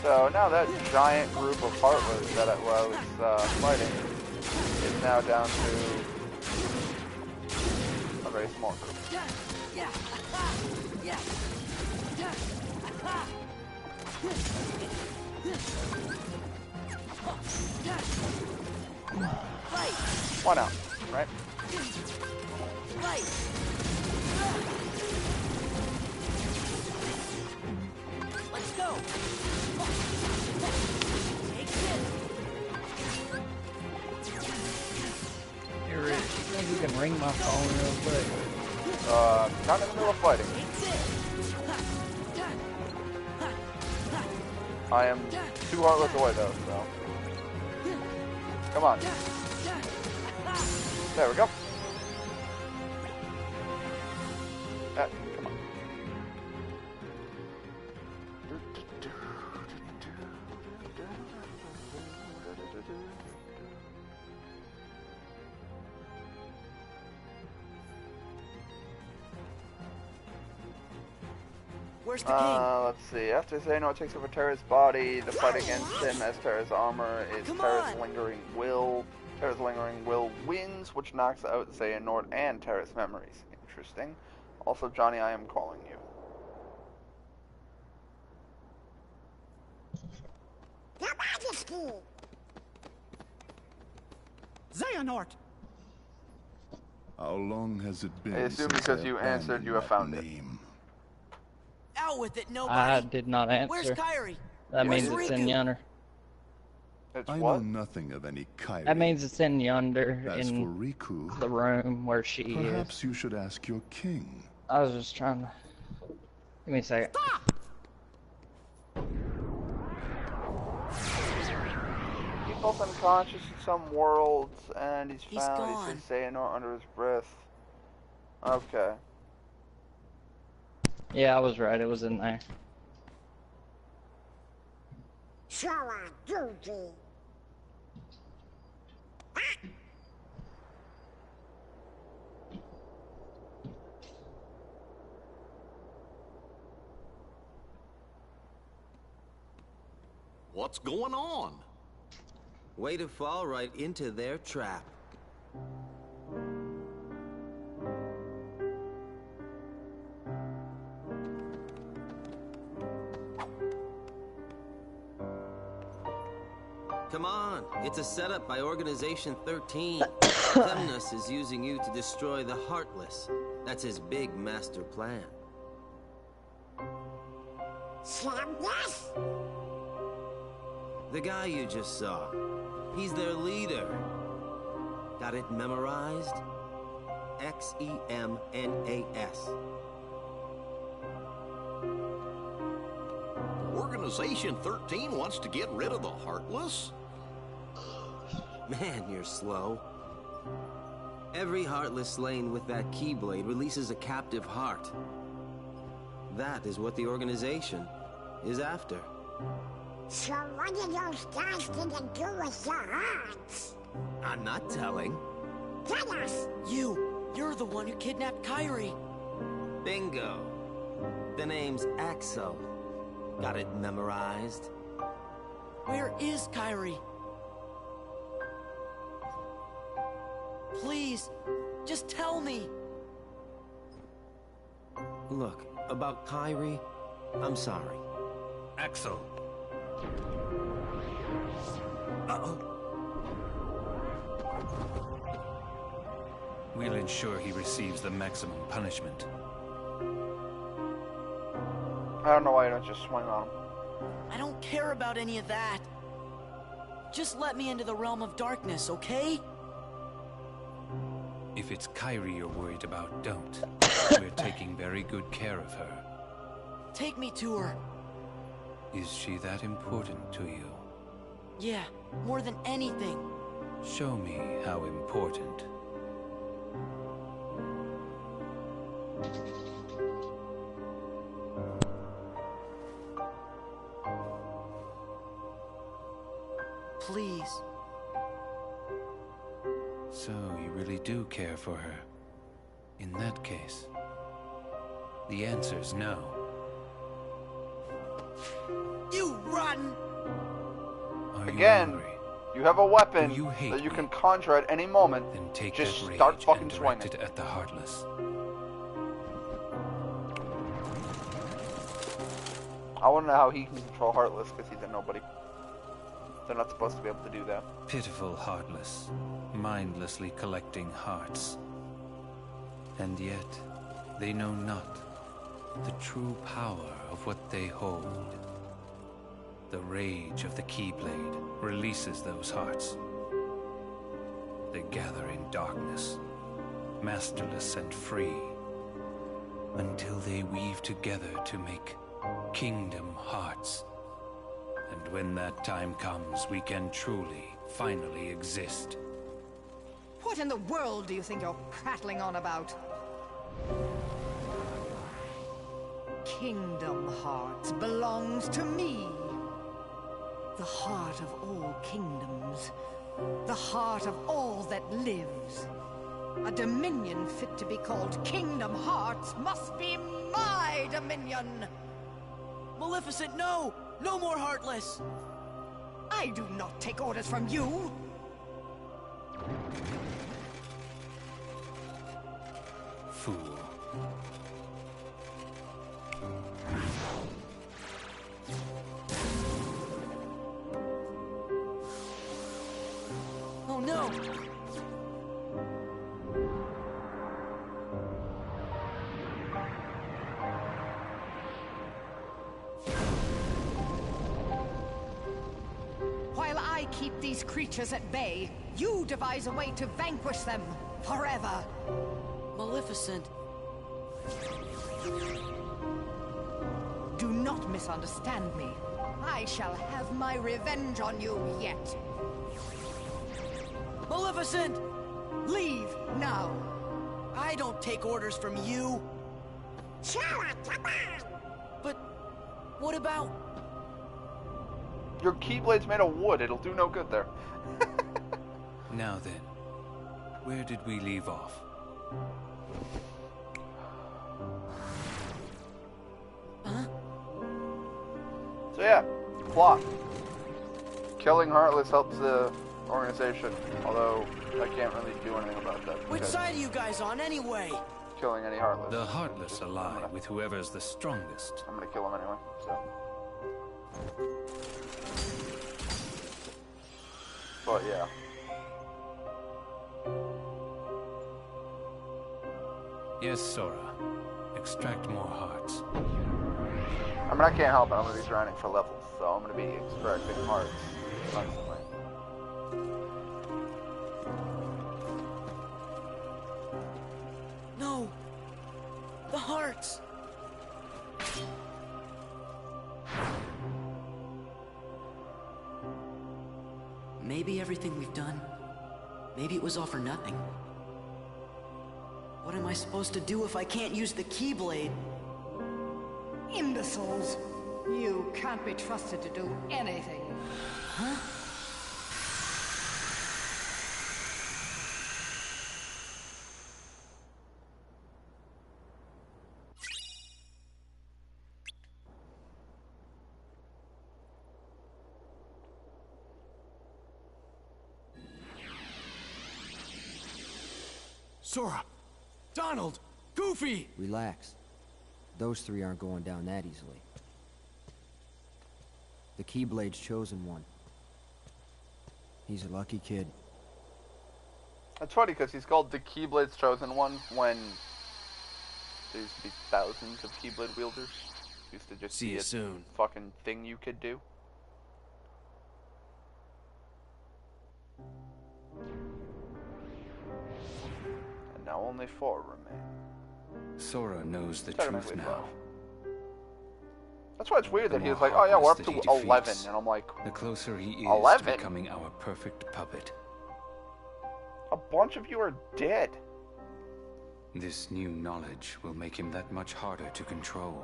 So now that giant group of Heartless that I was fighting is now down to a very small group. Why not, right? Let's go. Hey Rich, you think you can ring my phone real quick? Not in the middle of fighting. I am 2 Heartless away though, so. Come on. There we go. Come on. Where's the king? Let's see. After Xehanort takes over Terra's body, the fight against him as Terra's armor is Terra's lingering will. Terra's lingering will wins, which knocks out Xehanort and Terra's memories. Interesting. Also, Johnny, I am calling you. Your Majesty! Xehanort! How long has it been? I assume because you answered, you have found it. Out with it, nobody. I did not answer. Where's Kyrie? That Where's means it's in Riku? yonder. I know nothing of any Kyrie. That means it's in yonder, As in for Riku, the room where she perhaps is. you should ask your king. I was just trying to... Give me a second. He's both unconscious in some worlds, and he's found. Gone. He says Xehanort under his breath. Okay. Yeah, I was right. It was in there. Sora Duty. What's going on? Way to fall right into their trap. Come on, it's a setup by Organization 13. Xemnas is using you to destroy the Heartless. That's his big master plan. Xemnas? The guy you just saw. He's their leader. Got it memorized? Xemnas. Organization 13 wants to get rid of the Heartless? Man, you're slow. Every Heartless slain with that Keyblade releases a captive heart. That is what the organization is after. So what did those guys gonna do with your hearts? I'm not telling. Tell us! You're the one who kidnapped Kyrie. Bingo. The name's Axel. Got it memorized? Where is Kyrie? Please, just tell me. Look, about Kyrie, I'm sorry. Axel. Uh-oh. We'll ensure he receives the maximum punishment. I don't know why you don't just swing on him. I don't care about any of that. Just let me into the realm of darkness, okay? If it's Kyrie you're worried about, don't. We're taking very good care of her. Take me to her. Is she that important to you? Yeah, more than anything. Show me how important. Please. So you really do care for her. In that case, the answer's no. You rotten! Again, you have a weapon you hate that you can conjure at any moment. Then take just that rage start fucking and swinging. direct it at the Heartless. I want to know how he can control Heartless because he's a nobody. They're not supposed to be able to do that. Pitiful Heartless, mindlessly collecting hearts. And yet, they know not the true power of what they hold. The rage of the Keyblade releases those hearts. They gather in darkness, masterless and free, until they weave together to make Kingdom Hearts. And when that time comes, we can truly, finally exist. What in the world do you think you're prattling on about? Kingdom Hearts belongs to me. The heart of all kingdoms. The heart of all that lives. A dominion fit to be called Kingdom Hearts must be my dominion! Maleficent, no! No more Heartless! I do not take orders from you! Fool. Oh no! While I keep these creatures at bay, you devise a way to vanquish them forever. Maleficent. Do not misunderstand me. I shall have my revenge on you yet. Maleficent! Leave now. I don't take orders from you. But what about... Your Keyblade's made of wood. It'll do no good there. Now then, where did we leave off? So yeah, plot. Killing Heartless helps the organization, although I can't really do anything about that. Which side are you guys on anyway? Killing any Heartless. The Heartless ally with whoever's the strongest. I'm gonna kill him anyway, so. But yeah. Yes, Sora. Extract more hearts. I mean, I can't help it. I'm gonna be grinding for levels, so I'm gonna be extracting hearts constantly. No! The hearts! Maybe everything we've done, maybe it was all for nothing. What am I supposed to do if I can't use the Keyblade? Imbeciles! You can't be trusted to do anything. Huh? Sora! Donald! Goofy! Relax. Those three aren't going down that easily. The Keyblade's chosen one. He's a lucky kid. That's funny because he's called the Keyblade's Chosen One when there used to be thousands of Keyblade wielders. Used to just See be you a soon. fucking thing you could do. And now only 4 remain. Sora knows the truth now. That's why it's weird The that he was more like, oh yeah, we're up Heartless to that he 11. defeats, And I'm like, the closer he is 11? to becoming our perfect puppet. A bunch of you are dead. This new knowledge will make him that much harder to control.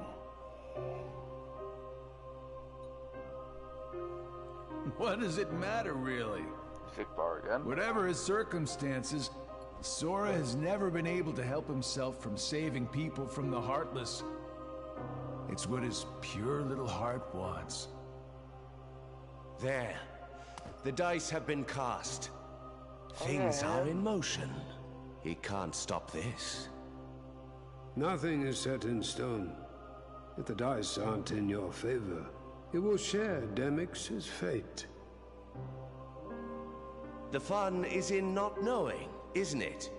What does it matter, really? Sick bar again. Whatever his circumstances, Sora has never been able to help himself from saving people from the Heartless. It's what his pure little heart wants. There. The dice have been cast. Things are in motion. He can't stop this. Nothing is set in stone. If the dice aren't in your favor, it will share Demyx's fate. The fun is in not knowing, isn't it?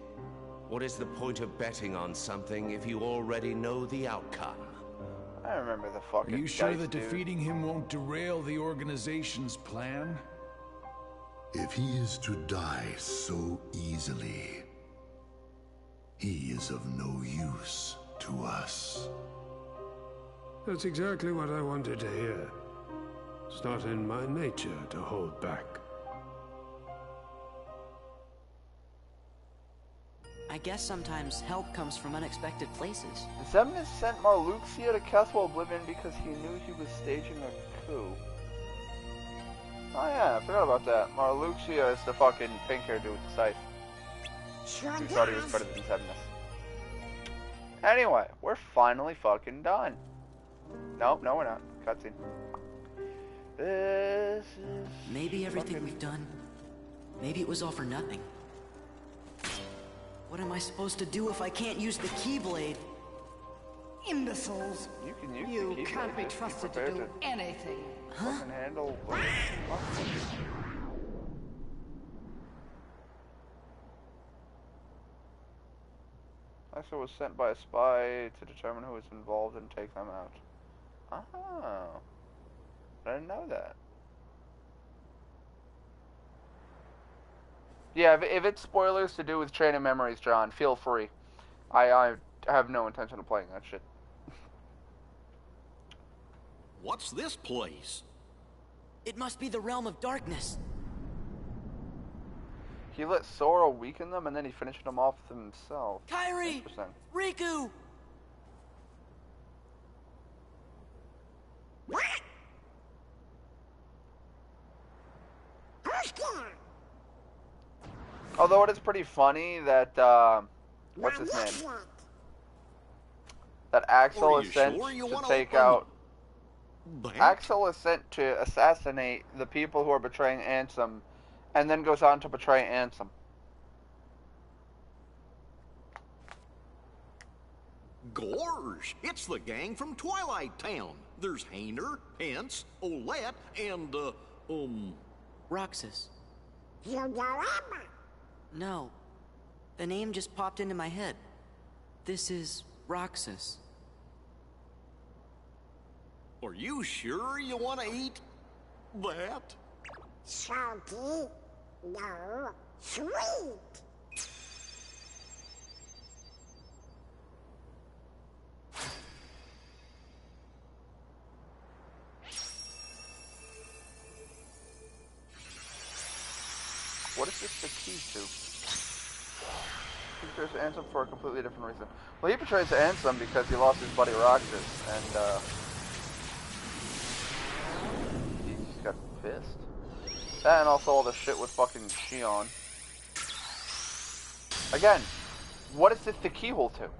What is the point of betting on something if you already know the outcome? I remember the fucking Are you sure dice, that dude. defeating him won't derail the organization's plan? If he is to die so easily, he is of no use to us. That's exactly what I wanted to hear. It's not in my nature to hold back. I guess sometimes help comes from unexpected places. Xemnas sent Marluxia to Castle Oblivion because he knew he was staging a coup. Oh yeah, I forgot about that. Marluxia is the fucking pink-haired dude with the scythe. Who thought he was better than Xemnas. Anyway, we're finally fucking done. Nope, no we're not. Cutscene. This is... Maybe everything we've done, maybe it was all for nothing. What am I supposed to do if I can't use the Keyblade? Imbeciles! You can use You the Keyblade. can't be Just trusted to prepared do anything. fucking handle... Axel was sent by a spy to determine who was involved and take them out. Oh. I didn't know that. Yeah, if it's spoilers to do with Chain of Memories, John, feel free. I have no intention of playing that shit. What's this place? It must be the Realm of Darkness. He let Sora weaken them, and then he finished them off himself. Kairi! Interesting. Riku! Although it is pretty funny that, what's his name? That Axel is sent to take out... Axel is sent to assassinate the people who are betraying Ansem, and then goes on to betray Ansem. Gorge! It's the gang from Twilight Town. There's Hayner, Pence, Olette, and, Roxas. No. The name just popped into my head. This is Roxas. Are you sure you want to eat that? Salty, no, sweet. What is this the key to? He betrays Ansem for a completely different reason. Well, he betrays Ansem because he lost his buddy Roxas, and, he just got pissed. That and also all the shit with fucking Shion. Again, what is this the keyhole to?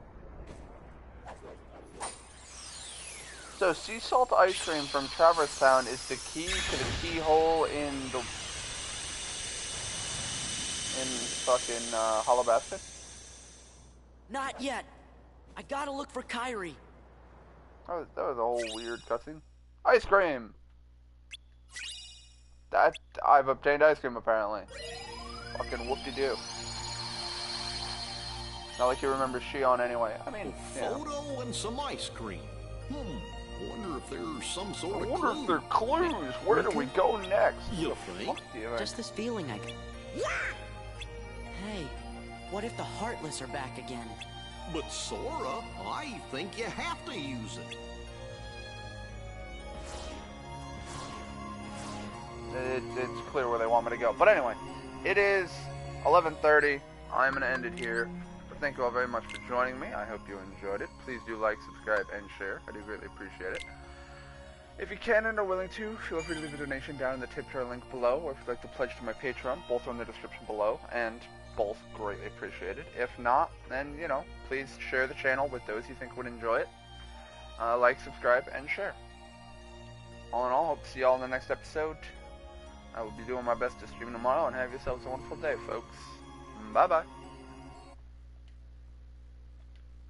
So, sea salt ice cream from Traverse Town is the key to the keyhole in the... in fucking, Hollow Basket? Not yet. I gotta look for Kairi. That was a whole weird cutscene. Ice cream! That, I've obtained ice cream apparently. Fucking whoop-de-doo. Not like he remembers Shion anyway. I mean, Photo and some ice cream. Wonder if there's some sort of I wonder clue. if there are clues. Where do we go next? You think? Just this feeling I get. Hey, what if the Heartless are back again? But Sora, I think you have to use it. It's clear where they want me to go. But anyway, it is 11:30. I'm going to end it here. But thank you all very much for joining me. I hope you enjoyed it. Please do like, subscribe, and share. I do greatly appreciate it. If you can and are willing to, feel free to leave a donation down in the tip jar link below, or if you'd like to pledge to my Patreon, both are in the description below, and both greatly appreciated. If not, then, you know, please share the channel with those you think would enjoy it. Like, subscribe, and share. All in all, hope to see y'all in the next episode. I will be doing my best to stream tomorrow, and have yourselves a wonderful day, folks. Bye-bye.